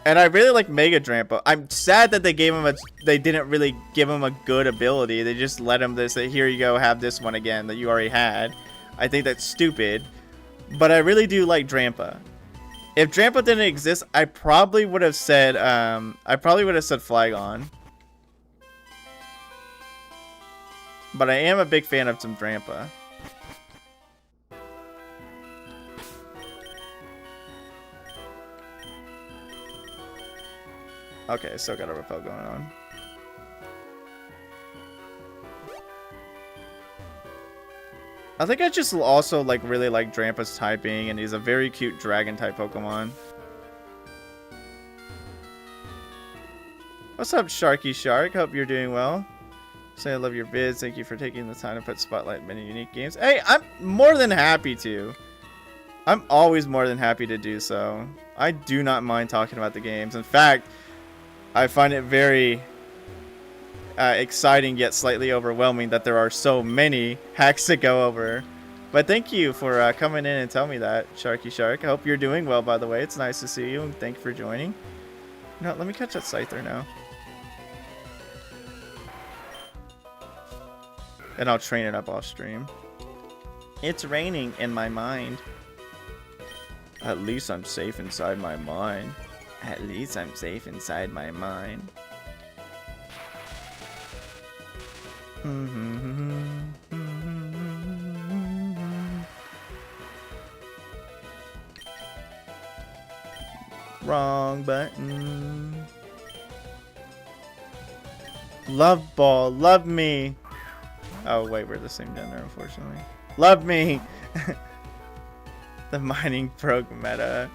And I really like Mega Drampa. I'm sad that they didn't really give him a good ability. They just let him say, here you go, have this one again that you already had. I think that's stupid. But I really do like Drampa. If Drampa didn't exist, I probably would have said Flygon. But I am a big fan of some Drampa. Okay, still got a repel going on. I think I just also really like Drampa's typing, and he's a very cute dragon type Pokemon. What's up, Sharky Shark? Hope you're doing well. Say I love your vids. Thank you for taking the time to put spotlight in many unique games. Hey, I'm more than happy to. I'm always more than happy to do so. I do not mind talking about the games. In fact, I find it very exciting yet slightly overwhelming that there are so many hacks to go over. But thank you for coming in and telling me that, Sharky Shark. I hope you're doing well, by the way. It's nice to see you, and thank you for joining. No, let me catch that Scyther now. And I'll train it up off stream. It's raining in my mind. At least I'm safe inside my mind. At least I'm safe inside my mind. Wrong button. Love ball, love me. Oh wait, we're the same gender, unfortunately. Love me. The mining proc meta.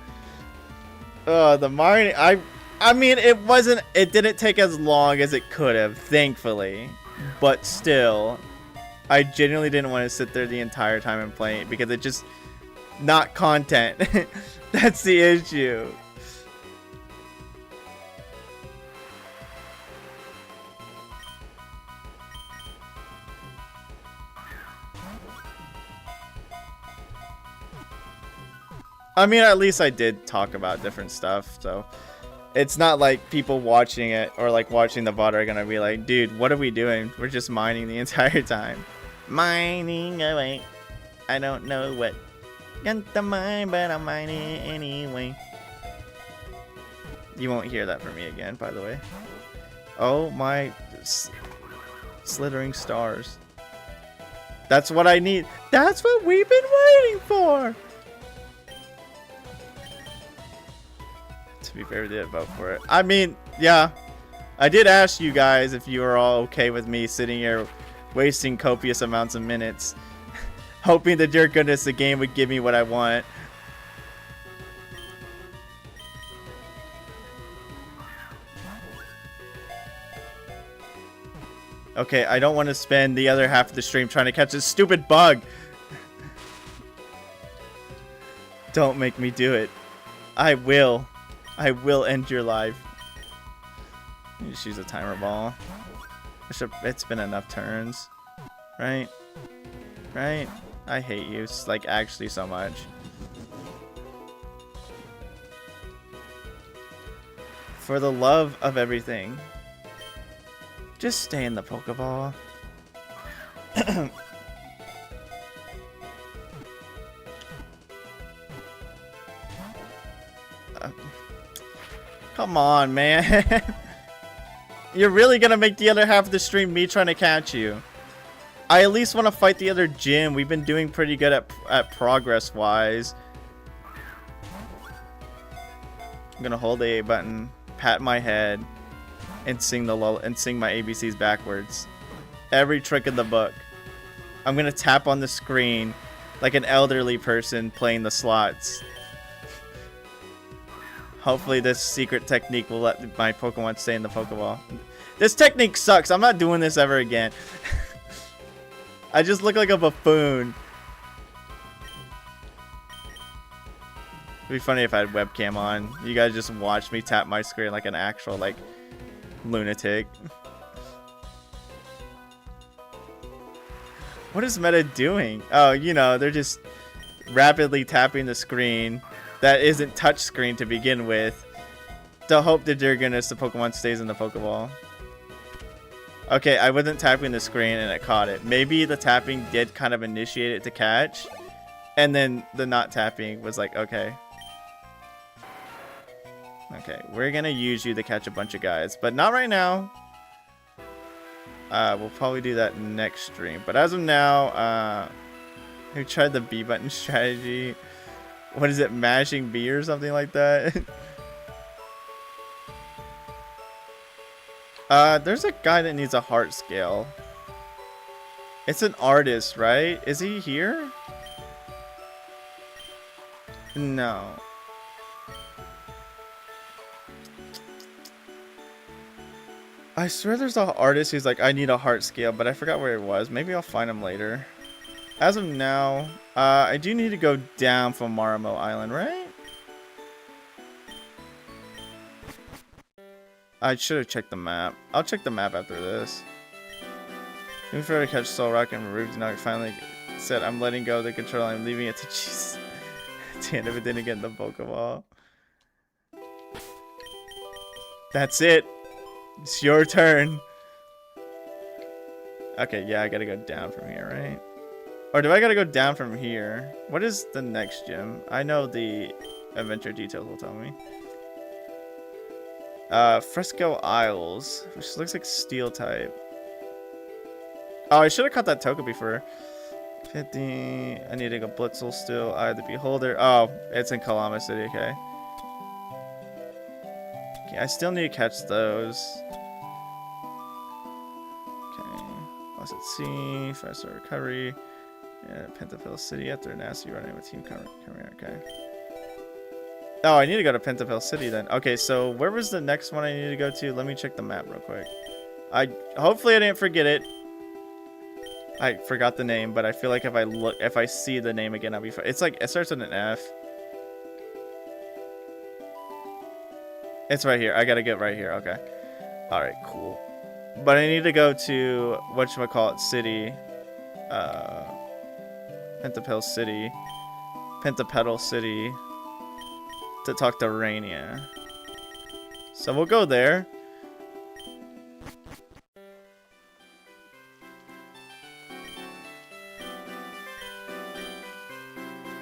Oh, the mining. I mean, it didn't take as long as it could have, thankfully. But still, I genuinely didn't want to sit there the entire time and play it because it just not content. That's the issue. I mean, at least I did talk about different stuff, so it's not like people watching it or like watching the VOD are gonna be like, dude, what are we doing? We're just mining the entire time. Mining away. I don't know what got the mine, but I'm mining anyway. You won't hear that from me again, by the way. Oh my slithering stars. That's what I need. That's what we've been waiting for. To be fair, we did vote for it. I mean, yeah. I did ask you guys if you were all okay with me sitting here wasting copious amounts of minutes hoping that your goodness the game would give me what I want. Okay, I don't want to spend the other half of the stream trying to catch this stupid bug. Don't make me do it. I will end your life. You just use a timer ball. It's been enough turns. Right? Right? I hate you, like, actually so much. For the love of everything, just stay in the Pokeball. Come on, man. You're really gonna make the other half of the stream me trying to catch you. I at least want to fight the other gym. We've been doing pretty good at progress-wise. I'm gonna hold the A button, pat my head, and sing my ABCs backwards. Every trick in the book. I'm gonna tap on the screen like an elderly person playing the slots. Hopefully this secret technique will let my Pokemon stay in the Pokeball. This technique sucks. I'm not doing this ever again. I just look like a buffoon. It'd be funny if I had webcam on. You guys just watch me tap my screen like an actual, like, lunatic. What is Meta doing? Oh, you know, they're just rapidly tapping the screen that isn't touchscreen to begin with to hope that the Pokemon stays in the Pokeball. Okay, I wasn't tapping the screen and it caught it. Maybe the tapping did kind of initiate it to catch, and then the not tapping was like, okay. Okay, we're gonna use you to catch a bunch of guys, but not right now. We'll probably do that next stream. But as of now, we tried the B button strategy. What is it, mashing B or something like that? There's a guy that needs a heart scale. It's an artist, right? Is he here? No. I swear there's an artist who's like, I need a heart scale, but I forgot where it was. Maybe I'll find him later. As of now, I do need to go down from Marimo Island, right? I should have checked the map. I'll check the map after this. Moving forward to catch Solrock and Rubik's finally said, I'm letting go of the control. I'm leaving it to Jesus. Damn, if it didn't get in the Pokeball. That's it. It's your turn. Okay, yeah, I gotta go down from here, right? Or do I gotta go down from here? What is the next gym? I know the adventure details will tell me. Fresco Isles, which looks like steel type. Oh, I should have caught that Togepi before. 50. I need to go Blitzel still. Eye of the Beholder. Oh, it's in Kalama City, okay. Okay, I still need to catch those. Okay. Lost at Sea. 5-star recovery. Yeah, Pentapil City after a nasty run-in with Team Camera. Okay. Oh, I need to go to Pentapil City then. Okay, so where was the next one I need to go to? Let me check the map real quick. Hopefully I didn't forget it. I forgot the name, but I feel like if I see the name again, I'll be fine. It's like, it starts with an F. It's right here. I gotta get right here. Okay. Alright, cool. But I need to go to whatchamacallit city. Pentapil City. Pentapedal City. To talk to Rainia. So we'll go there.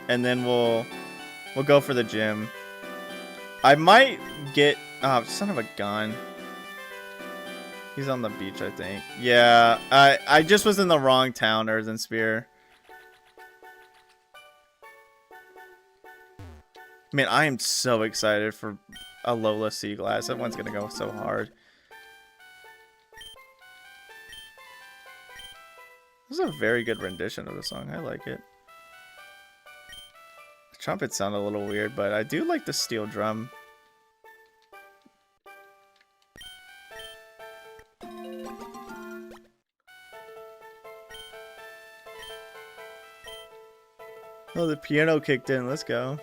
And then we'll go for the gym. I might get... Oh, son of a gun. He's on the beach, I think. Yeah, I just was in the wrong town, Earth and Spear. Man, I am so excited for Alola Sea Glass. That one's gonna go so hard. This is a very good rendition of the song. I like it. The trumpets sound a little weird, but I do like the steel drum. Oh, the piano kicked in. Let's go.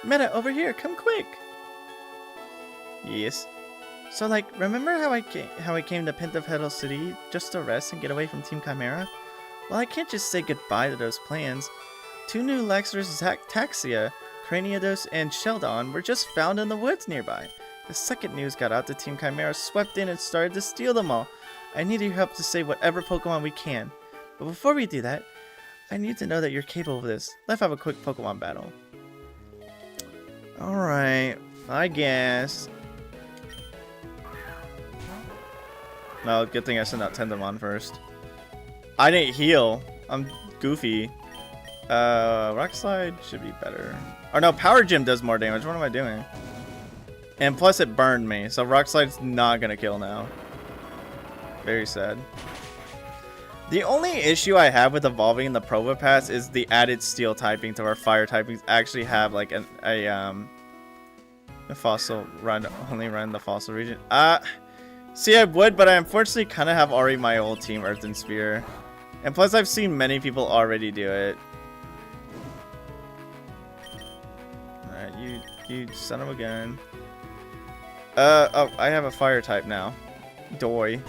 Meta, over here, come quick. Yes. So, like, remember how I came to Pentapedal City just to rest and get away from Team Chimera? Well, I can't just say goodbye to those plans. 2 new Lazarus Taxia, Craniados, and Sheldon were just found in the woods nearby. The second news got out, the Team Chimera swept in and started to steal them all. I need your help to save whatever Pokemon we can. But before we do that, I need to know that you're capable of this. Let's have a quick Pokemon battle. Alright, I guess. No, good thing I sent out Tendamon first. I didn't heal. I'm goofy. Rock Slide should be better. Or no, Power Gym does more damage. What am I doing? And plus it burned me, so Rock Slide's not gonna kill now. Very sad. The only issue I have with evolving in the Probopass is the added steel typing to our fire typings actually have like a fossil run, only run the fossil region. See, I would, but I unfortunately kind of have already my old team Earth and Spear. And plus I've seen many people already do it. Alright, you son of a gun. Oh, I have a fire type now. Doi.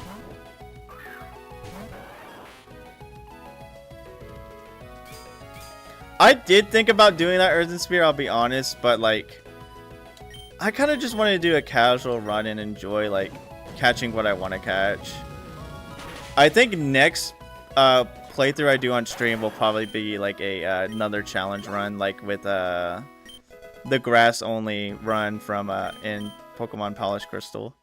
I did think about doing that Earthen Spear, I'll be honest, but like I kind of just wanted to do a casual run and enjoy like catching what I want to catch. I think next playthrough I do on stream will probably be like a another challenge run, like with the grass only run from in Pokemon Polish Crystal.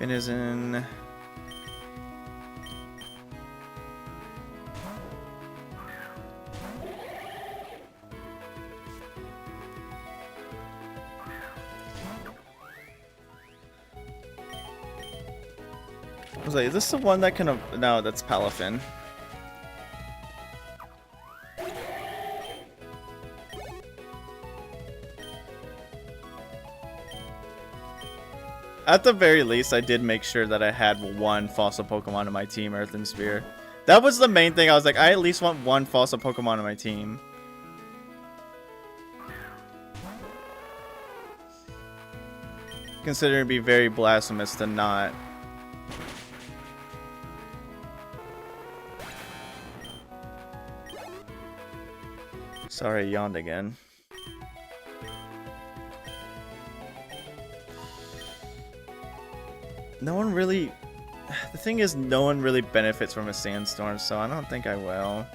Finizen. I was like, is this the one that can... No, that's Palafin. At the very least, I did make sure that I had one fossil Pokemon in my team, Earthen Spear. That was the main thing. I was like, I at least want one fossil Pokemon in my team. Considering it'd be very blasphemous to not. Sorry, I yawned again. No one really... The thing is, no one really benefits from a sandstorm, so I don't think I will.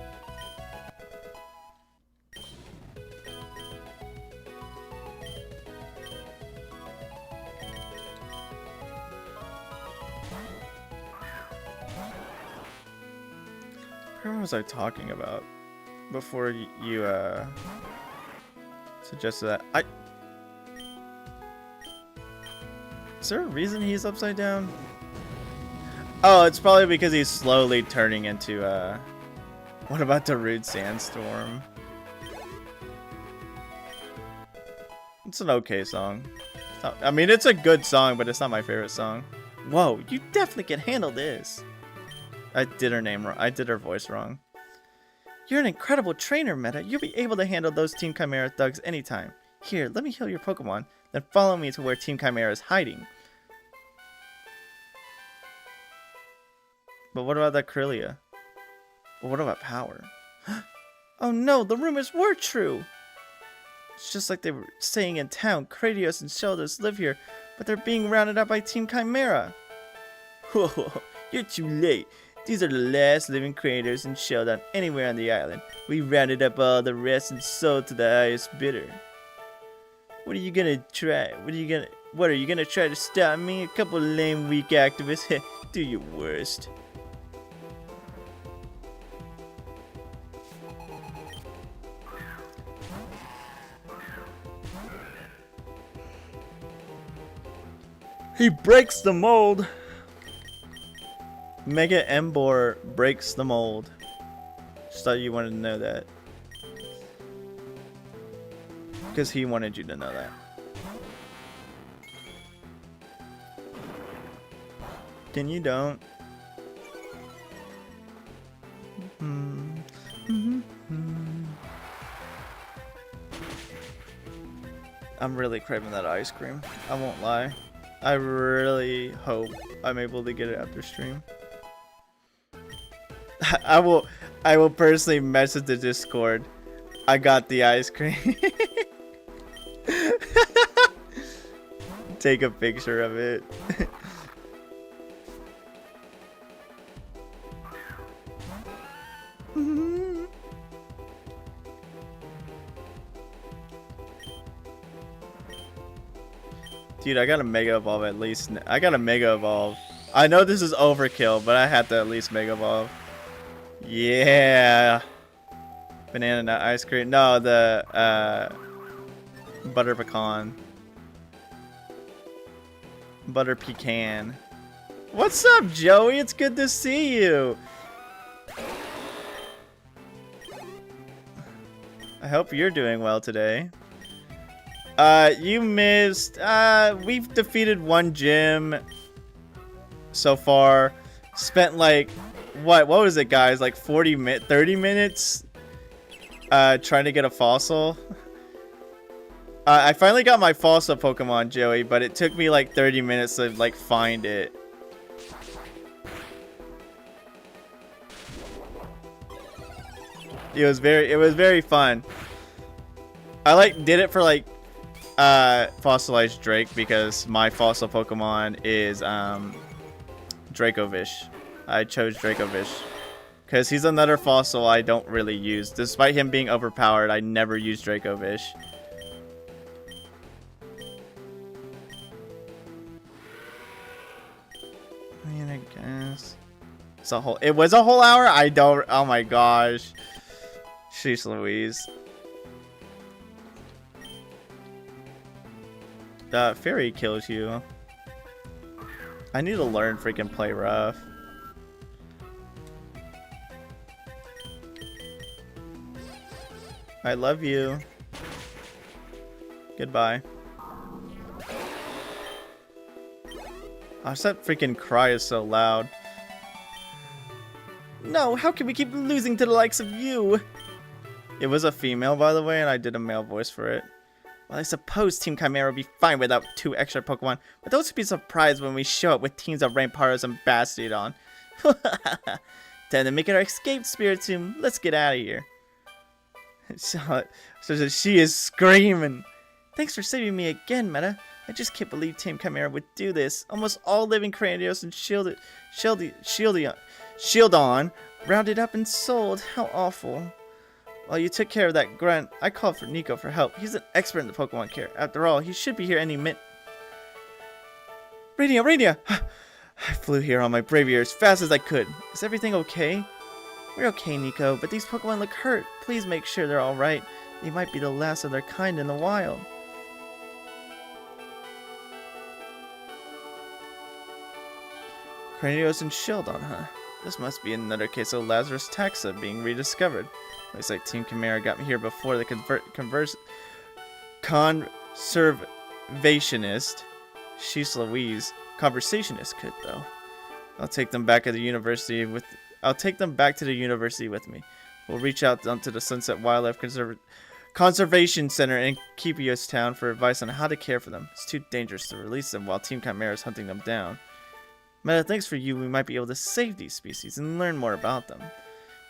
Who was I talking about before you suggested that? Is there a reason he's upside down? Oh, it's probably because he's slowly turning into what about the Rude Sandstorm? It's an okay song. I mean, it's a good song, but it's not my favorite song. Whoa, you definitely can handle this. I did her name wrong. I did her voice wrong. You're an incredible trainer, Meta. You'll be able to handle those Team Chimera thugs anytime. Here, let me heal your Pokemon, then follow me to where Team Chimera is hiding. But what about that Corellia? But what about Power? Oh no, the rumors were true! It's just like they were saying in town. Cradios and Sheldon live here, but they're being rounded up by Team Chimera. Whoa, you're too late. These are the last living creators and Sheldon anywhere on the island. We rounded up all the rest and sold to the highest bidder. What are you gonna try? What are you gonna try to stop me? A couple lame weak activists? Do your worst. He breaks the mold. Mega Embor breaks the mold. Just thought you wanted to know that. Because he wanted you to know that. Can you don't? I'm really craving that ice cream. I won't lie. I really hope I'm able to get it after stream. I will personally message the Discord. I got the ice cream. Take a picture of it. Dude, I gotta Mega Evolve at least. I gotta Mega Evolve. I know this is overkill, but I had to at least Mega Evolve. Yeah. Banana nut ice cream. No, the butter pecan. Butter pecan. What's up, Joey? It's good to see you. I hope you're doing well today. You missed. We've defeated one gym so far. Spent like, what was it, guys? Like 30 minutes trying to get a fossil. I finally got my fossil Pokemon, Joey, but it took me like 30 minutes to like find it. It was very fun. I like did it for like fossilized Drake because my fossil Pokemon is Dracovish. I chose Dracovish because he's another fossil I don't really use. Despite him being overpowered, I never use Dracovish. I mean, I guess it was a whole hour. I don't. Oh my gosh. Sheesh Louise. Fairy kills you. I need to learn freaking play rough. I love you. Goodbye. Gosh, that freaking cry is so loud. No, how can we keep losing to the likes of you? It was a female, by the way, and I did a male voice for it. Well, I suppose Team Chimera would be fine without 2 extra Pokemon, but those would be surprised when we show up with teams of Ramparos and Bastiodon. Time to make it our escape, Spiritomb. Let's get out of here. So she is screaming. Thanks for saving me again, Meta. I just can't believe Team Chimera would do this. Almost all living Cranios and Shieldon rounded up and sold. How awful. While you took care of that grunt, I called for Nico for help. He's an expert in the Pokemon care. After all, he should be here any minute. Radia! I flew here on my braviary as fast as I could. Is everything okay? We're okay, Nico, but these Pokemon look hurt. Please make sure they're alright. They might be the last of their kind in the wild. Cranios and Shieldon, huh? This must be another case of Lazarus taxa being rediscovered. Looks like Team Chimera got me here before the conservationist, she's Louise, conversationist could, though. I'll take them back to the university with me. We'll reach out to the Sunset Wildlife Conservation Center in Kepios Town for advice on how to care for them. It's too dangerous to release them while Team Chimera is hunting them down. Meta, thanks for you, we might be able to save these species and learn more about them.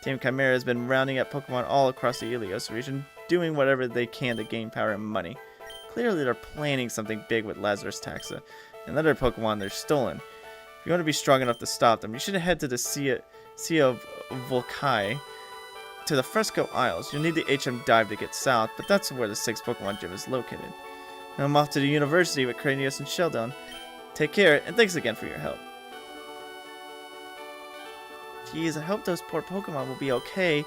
Team Chimera has been rounding up Pokemon all across the Ilios region, doing whatever they can to gain power and money. Clearly they're planning something big with Lazarus Taxa and other Pokemon they're stolen. If you want to be strong enough to stop them, you should head to the Sea of Volkai, to the Fresco Isles. You'll need the HM Dive to get south, but that's where the 6th Pokemon Gym is located. Now I'm off to the university with Cranios and Sheldon. Take care, and thanks again for your help. Jeez, I hope those poor Pokemon will be okay. I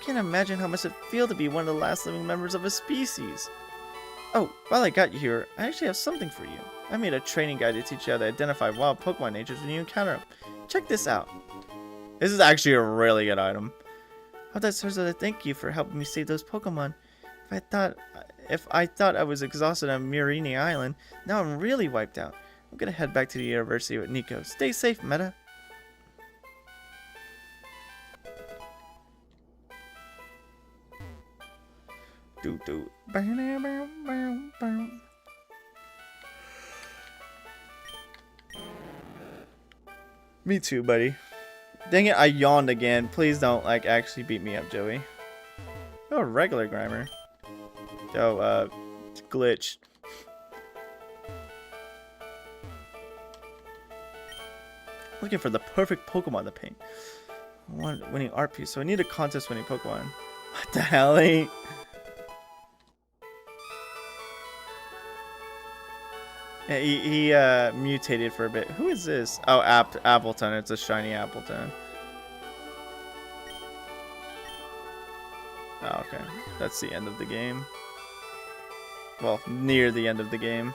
can't imagine how much it feels to be one of the last living members of a species. Oh, while I got you here, I actually have something for you. I made a training guide to teach you how to identify wild Pokemon natures when you encounter them. Check this out. This is actually a really good item. How that serves as a thank you for helping me save those Pokemon. If I thought I was exhausted on Mirini Island, now I'm really wiped out. I'm gonna head back to the university with Nico. Stay safe, Meta. Do. Me too, buddy. Dang it, I yawned again. Please don't, like, actually beat me up, Joey. Oh, regular Grimer. Oh, glitch. Looking for the perfect Pokemon to paint. One winning art piece. So I need a contest winning Pokemon. What the hell? He mutated for a bit. Who is this? Oh, Appleton. It's a shiny Appleton. Oh, okay. That's the end of the game. Well, near the end of the game.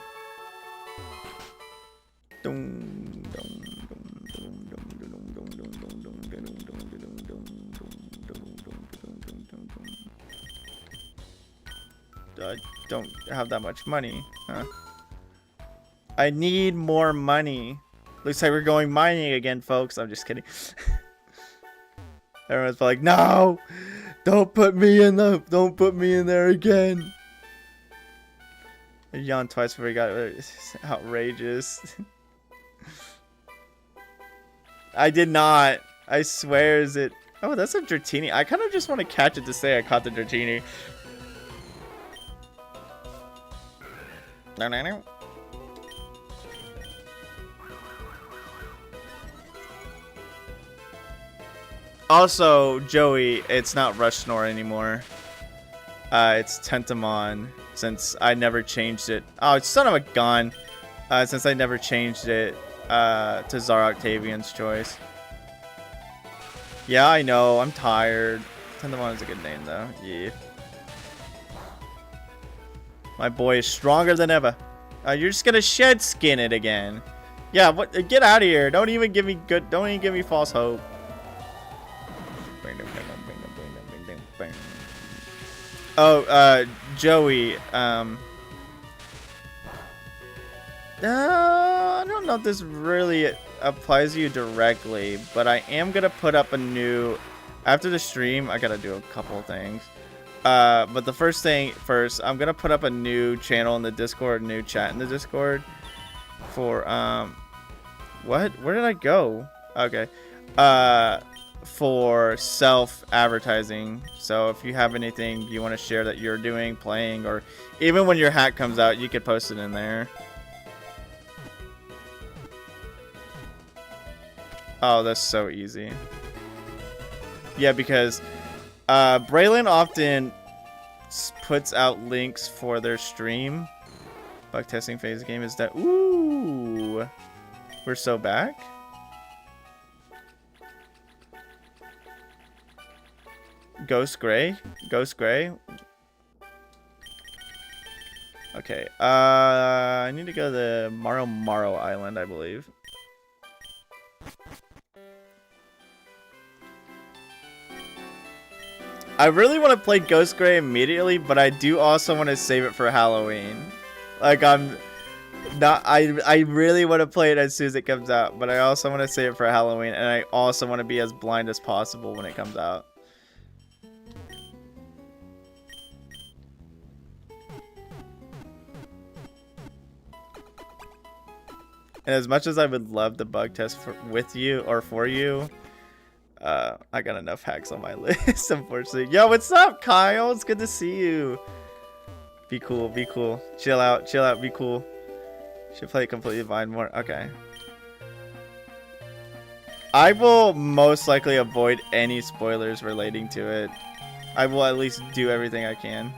I don't have that much money, huh? I need more money. Looks like we're going mining again, folks. I'm just kidding. Everyone's like, no! Don't put me in there again. I yawned twice before he got it. It's outrageous. I did not. I swear, is it? Oh, that's a Dratini. I kind of just want to catch it to say I caught the Dratini. No. Also, Joey, it's not Rush Snore anymore. It's Tentamon, since I never changed it. Oh, son of a gun. Since I never changed it to Zara Octavian's choice. Yeah, I know. I'm tired. Tentamon is a good name, though. Yeah. My boy is stronger than ever. You're just gonna shed skin it again. Yeah, what? Get out of here. Don't even give me false hope. Oh, Joey, I don't know if this really applies to you directly, but I am gonna put up a new, after the stream, I gotta do a couple of things. But the first, I'm gonna put up a new channel in the Discord, a new chat in the Discord for, what? Where did I go? Okay. For self-advertising. So if you have anything you want to share that you're doing, playing, or even when your hack comes out, you could post it in there. Oh, that's so easy. Yeah, because Braylon often puts out links for their stream. Bug testing phase game is that. Ooh, we're so back. Ghost Gray. Okay. I need to go to the Maro Island, I believe. I really want to play Ghost Gray immediately, but I do also want to save it for Halloween. Like, I really want to play it as soon as it comes out, but I also want to save it for Halloween, and I also want to be as blind as possible when it comes out. And as much as I would love the bug test with you or for you, I got enough hacks on my list, unfortunately. Yo, what's up, Kyle? It's good to see you. Be cool, be cool. Chill out, be cool. Should play completely blind more. Okay. I will most likely avoid any spoilers relating to it. I will at least do everything I can.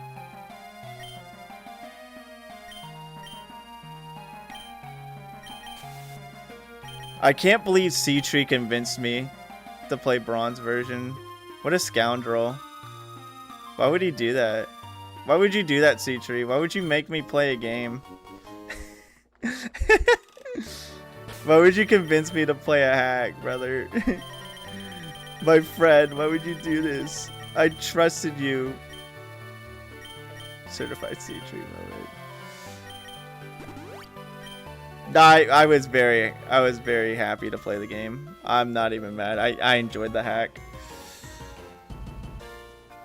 I can't believe C-Tree convinced me to play bronze version. What a scoundrel. Why would he do that? Why would you do that, C-Tree? Why would you make me play a game? Why would you convince me to play a hack, brother? My friend, why would you do this? I trusted you. Certified C-Tree moment. I was very happy to play the game. I'm not even mad. I enjoyed the hack.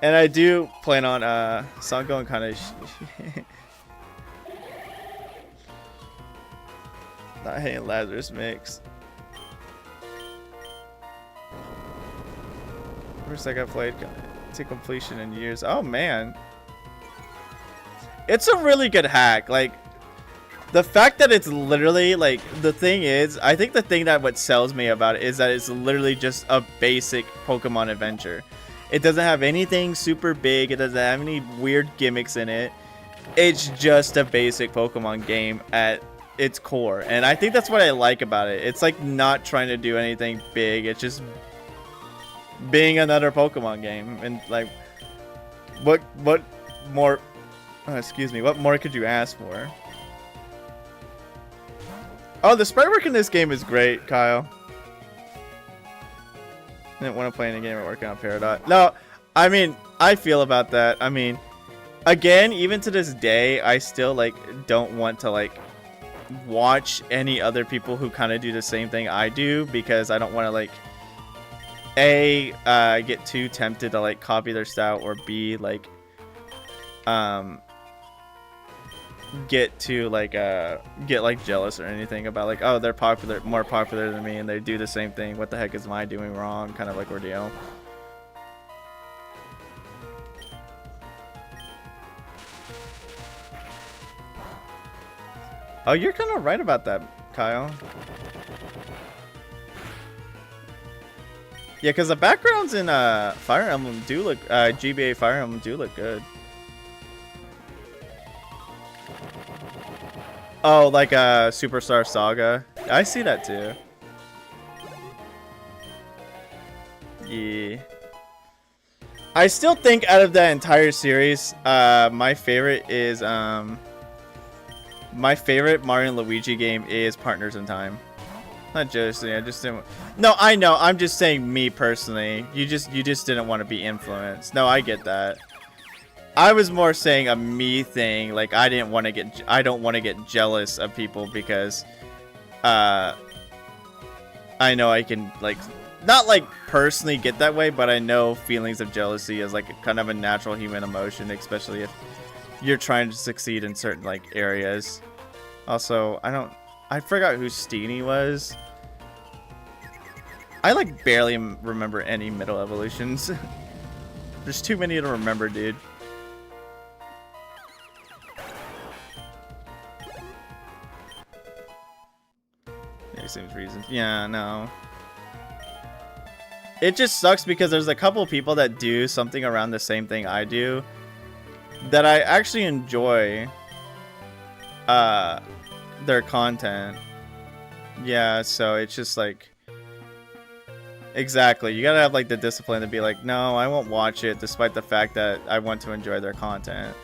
And I do plan on so I'm going kind of not hating Lazarus mix. First I got played to completion in years. Oh man. It's a really good hack. Like, The fact that it's literally like the thing is, I think the thing that what sells me about it is that it's literally just a basic Pokemon adventure. It doesn't have anything super big. It doesn't have any weird gimmicks in it. It's just a basic Pokemon game at its core, and I think that's what I like about it. It's like not trying to do anything big. It's just being another Pokemon game, and like, what more? Excuse me. What more could you ask for? Oh, the sprite work in this game is great, Kyle. I didn't want to play any game or working on Peridot. No, I mean, I feel about that. I mean, again, even to this day, I still like don't want to like watch any other people who kind of do the same thing I do, because I don't want to like get too tempted to like copy their style, or B, like get jealous or anything about like, oh, they're more popular than me and they do the same thing, what the heck is I doing wrong, kind of like ordeal. Oh, you're kind of right about that, Kyle. Yeah, because the backgrounds in Fire Emblem do look, GBA Fire Emblem do look good. Oh, like Superstar Saga. I see that too. Yeah. I still think out of that entire series, my favorite is my favorite Mario and Luigi game is Partners in Time. Not just, yeah, just didn't. No, I know. I'm just saying me personally. You just didn't want to be influenced. No, I get that. I was more saying a me thing. Like I don't want to get jealous of people because, I know I can like, not like personally get that way, but I know feelings of jealousy is like kind of a natural human emotion, especially if you're trying to succeed in certain like areas. Also, I forgot who Steenie was. I like barely remember any middle evolutions. There's too many to remember, dude. Yeah, seems reasons. Yeah, no. It just sucks because there's a couple people that do something around the same thing I do that I actually enjoy their content. Yeah, so it's just like, exactly, you gotta have like the discipline to be like, no, I won't watch it despite the fact that I want to enjoy their content.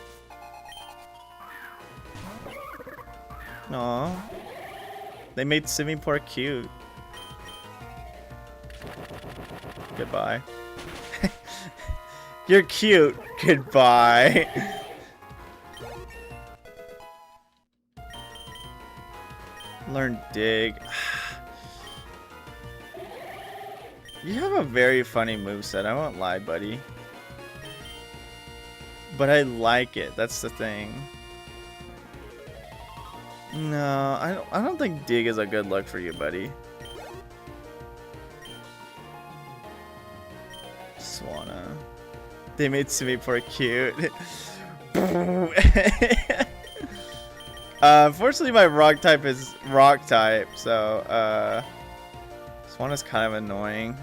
Aww, they made Simipour cute. Goodbye. You're cute. Goodbye. Learn dig. You have a very funny moveset, I won't lie, buddy. But I like it, that's the thing. No, I don't think dig is a good look for you, buddy. Swanna. They made Simipour cute. Unfortunately, my rock type is rock type, so Swanna's kind of annoying.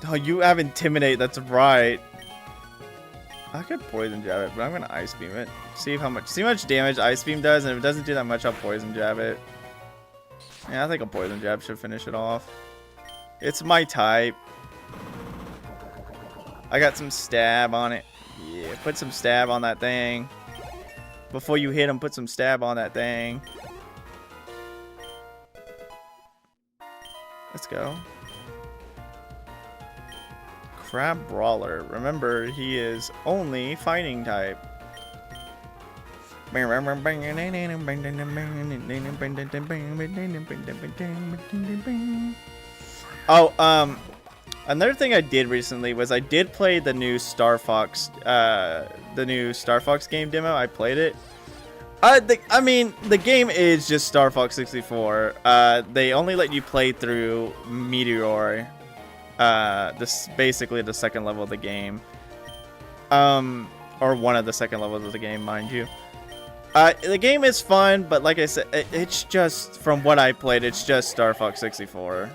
Oh, you have Intimidate, that's right. I could Poison Jab it, but I'm gonna Ice Beam it. See how much damage Ice Beam does, and if it doesn't do that much, I'll Poison Jab it. Yeah, I think a Poison Jab should finish it off. It's my type. I got some stab on it. Yeah, put some stab on that thing. Before you hit him, put some stab on that thing. Let's go. Crab Brawler. Remember, he is only fighting type. Oh, another thing I did recently was I did play the new Star Fox game demo. I played it. I mean, the game is just Star Fox 64. They only let you play through Meteor. This basically the second level of the game. Or one of the second levels of the game, mind you. The game is fun, but like I said, it's just, from what I played, it's just Star Fox 64.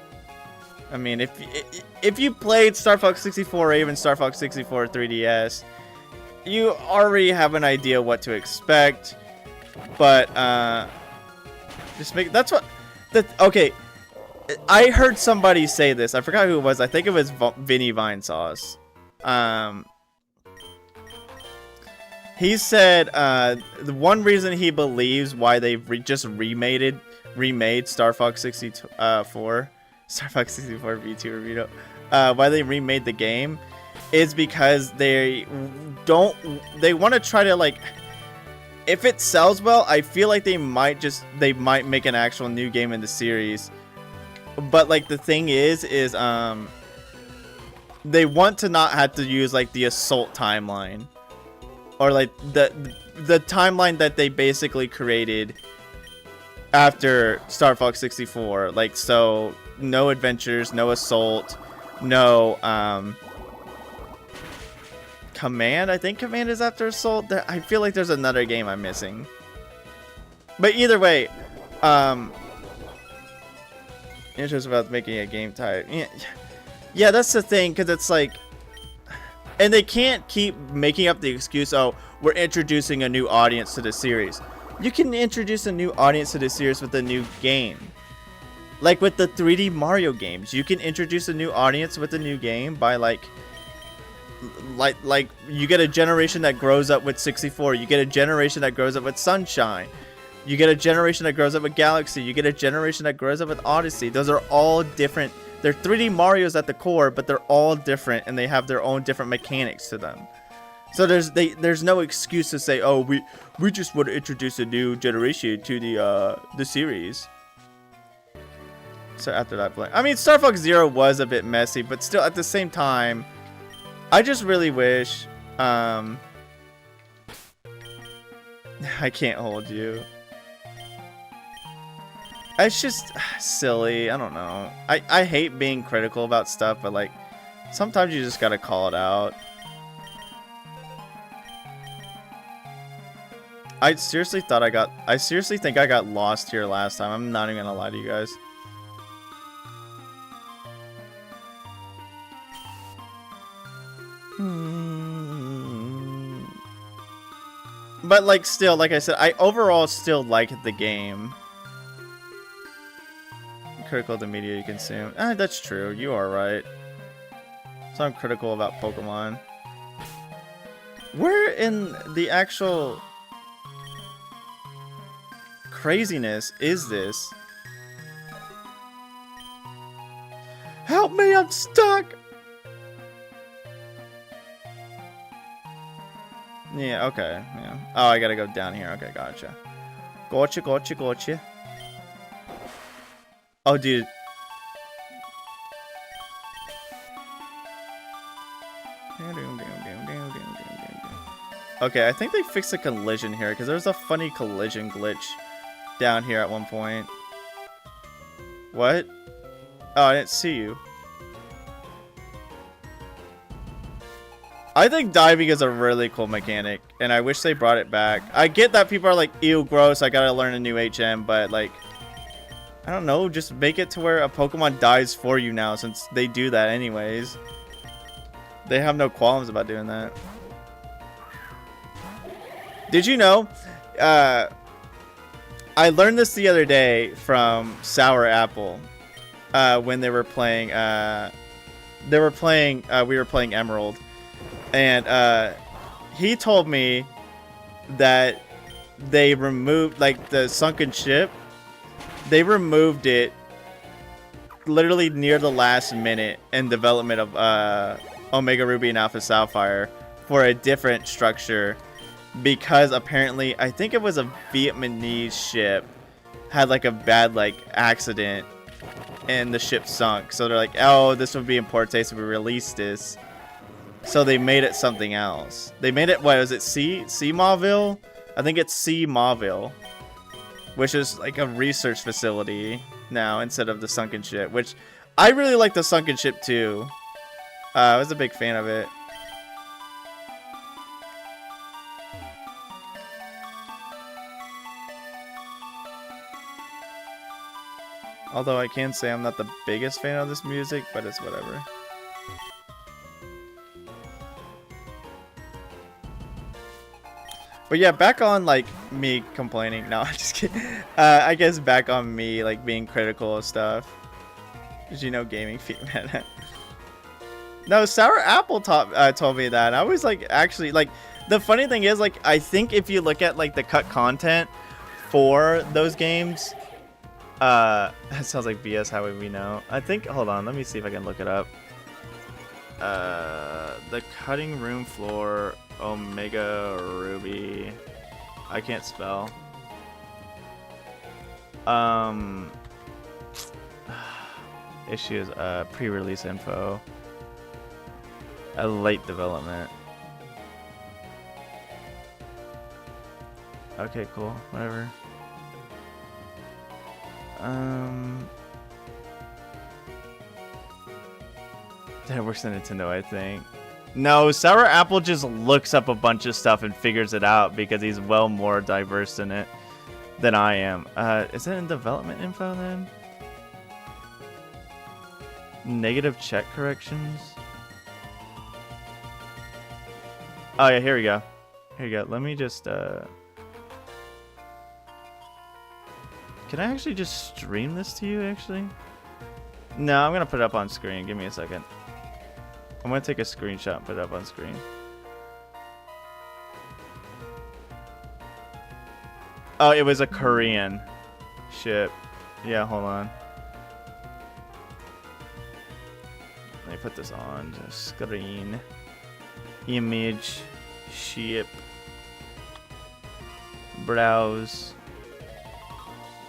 I mean, if you played Star Fox 64 or even Star Fox 64 3DS, you already have an idea what to expect. But just make that's what okay. I heard somebody say this. I forgot who it was. I think it was Vinny Vinesauce. He said the one reason he believes why they've just remade Star Fox 64, Star Fox 64 V2 or Vito, why they remade the game is because they want to try to, like, if it sells well, I feel like they might make an actual new game in the series. But like the thing is they want to not have to use like the Assault timeline, or like the timeline that they basically created after Star Fox 64. Like, so no Adventures, no Assault, no Command. I think Command is after Assault. I feel like there's another game I'm missing. But either way, interest about making a game type. Yeah, that's the thing, because it's like, and they can't keep making up the excuse, oh, we're introducing a new audience to the series. You can introduce a new audience to the series with a new game. Like with the 3D Mario games, you can introduce a new audience with a new game by like you get a generation that grows up with 64, you get a generation that grows up with Sunshine, you get a generation that grows up with Galaxy, you get a generation that grows up with Odyssey. Those are all different. They're 3D Marios at the core, but they're all different, and they have their own different mechanics to them. So there's no excuse to say, oh, we just want to introduce a new generation to the series. So after that, I mean, Star Fox Zero was a bit messy, but still at the same time, I just really wish, I can't hold you. It's just silly. I don't know. I hate being critical about stuff, but like, sometimes you just gotta call it out. I seriously think I got lost here last time. I'm not even gonna lie to you guys. But like, still, like I said, I overall still like the game. Critical of the media you consume. That's true. You are right. So I'm critical about Pokemon. Where in the actual craziness is this? Help me, I'm stuck! Yeah, okay. Yeah. Oh, I gotta go down here. Okay, gotcha. Gotcha. Oh, dude. Okay, I think they fixed a collision here, because there was a funny collision glitch down here at one point. What? Oh, I didn't see you. I think diving is a really cool mechanic, and I wish they brought it back. I get that people are like, ew, gross, I gotta learn a new HM, but like, I don't know, just make it to where a Pokemon dies for you now, since they do that anyways. They have no qualms about doing that. Did you know, I learned this the other day from Sour Apple, when we were playing Emerald. And he told me that they removed, like, the sunken ship. They removed it literally near the last minute in development of Omega Ruby and Alpha Sapphire for a different structure, because apparently, I think it was a Vietnamese ship had like a bad like accident and the ship sunk. So they're like, oh, this would be in poor taste if we release this. So they made it something else. They made it, what was it, Sea Mauville? I think it's C Mauville, which is like a research facility now instead of the sunken ship, which I really like the sunken ship too. I was a big fan of it. Although I can say I'm not the biggest fan of this music, but it's whatever. But yeah, back on like me complaining. No, I'm just kidding. I guess back on me like being critical of stuff. Did you know gaming feet, man? No, Sour Apple told me that. I was like, actually, like, the funny thing is, like, I think if you look at like the cut content for those games, that sounds like BS. How would we know? I think. Hold on, let me see if I can look it up. The cutting room floor, Omega Ruby. I can't spell. Issues. Pre-release info. A late development. Okay, cool. Whatever. That works on Nintendo, I think. No, Sour Apple just looks up a bunch of stuff and figures it out because he's well more diverse in it than I am. Is it in development info then? Negative check corrections? Oh yeah, here we go. Here you go. Let me just can I actually just stream this to you actually? No, I'm gonna put it up on screen. Give me a second. I'm gonna take a screenshot and put it up on screen. Oh, it was a Korean ship. Yeah, hold on. Let me put this on the screen. Image, ship, browse,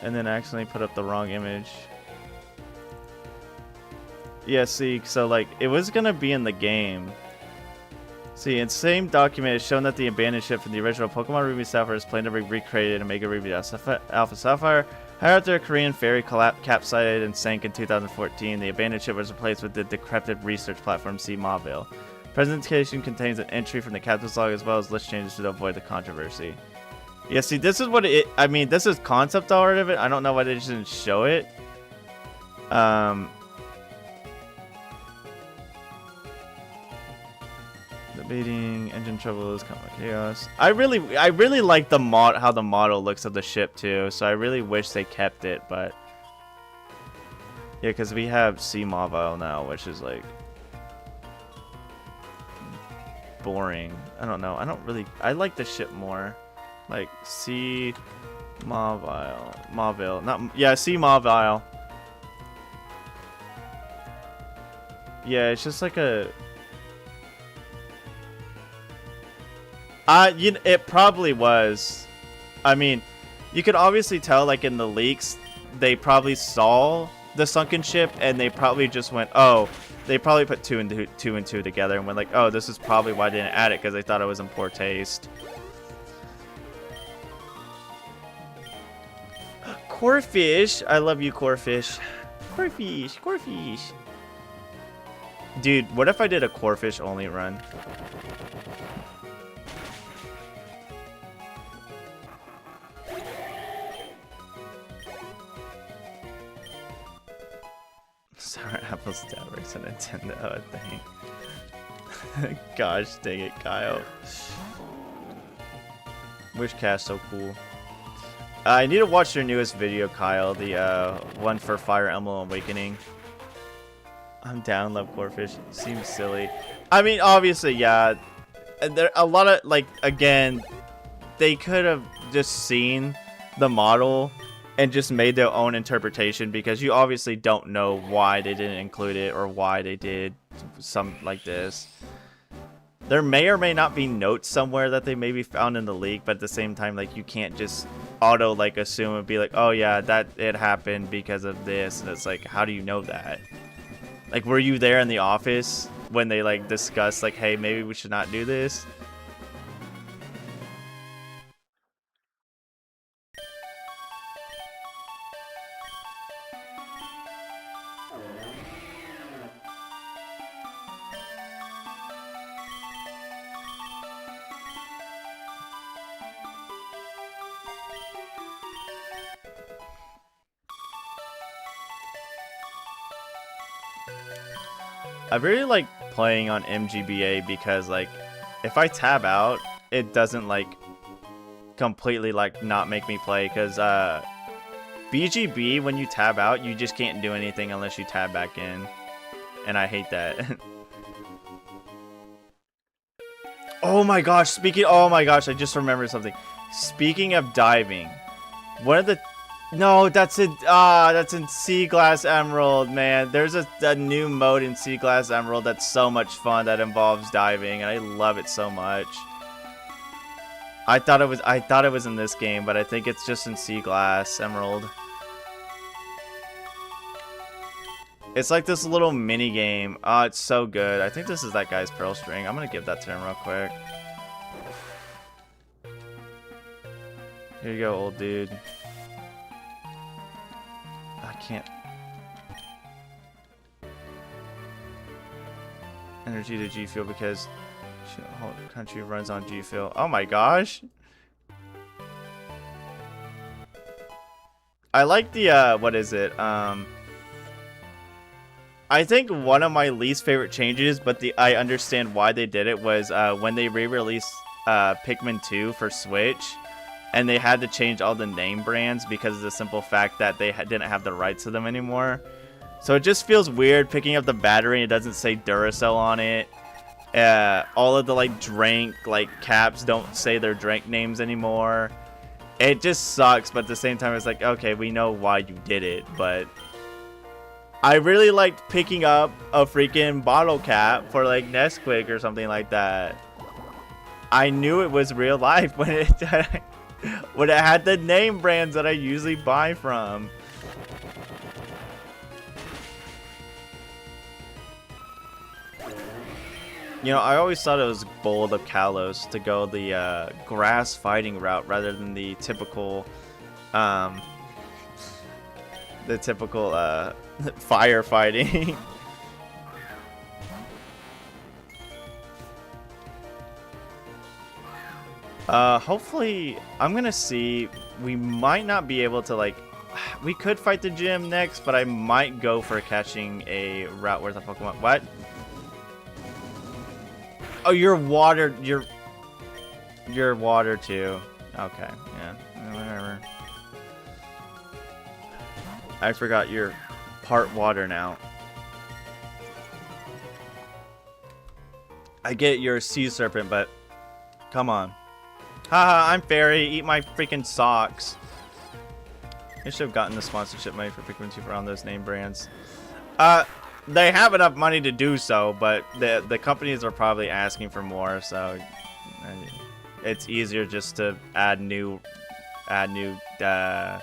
and then accidentally put up the wrong image. Yeah, see, so like it was gonna be in the game. See, in the same document, it's shown that the abandoned ship from the original Pokemon Ruby Sapphire is planned to be recreated in Omega Ruby Alpha Sapphire. However, after a Korean ferry capsized and sank in 2014, the abandoned ship was replaced with the decrepit research platform C Mauville. Presentation contains an entry from the captain's log as well as list changes to avoid the controversy. Yeah, see, this is what it. I mean, this is concept art of it. I don't know why they just didn't show it. Debating engine troubles, combat chaos. I really like the how the model looks of the ship too. So I really wish they kept it, but yeah, because we have C Mauville now, which is like boring. I don't know. I like the ship more. Like C Mauville. Not yeah, C Mauville. Yeah, it's just like a it probably was. I mean, you could obviously tell like in the leaks they probably saw the sunken ship and they probably just went, oh, they probably put two and two together and went like, oh, this is probably why they didn't add it, because they thought it was in poor taste. Corfish, I love you, Corfish. Corfish. Dude, what if I did a Corfish only run? Sour Apple's dad works at Nintendo, I think. Gosh dang it, Kyle. Wish cast so cool. I need to watch your newest video, Kyle. The one for Fire Emblem Awakening. I'm down, love Corfish. Seems silly. I mean, obviously, yeah. There a lot of like again, they could have just seen the model and just made their own interpretation, because you obviously don't know why they didn't include it or why they did something like this. There may or may not be notes somewhere that they maybe found in the leak, but at the same time, like, you can't just auto like assume and be like, oh yeah, that it happened because of this, and it's like, how do you know that? Like, were you there in the office when they like discussed like, hey, maybe we should not do this? I really like playing on MGBA because like if I tab out, it doesn't like completely like not make me play, because BGB, when you tab out, you just can't do anything unless you tab back in, and I hate that. Oh my gosh, oh my gosh, I just remembered something. Speaking of diving, one of the no, that's in Sea Glass Emerald, man. There's a new mode in Sea Glass Emerald that's so much fun that involves diving, and I love it so much. I thought it was in this game, but I think it's just in Sea Glass Emerald. It's like this little mini game. Oh, it's so good. I think this is that guy's pearl string. I'm gonna give that to him real quick. Here you go, old dude. I can't. Energy to G Fuel because the whole country runs on G Fuel. Oh my gosh. I like the what is it? I think one of my least favorite changes, but I understand why they did it, was when they re-released Pikmin 2 for Switch, and they had to change all the name brands because of the simple fact that they didn't have the rights to them anymore. So it just feels weird picking up the battery and it doesn't say Duracell on it. All of the like drink caps don't say their drink names anymore. It just sucks, but at the same time it's like, okay, we know why you did it, but I really liked picking up a freaking bottle cap for like Nesquik or something like that. I knew it was real life when it had the name brands that I usually buy from. You know, I always thought it was bold of Kalos to go the grass fighting route rather than the typical firefighting. Hopefully, I'm gonna see. We might not be able to like. We could fight the gym next, but I might go for catching a route worth of Pokemon. What? Oh, you're water. You're water too. Okay, yeah, whatever. I forgot you're part water now. I get you're a sea serpent, but come on. Haha, I'm fairy. Eat my freaking socks. I should have gotten the sponsorship money for Pikmin 2 for on those name brands. They have enough money to do so, but the companies are probably asking for more, so it's easier just to add new. I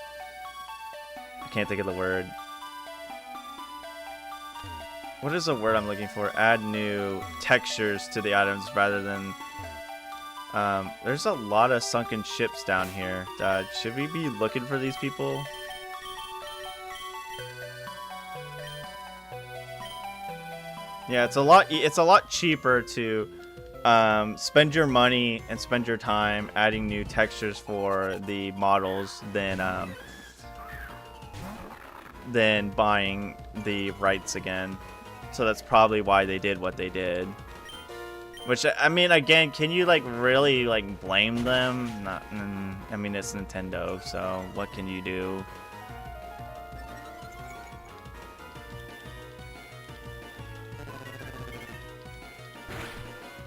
can't think of the word. What is the word I'm looking for? Add new textures to the items rather than. There's a lot of sunken ships down here. Should we be looking for these people? Yeah, it's a lot cheaper to spend your money and spend your time adding new textures for the models than buying the rights again. So that's probably why they did what they did. Which, I mean, again, can you like really like blame them? Not. I mean, it's Nintendo, so what can you do?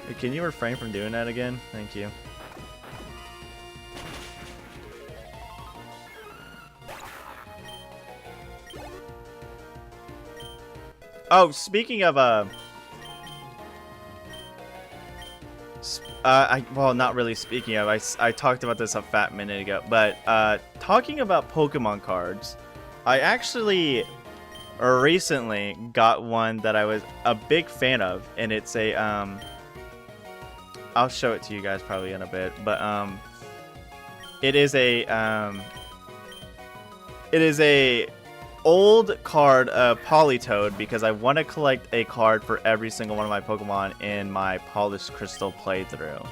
Hey, can you refrain from doing that again? Thank you. Oh, speaking of well, not really speaking of. I talked about this a fat minute ago, but talking about Pokemon cards, I actually recently got one that I was a big fan of, and it's a I'll show it to you guys probably in a bit, but it is a old card of Politoed because I want to collect a card for every single one of my Pokemon in my Polished Crystal playthrough.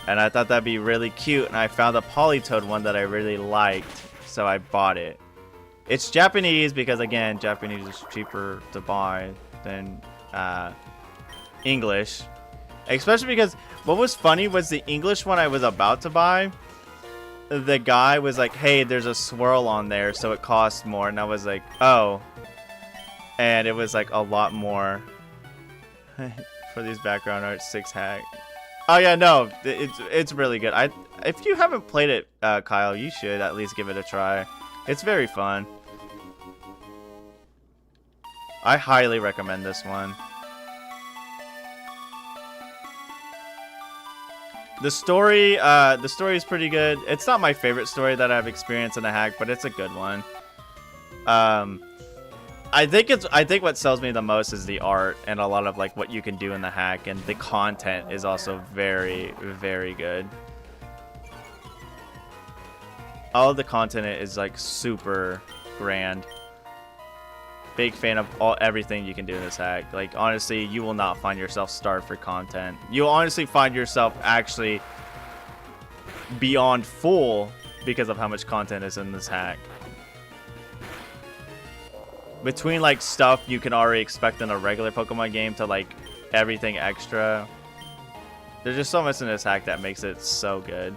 And I thought that'd be really cute, and I found a Politoed one that I really liked, so I bought it. It's Japanese because, again, Japanese is cheaper to buy than English. Especially because what was funny was the English one I was about to buy. The guy was like, hey, there's a swirl on there, so it costs more. And I was like, oh. And it was like a lot more for these background art 6 hack. Oh yeah, no, it's really good. If you haven't played it, Kyle, you should at least give it a try. It's very fun. I highly recommend this one. The story is pretty good. It's not my favorite story that I've experienced in a hack, but it's a good one. I think what sells me the most is the art and a lot of like what you can do in the hack, and the content is also very, very good. All of the content is like super grand. Big fan of everything you can do in this hack. Like, honestly, you will not find yourself starved for content. You'll honestly find yourself actually beyond full because of how much content is in this hack. Between like stuff you can already expect in a regular Pokemon game to like everything extra, there's just so much in this hack that makes it so good.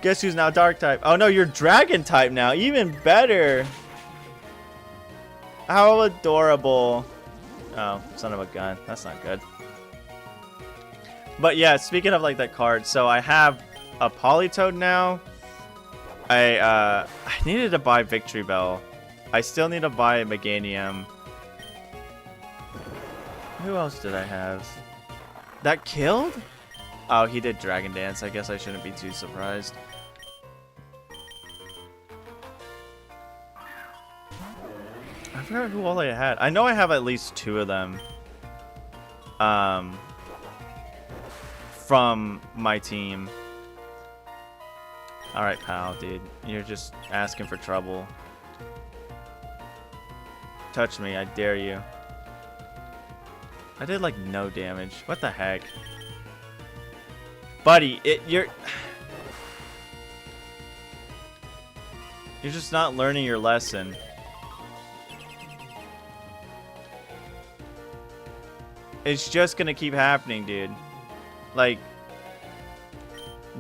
Guess who's now dark type? Oh no, you're dragon type now. Even better. How adorable. Oh, son of a gun. That's not good. But yeah, speaking of like that card, so I have a Politoed now. I needed to buy Victory Bell. I still need to buy a Meganium. Who else did I have? That killed? Oh, he did Dragon Dance. I guess I shouldn't be too surprised. I forgot who all I had. I know I have at least 2 of them. From my team. Alright, pal, dude. You're just asking for trouble. Touch me, I dare you. I did like no damage. What the heck? Buddy, you're just not learning your lesson. It's just gonna keep happening, dude. Like,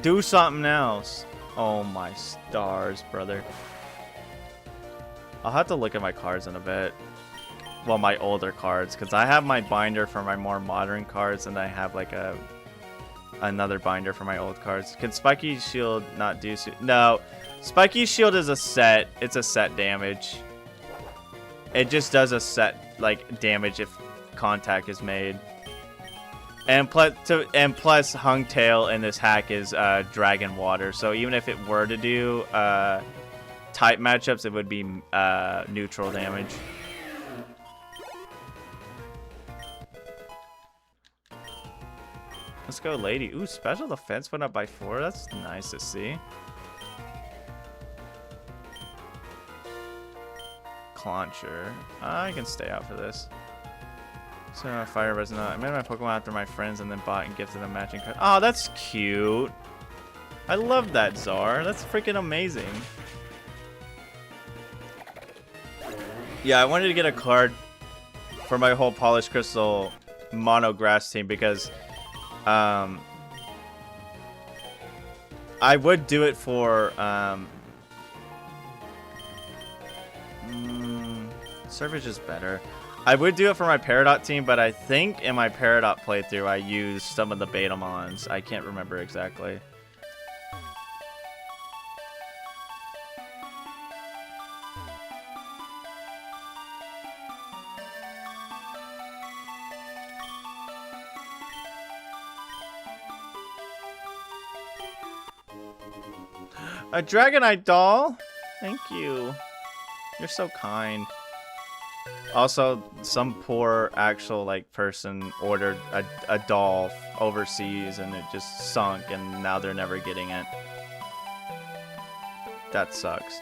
do something else. Oh my stars, brother. I'll have to look at my cards in a bit. Well, my older cards, because I have my binder for my more modern cards, and I have like another binder for my old cards. Can Spiky Shield not do so? No, Spiky Shield is a set. It's a set damage. It just does a set like damage if contact is made. And plus Hung Tail in this hack is Dragon Water. So even if it were to do type matchups, it would be neutral damage. Let's go, lady. Ooh, special defense went up by 4. That's nice to see. Clauncher. I can stay out for this. So fire resonant. I made my Pokemon after my friends and then bought and gifted them matching cards. Oh, that's cute. I love that, Czar. That's freaking amazing. Yeah, I wanted to get a card for my whole Polished Crystal mono grass team because I would do it for Savage is better. I would do it for my Peridot team, but I think in my Peridot playthrough I used some of the Betamons. I can't remember exactly. A Dragonite doll? Thank you. You're so kind. Also, some poor actual like person ordered a doll overseas and it just sunk and now they're never getting it. That sucks.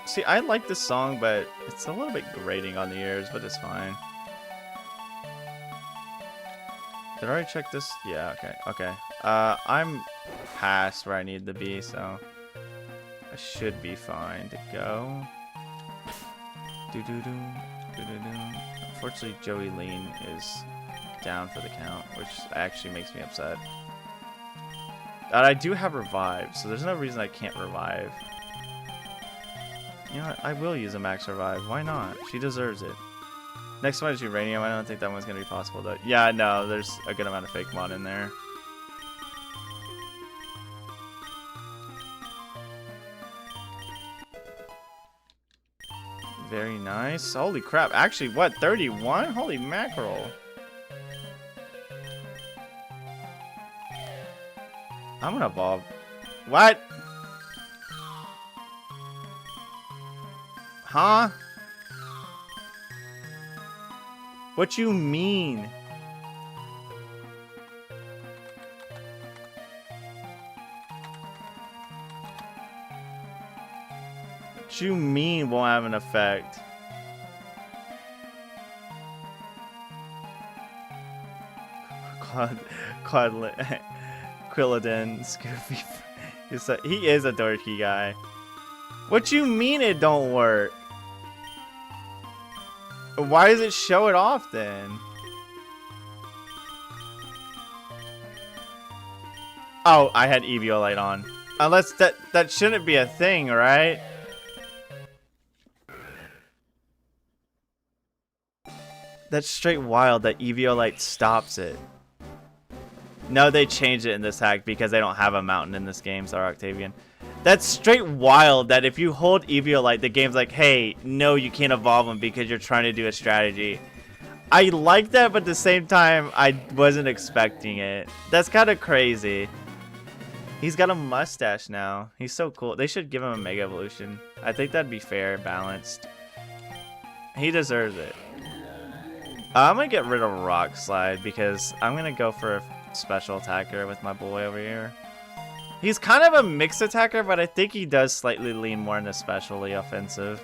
See, I like this song, but it's a little bit grating on the ears, but it's fine. Did I already check this? Yeah, okay, okay. I'm past where I need to be, so I should be fine to go. Do-do-do, do-do-do. Unfortunately, Joey Lean is down for the count, which actually makes me upset. I do have revive, so there's no reason I can't revive. You know what? I will use a max revive. Why not? She deserves it. Next one is Uranium. I don't think that one's going to be possible, though. Yeah, no, there's a good amount of fake mod in there. Very nice. Holy crap. Actually, what? 31? Holy mackerel. I'm gonna evolve. What? Huh? What you mean? What you mean won't have an effect? Quilladin, Scoopy. He is a dorky guy. What you mean it don't work? Why does it show it off then? Oh, I had Eviolite on. Unless that shouldn't be a thing, right? That's straight wild that Eviolite stops it. No, they changed it in this hack because they don't have a mountain in this game, sorry Octavian. That's straight wild that if you hold Eviolite, the game's like, hey, no, you can't evolve them because you're trying to do a strategy. I like that, but at the same time, I wasn't expecting it. That's kind of crazy. He's got a mustache now. He's so cool. They should give him a Mega Evolution. I think that'd be fair, balanced. He deserves it. I'm going to get rid of Rock Slide because I'm going to go for a special attacker with my boy over here. He's kind of a mixed attacker, but I think he does slightly lean more into specially offensive.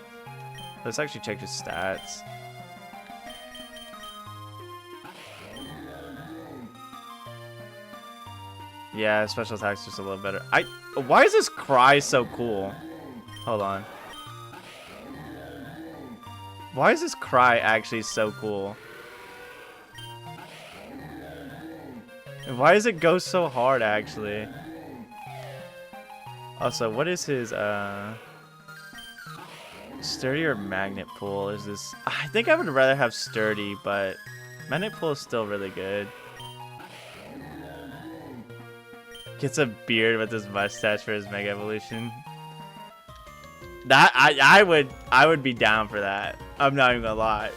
Let's actually check his stats. Yeah, special attack's just a little better. Why is this cry so cool? Hold on. Why is this cry actually so cool? And why does it go so hard actually? Also, what is his sturdy or magnet pool? Is this? I think I would rather have sturdy, but magnet pool is still really good. Gets a beard with his mustache for his Mega Evolution. That I would be down for that. I'm not even gonna lie.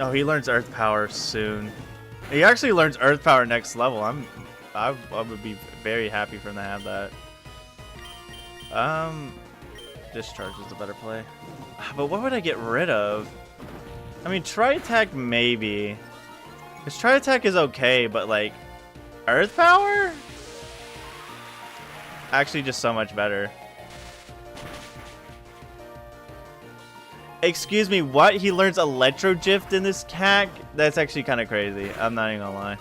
Oh, he learns Earth Power soon. He actually learns Earth Power next level. I would be very happy for him to have that. Discharge is a better play. But what would I get rid of? I mean, Tri-Attack maybe. Because Tri-Attack is okay, but like, Earth Power? Actually just so much better. Excuse me, what? He learns Electro Gift in this CAC? That's actually kind of crazy. I'm not even gonna lie.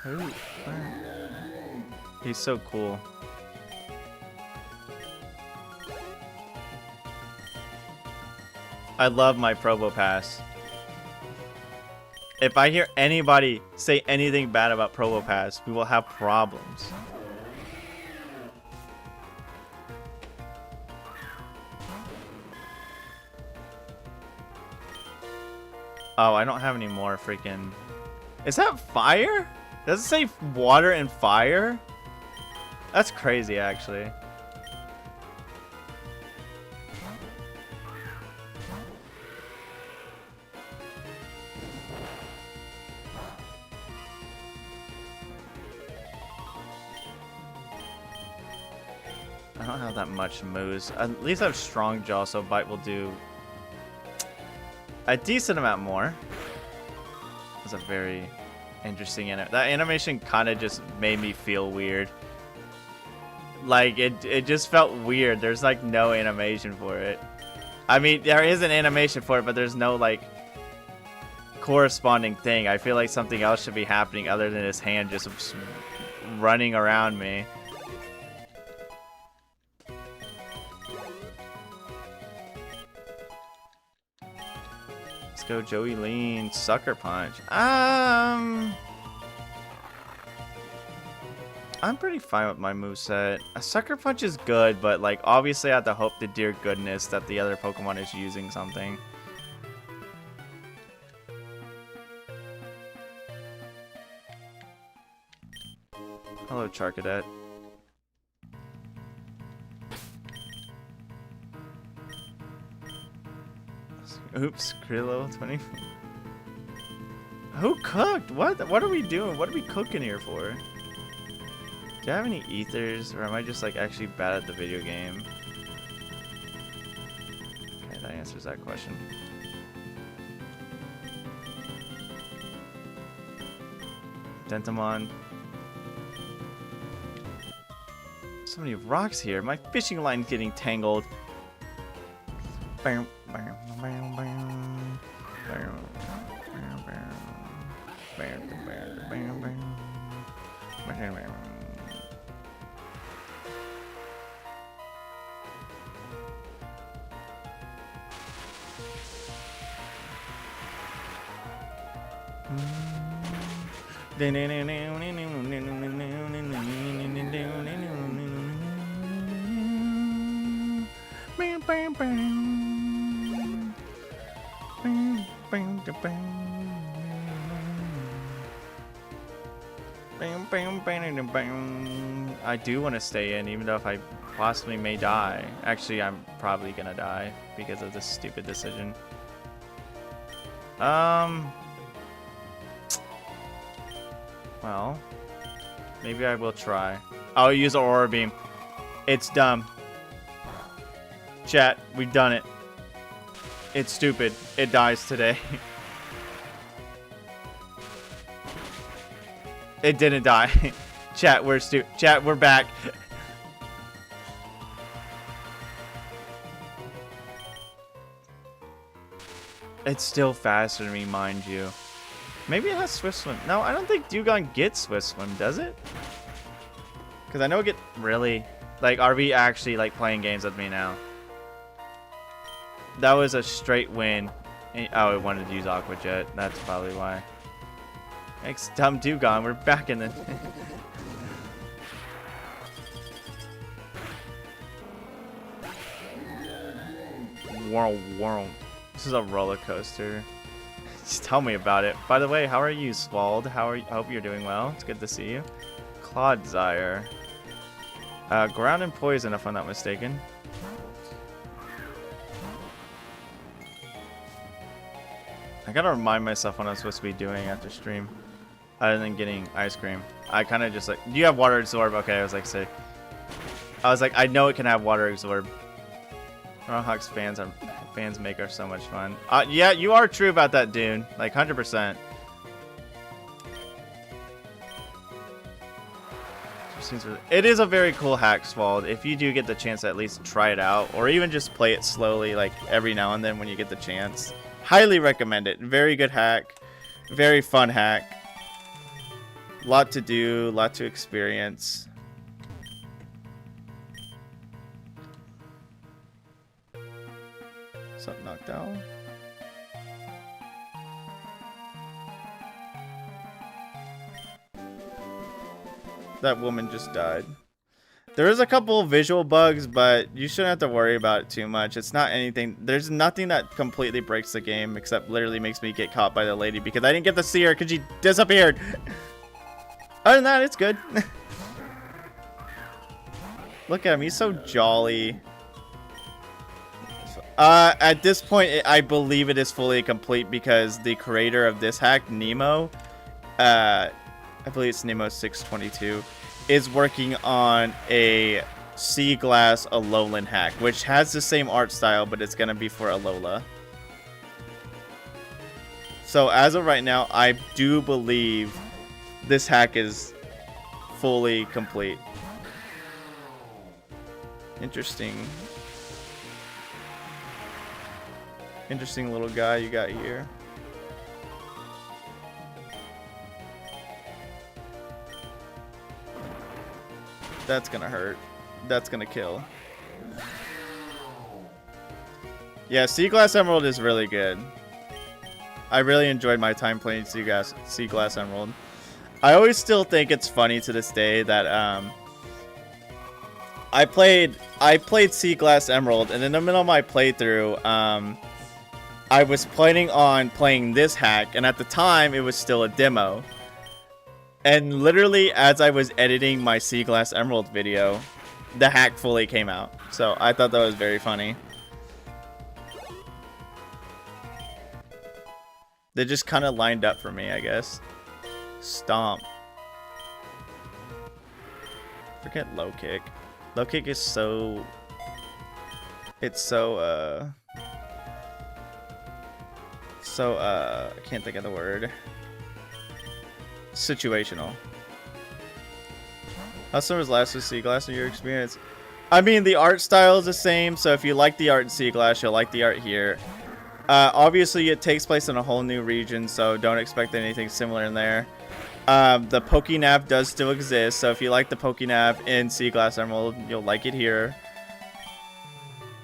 Ooh, he's so cool. I love my Probopass. If I hear anybody say anything bad about Probopass, we will have problems. Oh, I don't have any more freaking... Is that fire? Does it say water and fire? That's crazy, actually. don't have that much moves. At least I have strong jaw, so bite will do a decent amount more. That's a very interesting that animation kind of just made me feel weird. Like it just felt weird. There's like no animation for it. I mean, there is an animation for it, but there's no like corresponding thing. I feel like something else should be happening other than his hand just running around me. Let's go Joey Lean Sucker Punch. I'm pretty fine with my moveset. A Sucker Punch is good, but like obviously I have to hope to dear goodness that the other Pokemon is using something. Hello, Charcadet. Oops, Krillo 20. Who cooked? What are we doing? What are we cooking here for? Do I have any ethers, or am I just like actually bad at the video game? Okay, that answers that question. Dentamon. So many rocks here. My fishing line's getting tangled. I do want to stay in, even though if I possibly may die. Actually, I'm probably gonna die because of this stupid decision. Well, maybe I will try. I'll use Aurora Beam. It's dumb. Chat, we've done it. It's stupid. It dies today. It didn't die. Chat, Chat, we're back. It's still faster than me, mind you. Maybe it has Swift Swim. No, I don't think Dewgong gets Swift Swim, does it? Because I know it get really... Like, are we actually, like, playing games with me now? That was a straight win. Oh, it wanted to use Aqua Jet. That's probably why. Thanks, dumb Dewgong. We're back in the... Whirl. This is a roller coaster. Just tell me about it. By the way, how are you, Swald? I hope you're doing well. It's good to see you. Clodsire. Ground and Poison, if I'm not mistaken. I gotta remind myself what I'm supposed to be doing after stream. Other than getting ice cream. I kind of just like... Do you have Water Absorb? Okay, I was like, sick. I was like, I know it can have Water Absorb. Hawks fans make are so much fun. Yeah, you are true about that, Dune. Like 100%. It is a very cool hack, Swald. If you do get the chance to at least try it out, or even just play it slowly, like every now and then when you get the chance, highly recommend it. Very good hack, very fun hack. Lot to do, lot to experience. What's up, Knockdown? That woman just died. There is a couple of visual bugs, but you shouldn't have to worry about it too much. It's not anything. There's nothing that completely breaks the game, except literally makes me get caught by the lady because I didn't get to see her because she disappeared. Other than that, it's good. Look at him. He's so jolly. At this point, I believe it is fully complete because the creator of this hack, Nemo, I believe it's Nemo 622, is working on a Sea Glass Alolan hack, which has the same art style, but it's gonna be for Alola. So as of right now, I do believe this hack is fully complete. Interesting. Interesting little guy you got here. That's gonna hurt. That's gonna kill. Yeah, Sea Glass Emerald is really good. I really enjoyed my time playing Sea Glass Emerald. I always still think it's funny to this day that I played Sea Glass Emerald, and in the middle of my playthrough, I was planning on playing this hack, and at the time it was still a demo. And literally, as I was editing my Sea Glass Emerald video, the hack fully came out. So I thought that was very funny. They just kind of lined up for me, I guess. Stomp. Forget low kick. Low kick is so... It's so, I can't think of the word. Situational. How similar is Lazarus Sea Glass in your experience? I mean, the art style is the same, so if you like the art in Sea Glass, you'll like the art here. Obviously, it takes place in a whole new region, so don't expect anything similar in there. The Pokénav does still exist, so if you like the Pokénav in Sea Glass Emerald, you'll like it here.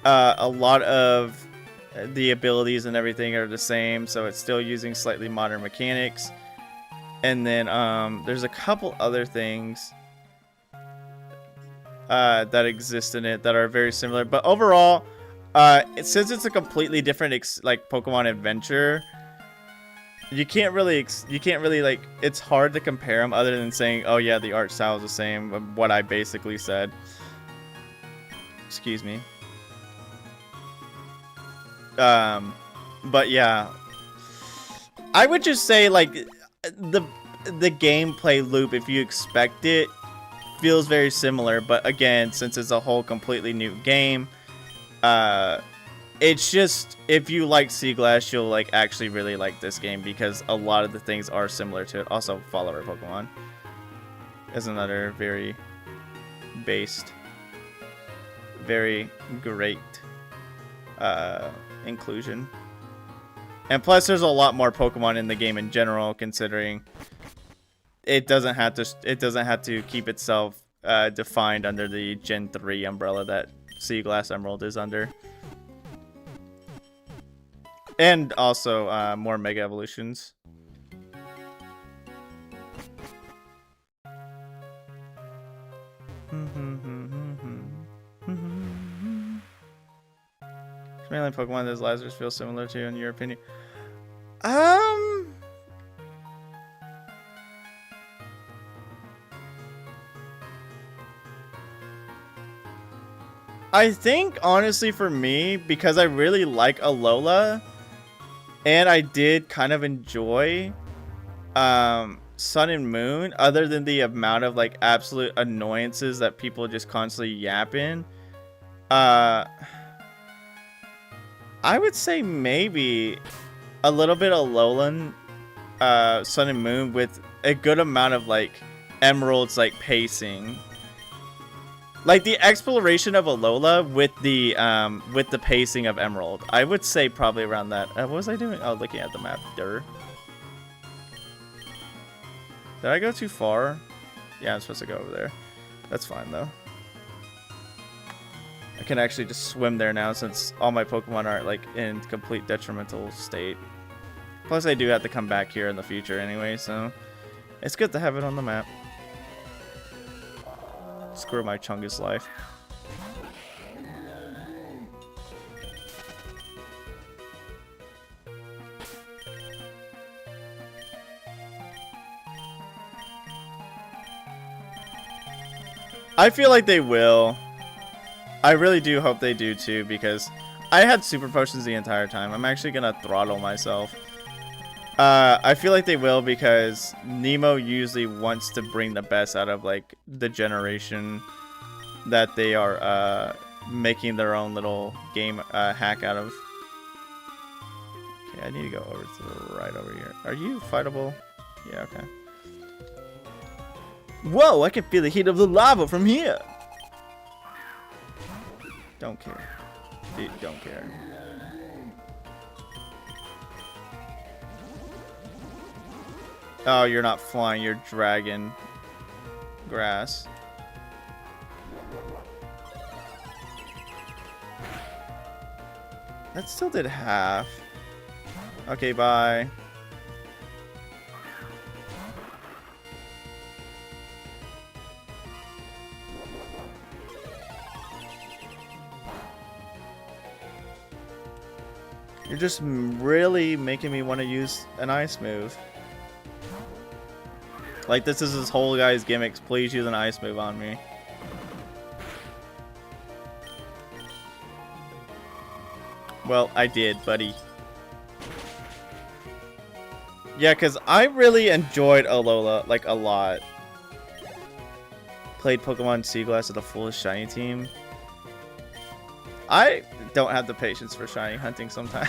A lot of the abilities and everything are the same, so it's still using slightly modern mechanics. And then there's a couple other things that exist in it that are very similar, but overall, since it's a completely different like Pokemon adventure, you can't really like, it's hard to compare them other than saying, oh yeah, the art style is the same, what I basically said. Excuse me. But yeah, I would just say, like, the gameplay loop, if you expect it, feels very similar, but again, since it's a whole completely new game, it's just, if you like Sea Glass, you'll like actually really like this game because a lot of the things are similar to it. Also, follower Pokemon is another very based, very great inclusion. And plus, there's a lot more Pokemon in the game in general, considering it doesn't have to keep itself defined under the Gen 3 umbrella that Sea Glass Emerald is under. And also more Mega Evolutions. Mainly Pokemon does Lazarus feel similar to, in your opinion? I think, honestly, for me, because I really like Alola, and I did kind of enjoy Sun and Moon, other than the amount of, like, absolute annoyances that people just constantly yap in, I would say maybe a little bit of Alolan Sun and Moon with a good amount of, like, Emerald's, like, pacing. Like, the exploration of Alola with the pacing of Emerald. I would say probably around that. What was I doing? Oh, looking at the map. Durr. Did I go too far? Yeah, I'm supposed to go over there. That's fine, though. I can actually just swim there now since all my Pokemon are, like, in complete detrimental state. Plus, I do have to come back here in the future anyway, so it's good to have it on the map. Screw my Chungus life. I feel like they will. I really do hope they do too, because I had super potions the entire time. I'm actually gonna throttle myself. I feel like they will, because Nemo usually wants to bring the best out of, like, the generation that they are making their own little game hack out of. Okay, I need to go over to the right over here. Are you fightable? Yeah, okay. Whoa, I can feel the heat of the lava from here. Don't care. Dude, don't care. Oh, you're not flying, you're dragging grass. That still did half. Okay, bye. You're just really making me want to use an ice move. Like, this is his whole guy's gimmicks. Please use an ice move on me. Well, I did, buddy. Yeah, because I really enjoyed Alola, like, a lot. Played Pokemon Seaglass with the fullest shiny team. I don't have the patience for shiny hunting sometimes.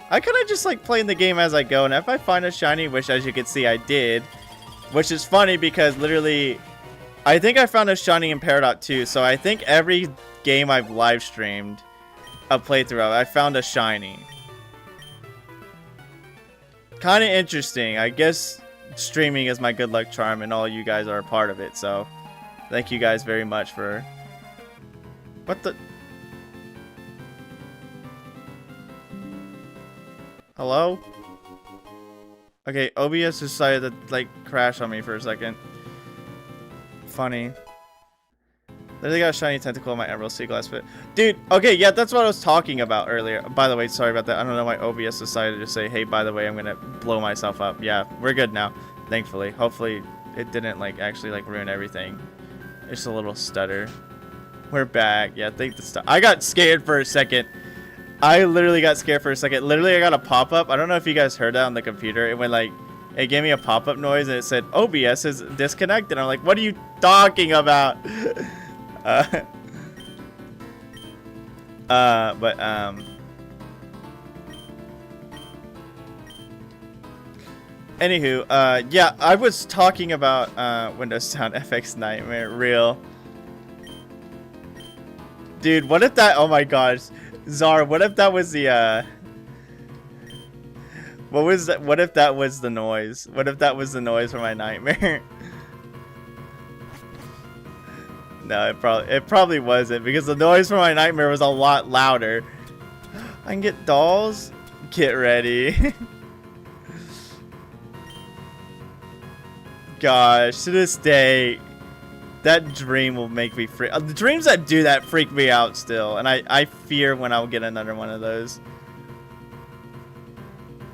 I kind of just like playing the game as I go, and if I find a shiny, which as you can see I did, which is funny because literally, I think I found a shiny in Peridot too, so I think every game I've live streamed a playthrough of, I found a shiny. Kind of interesting. I guess streaming is my good luck charm, and all you guys are a part of it, so thank you guys very much for... What the... Hello? Okay, OBS decided to, like, crash on me for a second. Funny. They got a shiny tentacle in my Emerald Sea Glass fit. Dude, okay, yeah, that's what I was talking about earlier. By the way, sorry about that. I don't know why OBS decided to say, hey, by the way, I'm gonna blow myself up. Yeah, we're good now, thankfully. Hopefully, it didn't, like, actually, like, ruin everything. It's a little stutter. We're back. Yeah, thank the stuff. I got scared for a second. I literally got scared for a second. Literally, I got a pop-up. I don't know if you guys heard that on the computer. It went like, it gave me a pop-up noise and it said, OBS is disconnected. I'm like, what are you talking about? Anywho, yeah, I was talking about Windows Sound FX Nightmare. Real. Dude, what if that, oh my gosh. Czar, what if that was the, what was that? What if that was the noise? What if that was the noise for my nightmare? No, it probably wasn't, because the noise for my nightmare was a lot louder. I can get dolls? Get ready. Gosh, to this day, that dream will make me freak. The dreams that do that freak me out still, and I fear when I'll get another one of those.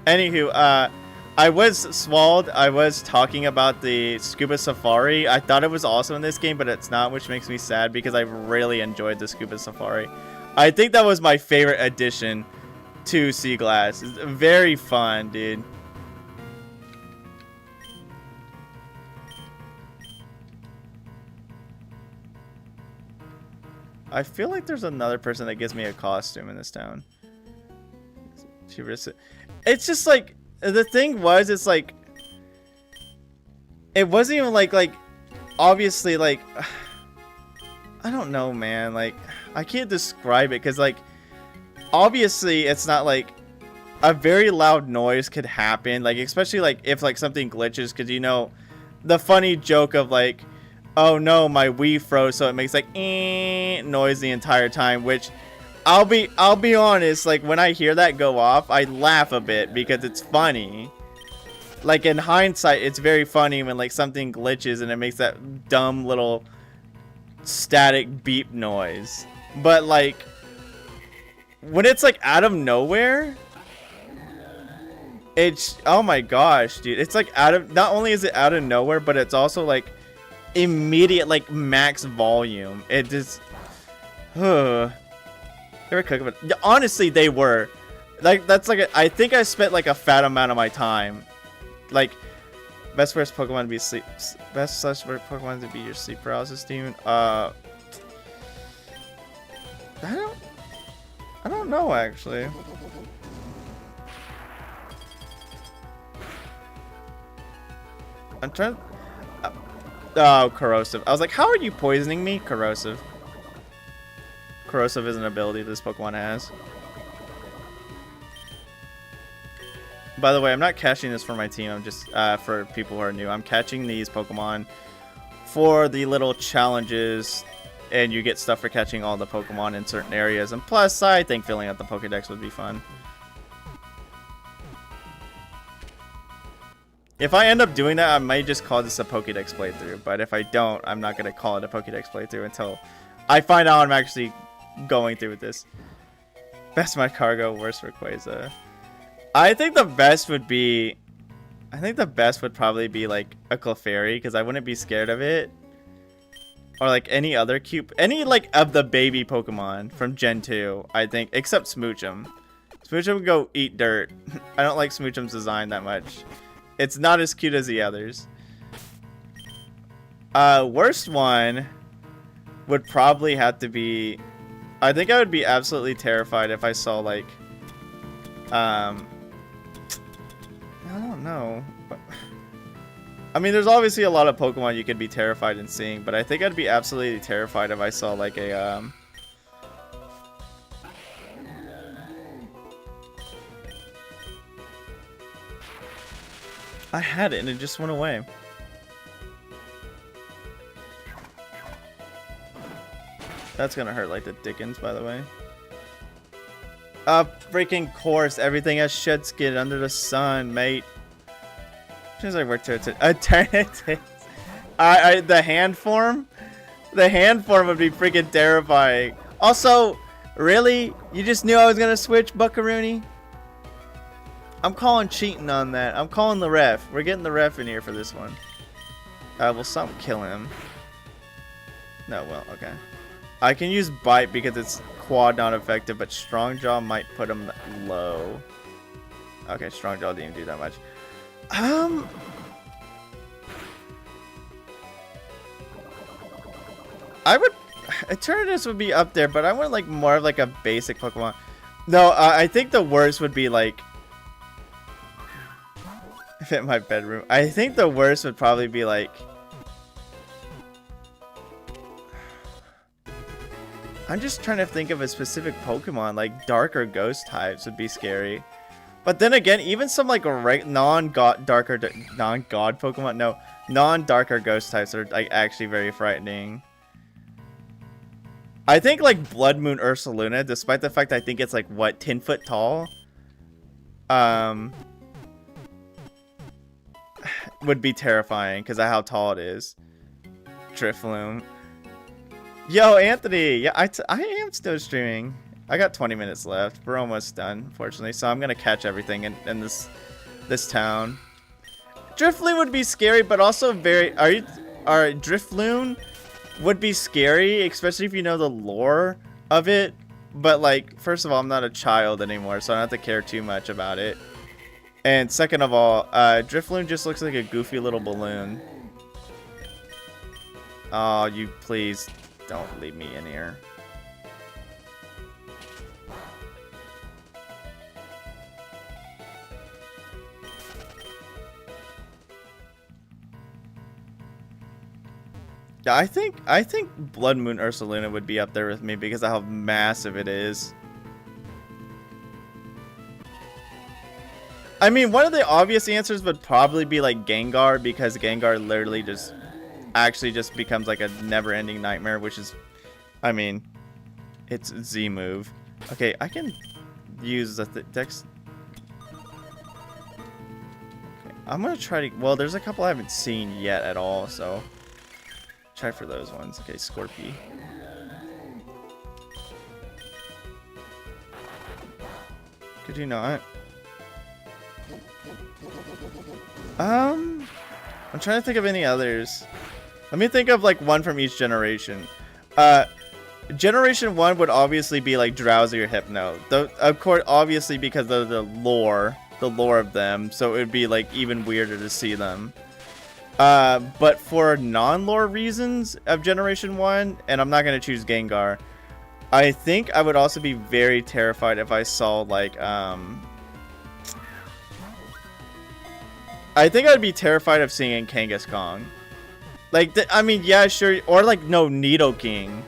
Anywho, I was swallowed. I was talking about the Scuba Safari. I thought it was awesome in this game, but it's not, which makes me sad because I really enjoyed the Scuba Safari. I think that was my favorite addition to Sea Glass. It's very fun, dude. I feel like there's another person that gives me a costume in this town. It's just like, the thing was, it's like, it wasn't even like obviously, like, I don't know, man, like, I can't describe it, because, like, obviously, it's not, like, a very loud noise could happen, like, especially, like, if, like, something glitches, because, you know, the funny joke of, like, oh no, my Wii froze, so it makes, like, noise the entire time, which, I'll be honest, like, when I hear that go off, I laugh a bit because it's funny. Like, in hindsight, it's very funny when, like, something glitches and it makes that dumb little static beep noise. But, like, when it's, like, out of nowhere, it's, oh my gosh, dude. It's, like, not only is it out of nowhere, but it's also, like, immediate, like, max volume. It just, they were cooking, but honestly, they were. Like, that's like I think I spent like a fat amount of my time. Like, best first Pokemon to be sleep. Best slash Pokemon to be your sleep paralysis demon. I don't know actually. I'm trying. Oh, corrosive. I was like, how are you poisoning me? Corrosive. Corrosive is an ability this Pokemon has. By the way, I'm not catching this for my team. I'm just for people who are new. I'm catching these Pokemon for the little challenges, and you get stuff for catching all the Pokemon in certain areas. And plus, I think filling out the Pokédex would be fun. If I end up doing that, I might just call this a Pokédex playthrough. But if I don't, I'm not going to call it a Pokédex playthrough until I find out I'm actually going through with this. Best my cargo, worst for Quasar. I think the best would be... I think the best would probably be like a Clefairy, because I wouldn't be scared of it. Or like any other cute... Any like of the baby Pokemon from Gen 2, I think, except Smoochum. Smoochum would go eat dirt. I don't like Smoochum's design that much. It's not as cute as the others. Worst one would probably have to be... I think I would be absolutely terrified if I saw like... I don't know. I mean, there's obviously a lot of Pokemon you could be terrified in seeing, but I think I'd be absolutely terrified if I saw like a... I had it and it just went away. That's gonna hurt like the Dickens, by the way. Freaking course. Everything has shed skin under the sun, mate. Seems like we're Eternatus. The hand form? The hand form would be freaking terrifying. Also, really? You just knew I was gonna switch, Buckaroony? I'm calling cheating on that. I'm calling the ref. We're getting the ref in here for this one. Will something kill him? No, well, okay. I can use Bite because it's quad not effective, but Strong Jaw might put him low. Okay, Strong Jaw didn't do that much. I would... Eternatus would be up there, but I want like more of like a basic Pokemon. No, I think the worst would be like... Fit my bedroom. I think the worst would probably be like... I'm just trying to think of a specific Pokemon, like Dark or Ghost types would be scary. But then again, even some like non-God Pokemon, no, non-Dark or Ghost types are like actually very frightening. I think like Blood Moon Ursaluna, despite the fact I think it's like what 10 foot tall, would be terrifying because of how tall it is. Drifloon. Yo, Anthony! Yeah, I am still streaming. I got 20 minutes left. We're almost done, unfortunately. So I'm gonna catch everything in this town. Drifloon would be scary, but also very... Drifloon would be scary, especially if you know the lore of it. But like, first of all, I'm not a child anymore, so I don't have to care too much about it. And second of all, Drifloon just looks like a goofy little balloon. Oh, you please... Don't leave me in here. Yeah, I think Blood Moon Ursaluna would be up there with me because of how massive it is. I mean, one of the obvious answers would probably be like Gengar, because Gengar literally just becomes like a never-ending nightmare, which is, I mean, it's Z move. Okay, I can use the Dex. Okay, I'm gonna try to. Well, there's a couple I haven't seen yet at all, so try for those ones. Okay, Scorpy. Could you not? I'm trying to think of any others. Let me think of like one from each generation. Generation 1 would obviously be like Drowsy or Hypno. Of course, obviously because of the lore of them, so it would be like even weirder to see them. But for non-lore reasons of Generation 1, and I'm not gonna choose Gengar, I think I would also be very terrified if I saw like I think I'd be terrified of seeing Kangaskhan. Like I mean, yeah, sure, or like no Nidoking.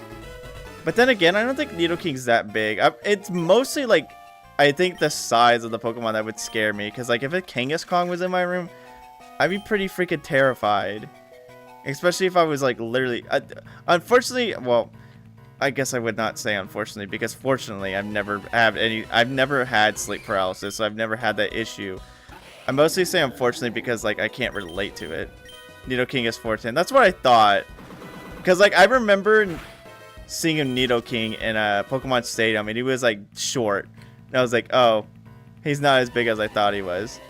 But then again, I don't think Nidoking's that big. It's mostly like I think the size of the Pokemon that would scare me. Because like if a Kangaskhan was in my room, I'd be pretty freaking terrified. Especially if I was like literally... unfortunately, well, I guess I would not say unfortunately. Because fortunately, I've never had sleep paralysis. So I've never had that issue. I mostly say unfortunately because like I can't relate to it. Nidoking is 4'10". That's what I thought. Because like I remember seeing a Nidoking in a Pokemon Stadium, and he was like short. And I was like, oh, he's not as big as I thought he was.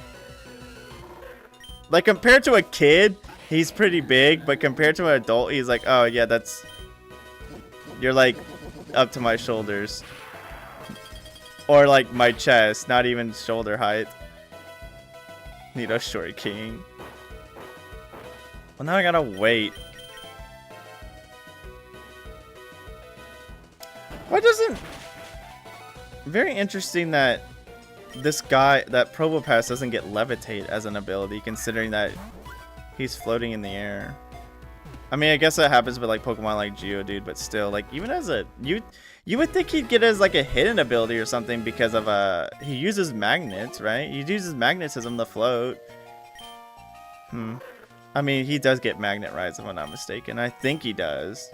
Like compared to a kid, he's pretty big, but compared to an adult, he's like, oh yeah, you're like up to my shoulders. Or like my chest, not even shoulder height. Nido Short King. Well, now I gotta wait. Why doesn't... Very interesting that this guy, that Probopass doesn't get Levitate as an ability, considering that he's floating in the air. I mean, I guess that happens with like Pokemon like Geodude, but still, like even as a... You would think he'd get as like a hidden ability or something because of he uses magnets, right? He uses magnetism to float. I mean, he does get Magnet Rise if I'm not mistaken. I think he does.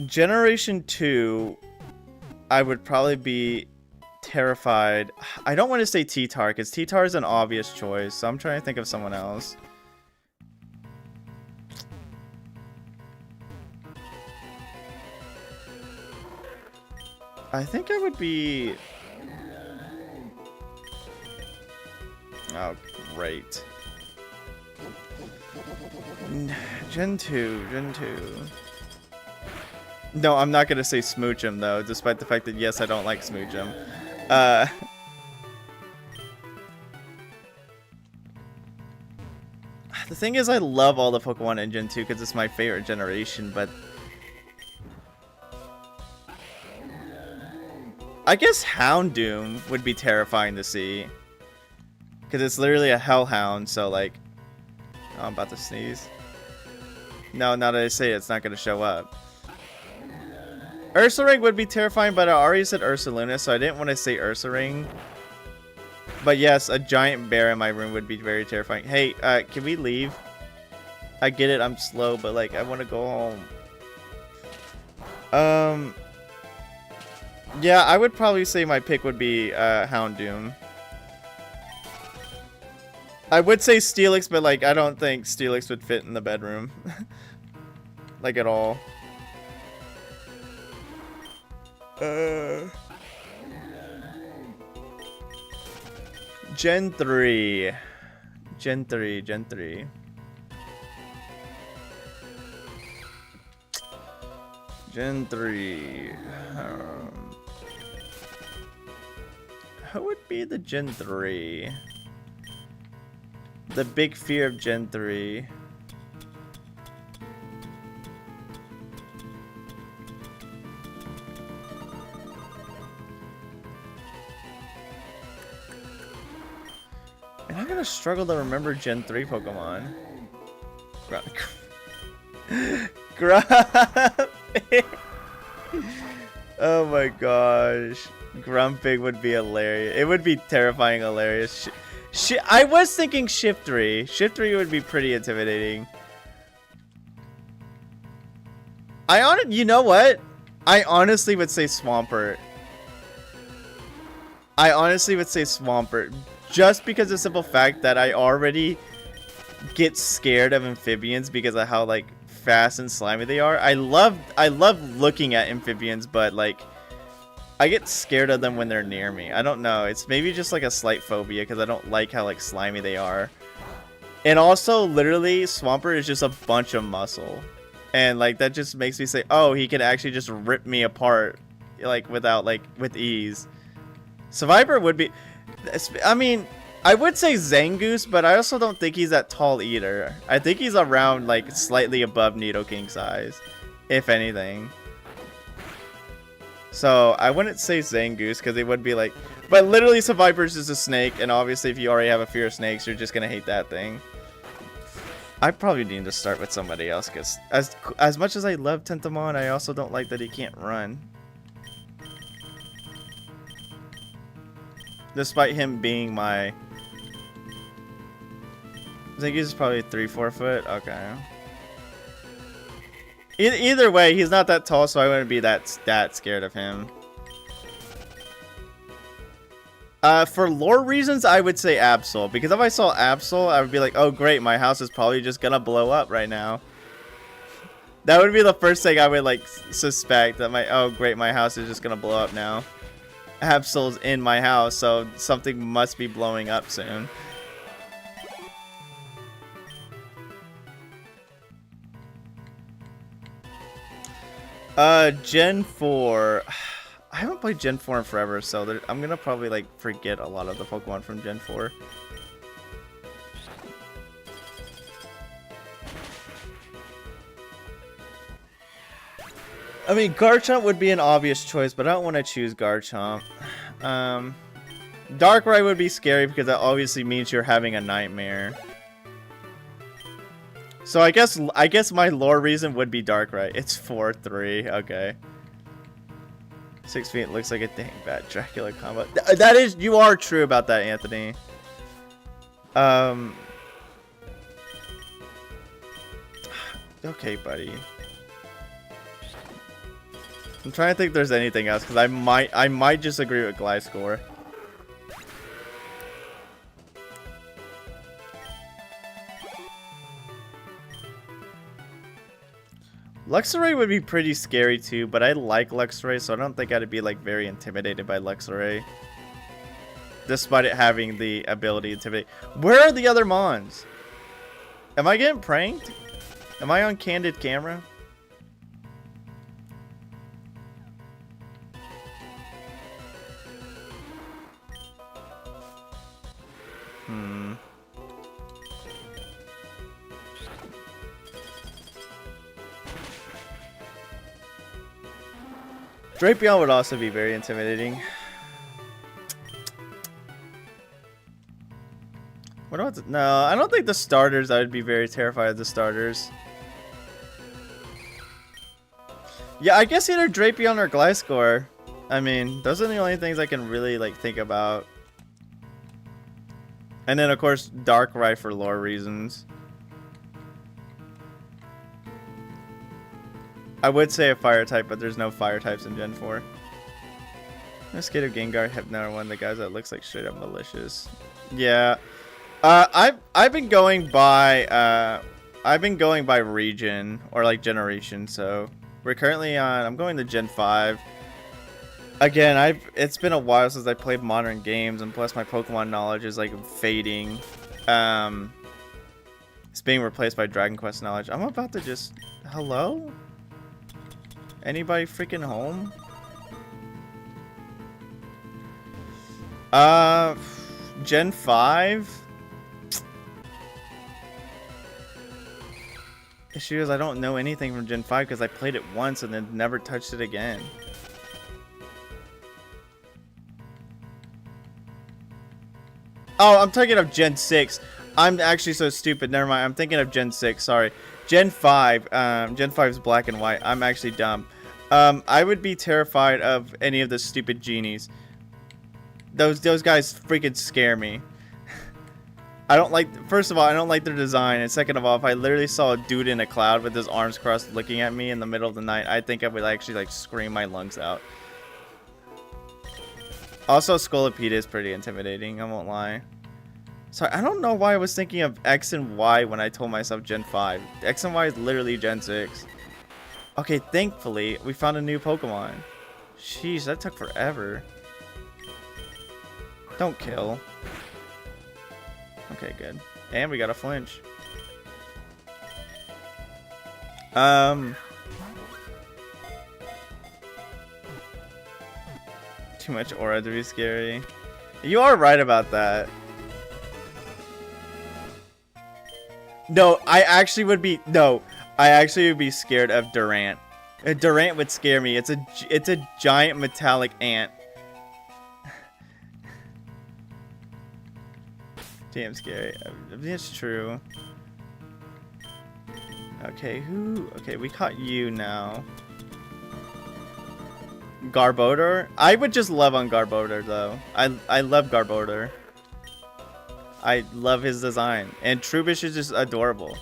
Generation 2, I would probably be terrified. I don't want to say T-Tar because T-Tar is an obvious choice, so I'm trying to think of someone else. I think I would be... Oh, great. Gen 2. No, I'm not going to say Smoochum, though, despite the fact that, yes, I don't like Smoochum. The thing is, I love all the Pokemon in Gen 2 because it's my favorite generation, but... I guess Houndoom would be terrifying to see. Because it's literally a Hellhound, so like... Oh, I'm about to sneeze. No, now that I say it, it's not going to show up. Ursaring would be terrifying, but I already said Ursaluna, so I didn't want to say Ursaring. But yes, a giant bear in my room would be very terrifying. Hey, can we leave? I get it, I'm slow, but like, I want to go home. Yeah, I would probably say my pick would be Houndoom. I would say Steelix, but like, I don't think Steelix would fit in the bedroom. Like, at all. Gen 3. Gen 3. Gen 3. Who would be the Gen 3? The big fear of Gen 3. And I'm gonna struggle to remember Gen 3 Pokemon. Grumpig. Oh my gosh. Grumpig would be hilarious. It would be terrifying hilarious. I was thinking Shiftry. Shiftry would be pretty intimidating. You know what? I honestly would say Swampert. Just because of the simple fact that I already get scared of amphibians because of how like fast and slimy they are. I love looking at amphibians, but like I get scared of them when they're near me. I don't know. It's maybe just like a slight phobia because I don't like how like slimy they are. And also, literally, Swampert is just a bunch of muscle. And like that just makes me say, oh, he can actually just rip me apart like with ease. Survivor would be... I mean, I would say Zangoose, but I also don't think he's that tall either. I think he's around, like, slightly above Nidoking size, if anything. So, I wouldn't say Zangoose, because it would be like... But literally, Survivor's is a snake, and obviously if you already have a fear of snakes, you're just gonna hate that thing. I probably need to start with somebody else, because as much as I love Tentamon, I also don't like that he can't run. Despite him being my... I think he's probably 3-4 foot. Okay. Either way, he's not that tall, so I wouldn't be that scared of him. For lore reasons, I would say Absol, because if I saw Absol, I would be like, oh great, my house is probably just gonna blow up right now. That would be the first thing I would like suspect, that oh great, my house is just gonna blow up now. Absol's in my house, so something must be blowing up soon. Gen 4. I haven't played Gen 4 in forever, so I'm gonna probably like forget a lot of the Pokemon from Gen 4. I mean, Garchomp would be an obvious choice, but I don't want to choose Garchomp. Darkrai would be scary because that obviously means you're having a nightmare. So I guess my lore reason would be Darkrai. It's 4-3. Okay. 6 feet looks like a dang bad Dracula combo. That is, you are true about that, Anthony. Okay, buddy. I'm trying to think if there's anything else, because I might just agree with Gliscor. Luxray would be pretty scary too, but I like Luxray, so I don't think I'd be like very intimidated by Luxray. Despite it having the ability to intimidate. Where are the other Mons? Am I getting pranked? Am I on candid camera? Drapion would also be very intimidating. What about the, no, I don't think the starters, I would be very terrified of the starters. Yeah, I guess either Drapion or Gliscor. I mean, those are the only things I can really like think about. And then of course Darkrai for lore reasons. I would say a fire type, but there's no fire types in Gen 4. Mosquito, Gengar, Hypno, one of the guys that looks like straight up malicious. Yeah. I've been going by region or like generation, so we're currently on, I'm going to Gen 5. Again, it's been a while since I played modern games, and plus my Pokemon knowledge is like fading. It's being replaced by Dragon Quest knowledge. I'm about to just, hello? Anybody freaking home? Gen 5? Issue is I don't know anything from Gen 5 because I played it once and then never touched it again. Oh, I'm thinking of Gen 6. I'm actually so stupid. Never mind. I'm thinking of Gen 6. Sorry. Gen 5. Gen 5 is black and white. I'm actually dumb. I would be terrified of any of the stupid genies. Those guys freaking scare me. I don't like, first of all, I don't like their design, and second of all, if I literally saw a dude in a cloud with his arms crossed looking at me in the middle of the night, I think I would actually like scream my lungs out. Also, Scolipede is pretty intimidating, I won't lie. Sorry, I don't know why I was thinking of X and Y when I told myself Gen 5. X and Y is literally Gen 6. Okay, thankfully, we found a new Pokemon. Jeez, that took forever. Don't kill. Okay, good. And we got a flinch. Too much aura to be scary. You are right about that. No, I actually would be scared of Durant. Durant would scare me. It's a giant metallic ant. Damn scary. That's true. Okay, okay, we caught you now. Garbodor? I would just love on Garbodor though. I love Garbodor. I love his design. And Trubbish is just adorable.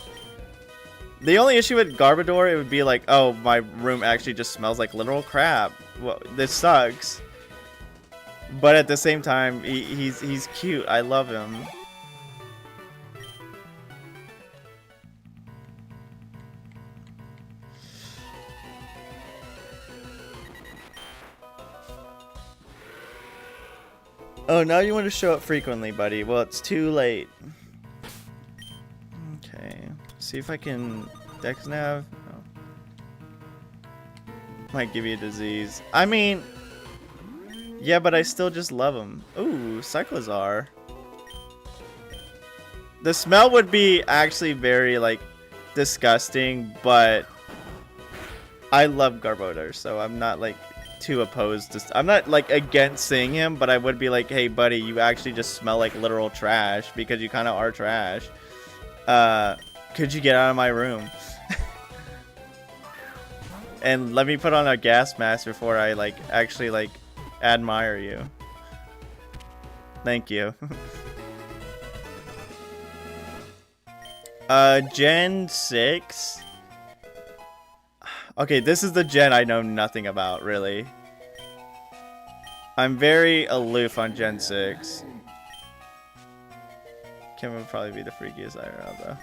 The only issue with Garbodor, it would be like, oh, my room actually just smells like literal crap. Well, this sucks. But at the same time, he's cute. I love him. Oh, now you want to show up frequently, buddy. Well, it's too late. Okay. See if I can Dex Nav. Oh. Might give you a disease. I mean, yeah, but I still just love him. Ooh, Cyclizar. The smell would be actually very, like, disgusting, but I love Garbodor, so I'm not, like, too opposed to... I'm not, like, against seeing him, but I would be like, hey, buddy, you actually just smell like literal trash, because you kind of are trash. Could you get out of my room? And let me put on a gas mask before I, like, actually, like, admire you. Thank you. Gen 6? Okay, this is the gen I know nothing about, really. I'm very aloof on Gen 6. Kim would probably be the freakiest IRL, though.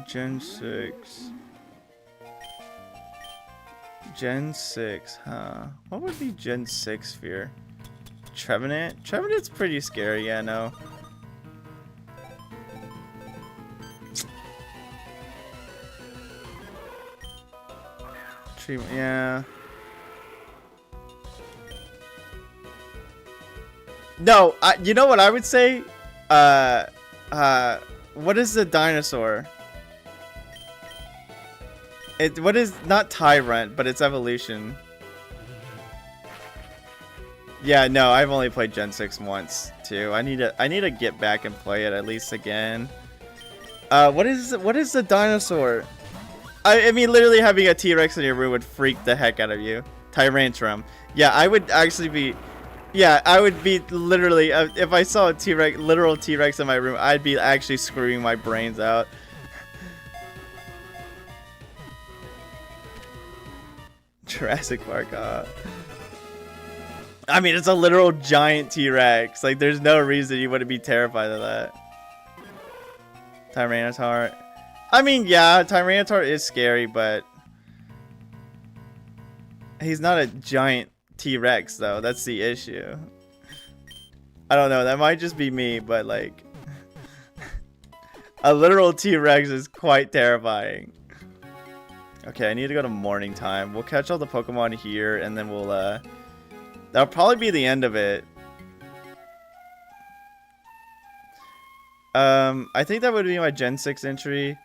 Gen 6. Gen 6, huh? What would be Gen 6 fear? Trevenant? Trevenant's pretty scary, yeah, no. Yeah. No, you know what I would say? What is the dinosaur? What is, not Tyrant, but its evolution. Yeah, no, I've only played Gen 6 once, too. I need to get back and play it at least again. What is the dinosaur? I mean, literally having a T-Rex in your room would freak the heck out of you. Tyrantrum. Yeah, I would actually be... Yeah, I would be literally... if I saw a T-Rex, literal T-Rex in my room, I'd be actually screaming my brains out. Jurassic Park, I mean, it's a literal giant T-Rex. Like, there's no reason you wouldn't be terrified of that. Tyranitar. I mean, yeah, Tyranitar is scary, but he's not a giant T-Rex, though. That's the issue. I don't know. That might just be me, but, like, a literal T-Rex is quite terrifying. Okay, I need to go to morning time. We'll catch all the Pokemon here, and then we'll, that'll probably be the end of it. I think that would be my Gen 6 entry.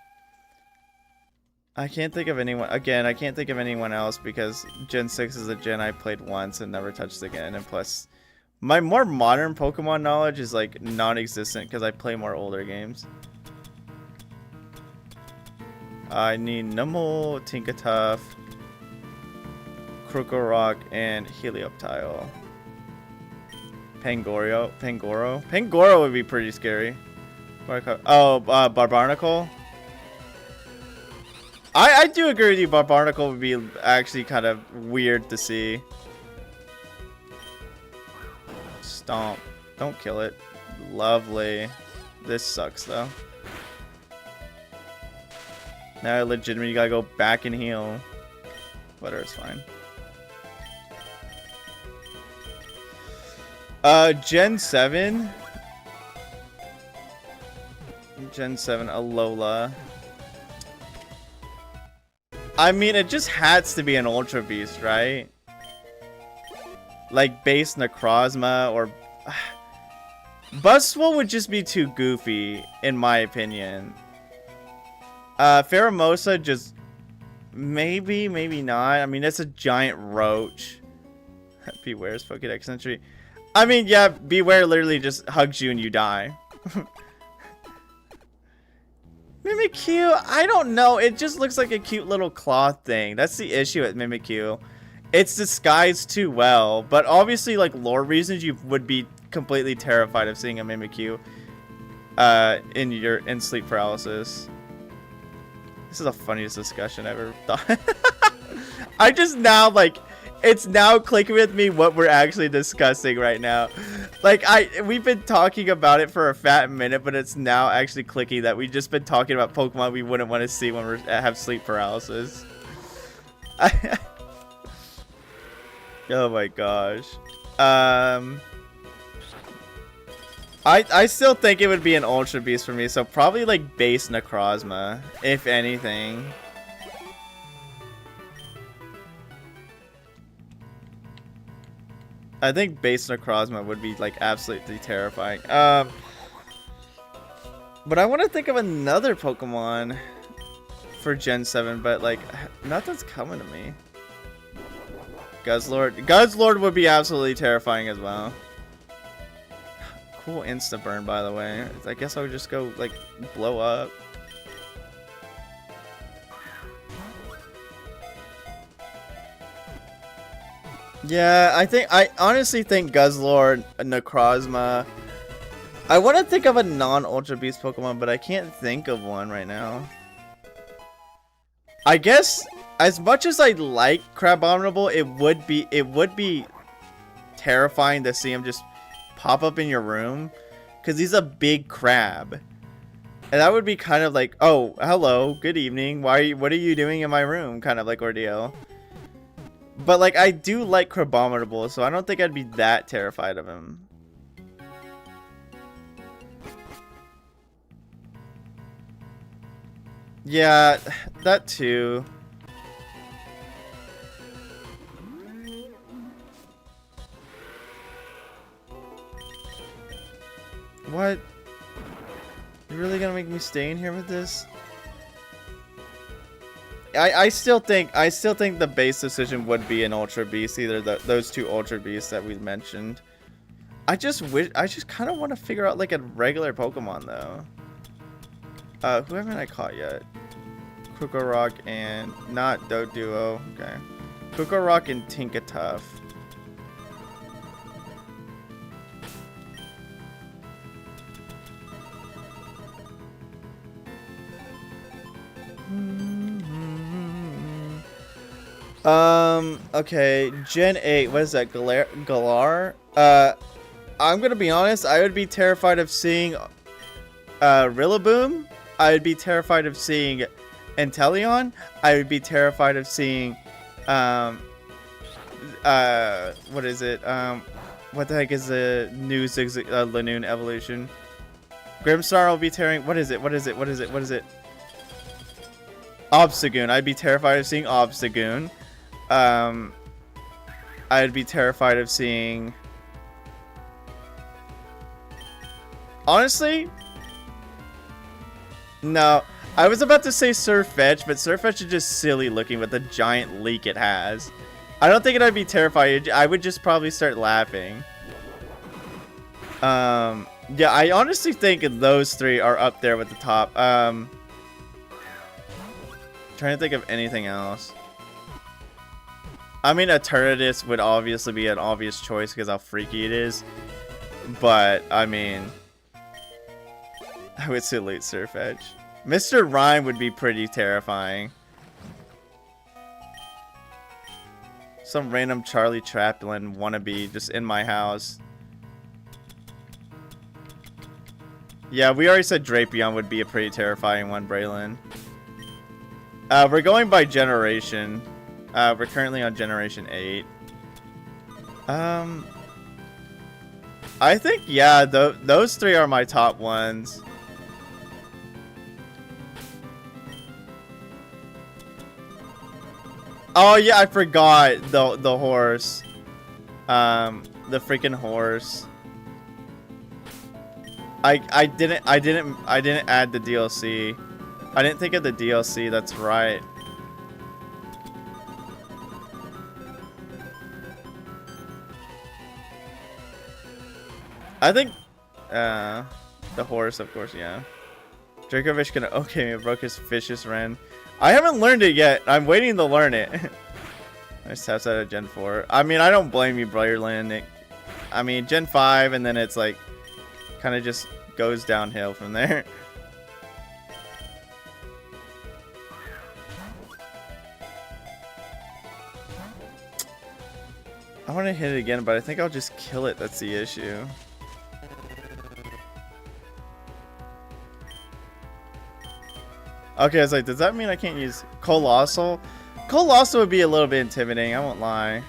I can't think of anyone. Again, I can't think of anyone else because Gen 6 is a gen I played once and never touched again. And plus, my more modern Pokemon knowledge is like non-existent because I play more older games. I need Numel, Tinkatuff, Krokorok, and Helioptile. Pangoro would be pretty scary. Oh, Barbarnacle. I do agree with you. Barbarnacle would be actually kind of weird to see. Stomp. Don't kill it. Lovely. This sucks though. Now legitimately you gotta go back and heal. Whatever, it's fine. Gen 7. Gen 7 Alola. I mean, it just has to be an Ultra Beast, right? Like base Necrozma or... Buzzwole would just be too goofy, in my opinion. Pheromosa just maybe, maybe not. I mean, it's a giant roach. Beware's Pokédex entry. I mean, yeah, Beware literally just hugs you and you die. Mimikyu, I don't know. It just looks like a cute little cloth thing. That's the issue with Mimikyu. It's disguised too well, but obviously, like lore reasons, you would be completely terrified of seeing a Mimikyu in sleep paralysis. This is the funniest discussion I've ever thought. I just now like it's now clicking with me what we're actually discussing right now. Like we've been talking about it for a fat minute, but it's now actually clicking that we've just been talking about Pokemon we wouldn't want to see when we have sleep paralysis. Oh my gosh. I still think it would be an Ultra Beast for me, so probably like base Necrozma, if anything. I think base Necrozma would be like absolutely terrifying. But I want to think of another Pokemon for Gen 7, but like nothing's coming to me. Guzzlord. Guzzlord would be absolutely terrifying as well. Cool insta burn, by the way. I guess I would just go like blow up. Yeah, I honestly think Guzzlord, Necrozma. I want to think of a non-Ultra Beast Pokemon, but I can't think of one right now. I guess as much as I like Crabominable, it would be terrifying to see him just pop up in your room, because he's a big crab, and that would be kind of like, oh, hello, good evening, what are you doing in my room, kind of like ordeal. But like I do like Crabominable, so I don't think I'd be that terrified of him. Yeah, that too. What? You really gonna make me stay in here with this? I still think the base decision would be an Ultra Beast, either those two Ultra Beasts that we mentioned. I just kind of want to figure out like a regular Pokemon though. Who haven't I caught yet? Krokorok and not Doduo. Okay, Krokorok and Tinkatuff. Okay, Gen 8, what is that, Galar? I'm gonna be honest, I would be terrified of seeing, Rillaboom. I would be terrified of seeing Inteleon. I would be terrified of seeing, what is it, what the heck is the new Lanoon evolution? Grimmsnarl will be tearing, what is it? Obstagoon. I'd be terrified of seeing Obstagoon. I'd be terrified of seeing... Honestly? No. I was about to say Surfetch, but Surfetch is just silly looking with the giant leak it has. I don't think I'd be terrified. I would just probably start laughing. Yeah, I honestly think those three are up there with the top. Trying to think of anything else. I mean, Eternatus would obviously be an obvious choice because how freaky it is. But, I mean... I would salute Surfetch. Mr. Rhyme would be pretty terrifying. Some random Charlie Chaplin wannabe just in my house. Yeah, we already said Drapion would be a pretty terrifying one, Braylon. We're going by generation. We're currently on generation 8. I think, yeah, those three are my top ones. Oh yeah, I forgot the horse. The freaking horse. I didn't add the DLC. I didn't think of the DLC. That's right. I think the horse, of course, yeah. Dracovish gonna okay me broke his vicious Ren. I haven't learned it yet. I'm waiting to learn it. Nice taps out of Gen 4. I mean, I don't blame you, Brotherland. I mean, Gen 5, and then it's like kind of just goes downhill from there. I want to hit it again, but I think I'll just kill it. That's the issue. Okay, I was like, does that mean I can't use Colossal? Colossal would be a little bit intimidating, I won't lie.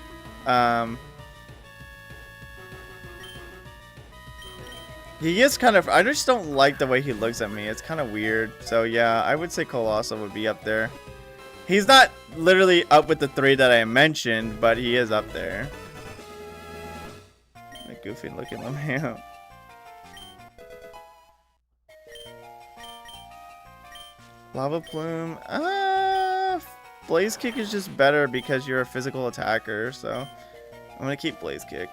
He is kind of, I just don't like the way he looks at me. It's kind of weird. So yeah, I would say Colossal would be up there. He's not literally up with the 3 that I mentioned, but he is up there. A goofy looking man. Lava Plume. Blaze Kick is just better because you're a physical attacker, so I'm gonna keep Blaze Kick.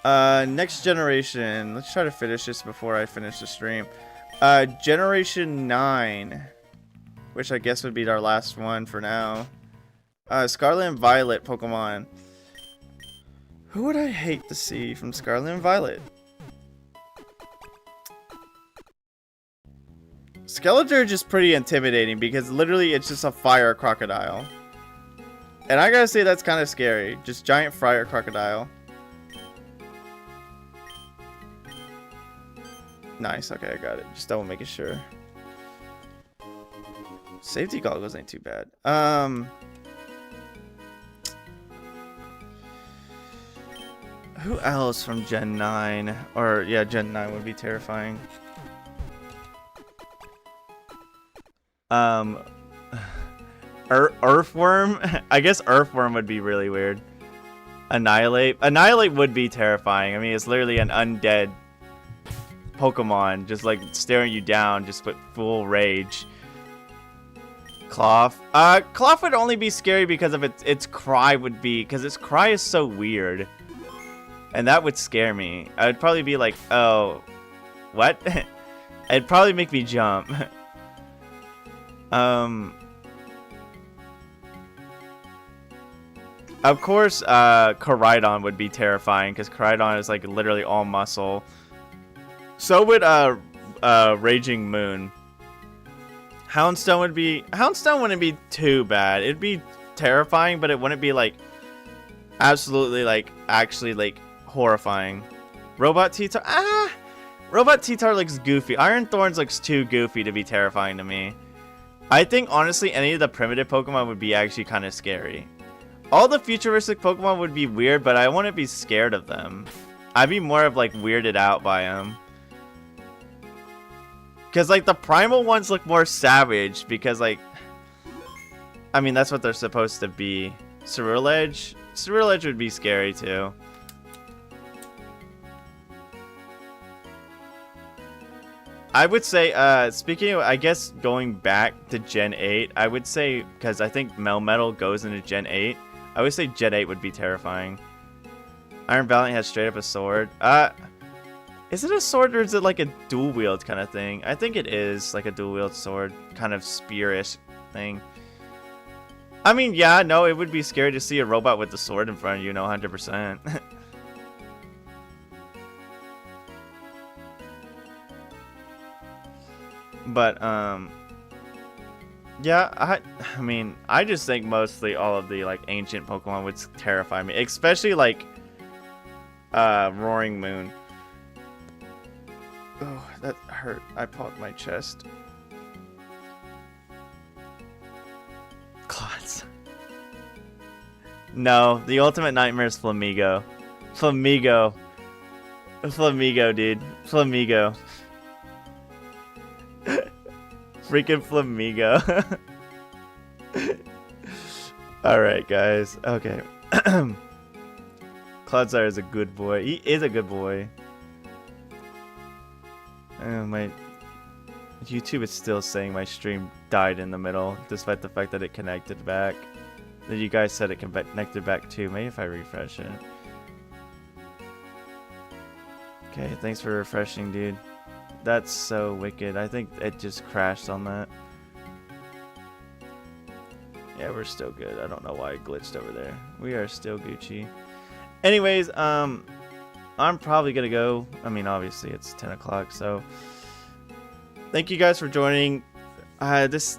Next generation. Let's try to finish this before I finish the stream. Generation 9, which I guess would be our last one for now. Scarlet and Violet Pokemon. Who would I hate to see from Scarlet and Violet? Skeletor is just pretty intimidating because literally it's just a fire crocodile. And I gotta say that's kind of scary. Just giant fire crocodile. Nice, okay, I got it. Just double making sure. Safety goggles ain't too bad. Who else from Gen 9? Or, yeah, Gen 9 would be terrifying. Earthworm? I guess Earthworm would be really weird. Annihilate? Annihilate would be terrifying. I mean, it's literally an undead Pokemon just like staring you down just with full rage. Cloth. Cloth would only be scary because of its cry would be, because its cry is so weird. And that would scare me. I would probably be like, oh, what? It'd probably make me jump. Of course, Koraidon would be terrifying because Koraidon is like literally all muscle. So would Raging Moon. Houndstone would be, Houndstone wouldn't be too bad. It'd be terrifying, but it wouldn't be like absolutely like actually like horrifying. Robot T-Tar, Robot T-Tar looks goofy. Iron Thorns looks too goofy to be terrifying to me. I think honestly any of the primitive Pokemon would be actually kind of scary. All the futuristic Pokemon would be weird, but I wouldn't be scared of them. I'd be more of like weirded out by them. Because like the primal ones look more savage because like, I mean that's what they're supposed to be. Ceruledge? Ceruledge would be scary too. I would say, speaking of, I guess, going back to Gen 8, I would say, because I think Melmetal goes into Gen 8, I would say Gen 8 would be terrifying. Iron Valiant has straight up a sword. Is it a sword or is it like a dual wield kind of thing? I think it is like a dual wield sword, kind of spearish thing. I mean, yeah, no, it would be scary to see a robot with the sword in front of you, no, 100%. But, yeah, I mean, I just think mostly all of the, like, ancient Pokemon would terrify me. Especially, like, Roaring Moon. Oh, that hurt. I popped my chest. Clots. No, the ultimate nightmare is Flamigo. Flamigo. Flamigo, dude. Flamigo. Freaking Flamigo. Alright, guys. Okay. Cloudsire is a good boy. He is a good boy. My YouTube is still saying my stream died in the middle, despite the fact that it connected back. That you guys said it connected back too. Maybe if I refresh it. Okay, thanks for refreshing, dude. That's so wicked. I think it just crashed on that. Yeah, we're still good. I don't know why it glitched over there. We are still Gucci. Anyways, I'm probably gonna go. I mean, obviously it's 10 o'clock, so thank you guys for joining. This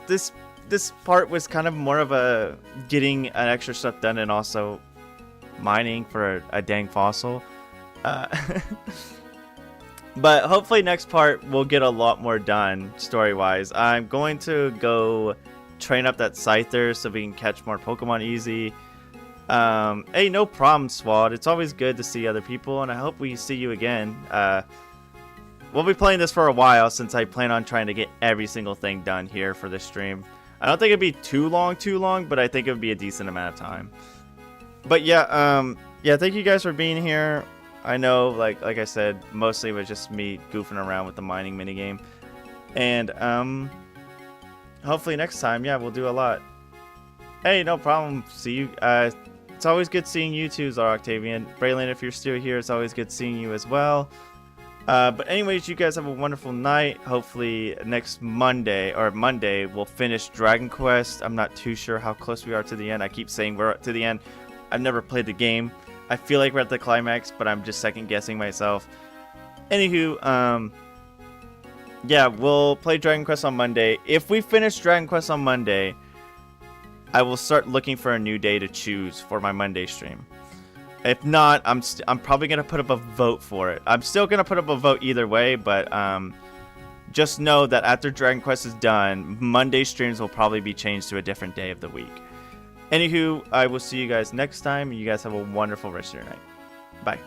part was kind of more of a getting an extra stuff done and also mining for a dang fossil. But hopefully next part we'll get a lot more done story-wise. I'm going to go train up that Scyther so we can catch more Pokemon easy. Hey, no problem, Swad. It's always good to see other people, and I hope we see you again. We'll be playing this for a while since I plan on trying to get every single thing done here for this stream. I don't think it'd be too long, but I think it would be a decent amount of time. But yeah, yeah, thank you guys for being here. I know, like I said, mostly it was just me goofing around with the mining minigame. And hopefully next time, yeah, we'll do a lot. Hey, no problem. See you. It's always good seeing you too, Zara Octavian. Braylon, if you're still here, it's always good seeing you as well. But anyways, you guys have a wonderful night. Hopefully next Monday, we'll finish Dragon Quest. I'm not too sure how close we are to the end. I keep saying we're to the end. I've never played the game. I feel like we're at the climax, but I'm just second guessing myself. Anywho, yeah, we'll play Dragon Quest on Monday. If we finish Dragon Quest on Monday, I will start looking for a new day to choose for my Monday stream. If not, I'm probably gonna put up a vote for it. I'm still gonna put up a vote either way, but just know that after Dragon Quest is done, Monday streams will probably be changed to a different day of the week. Anywho, I will see you guys next time. You guys have a wonderful rest of your night. Bye.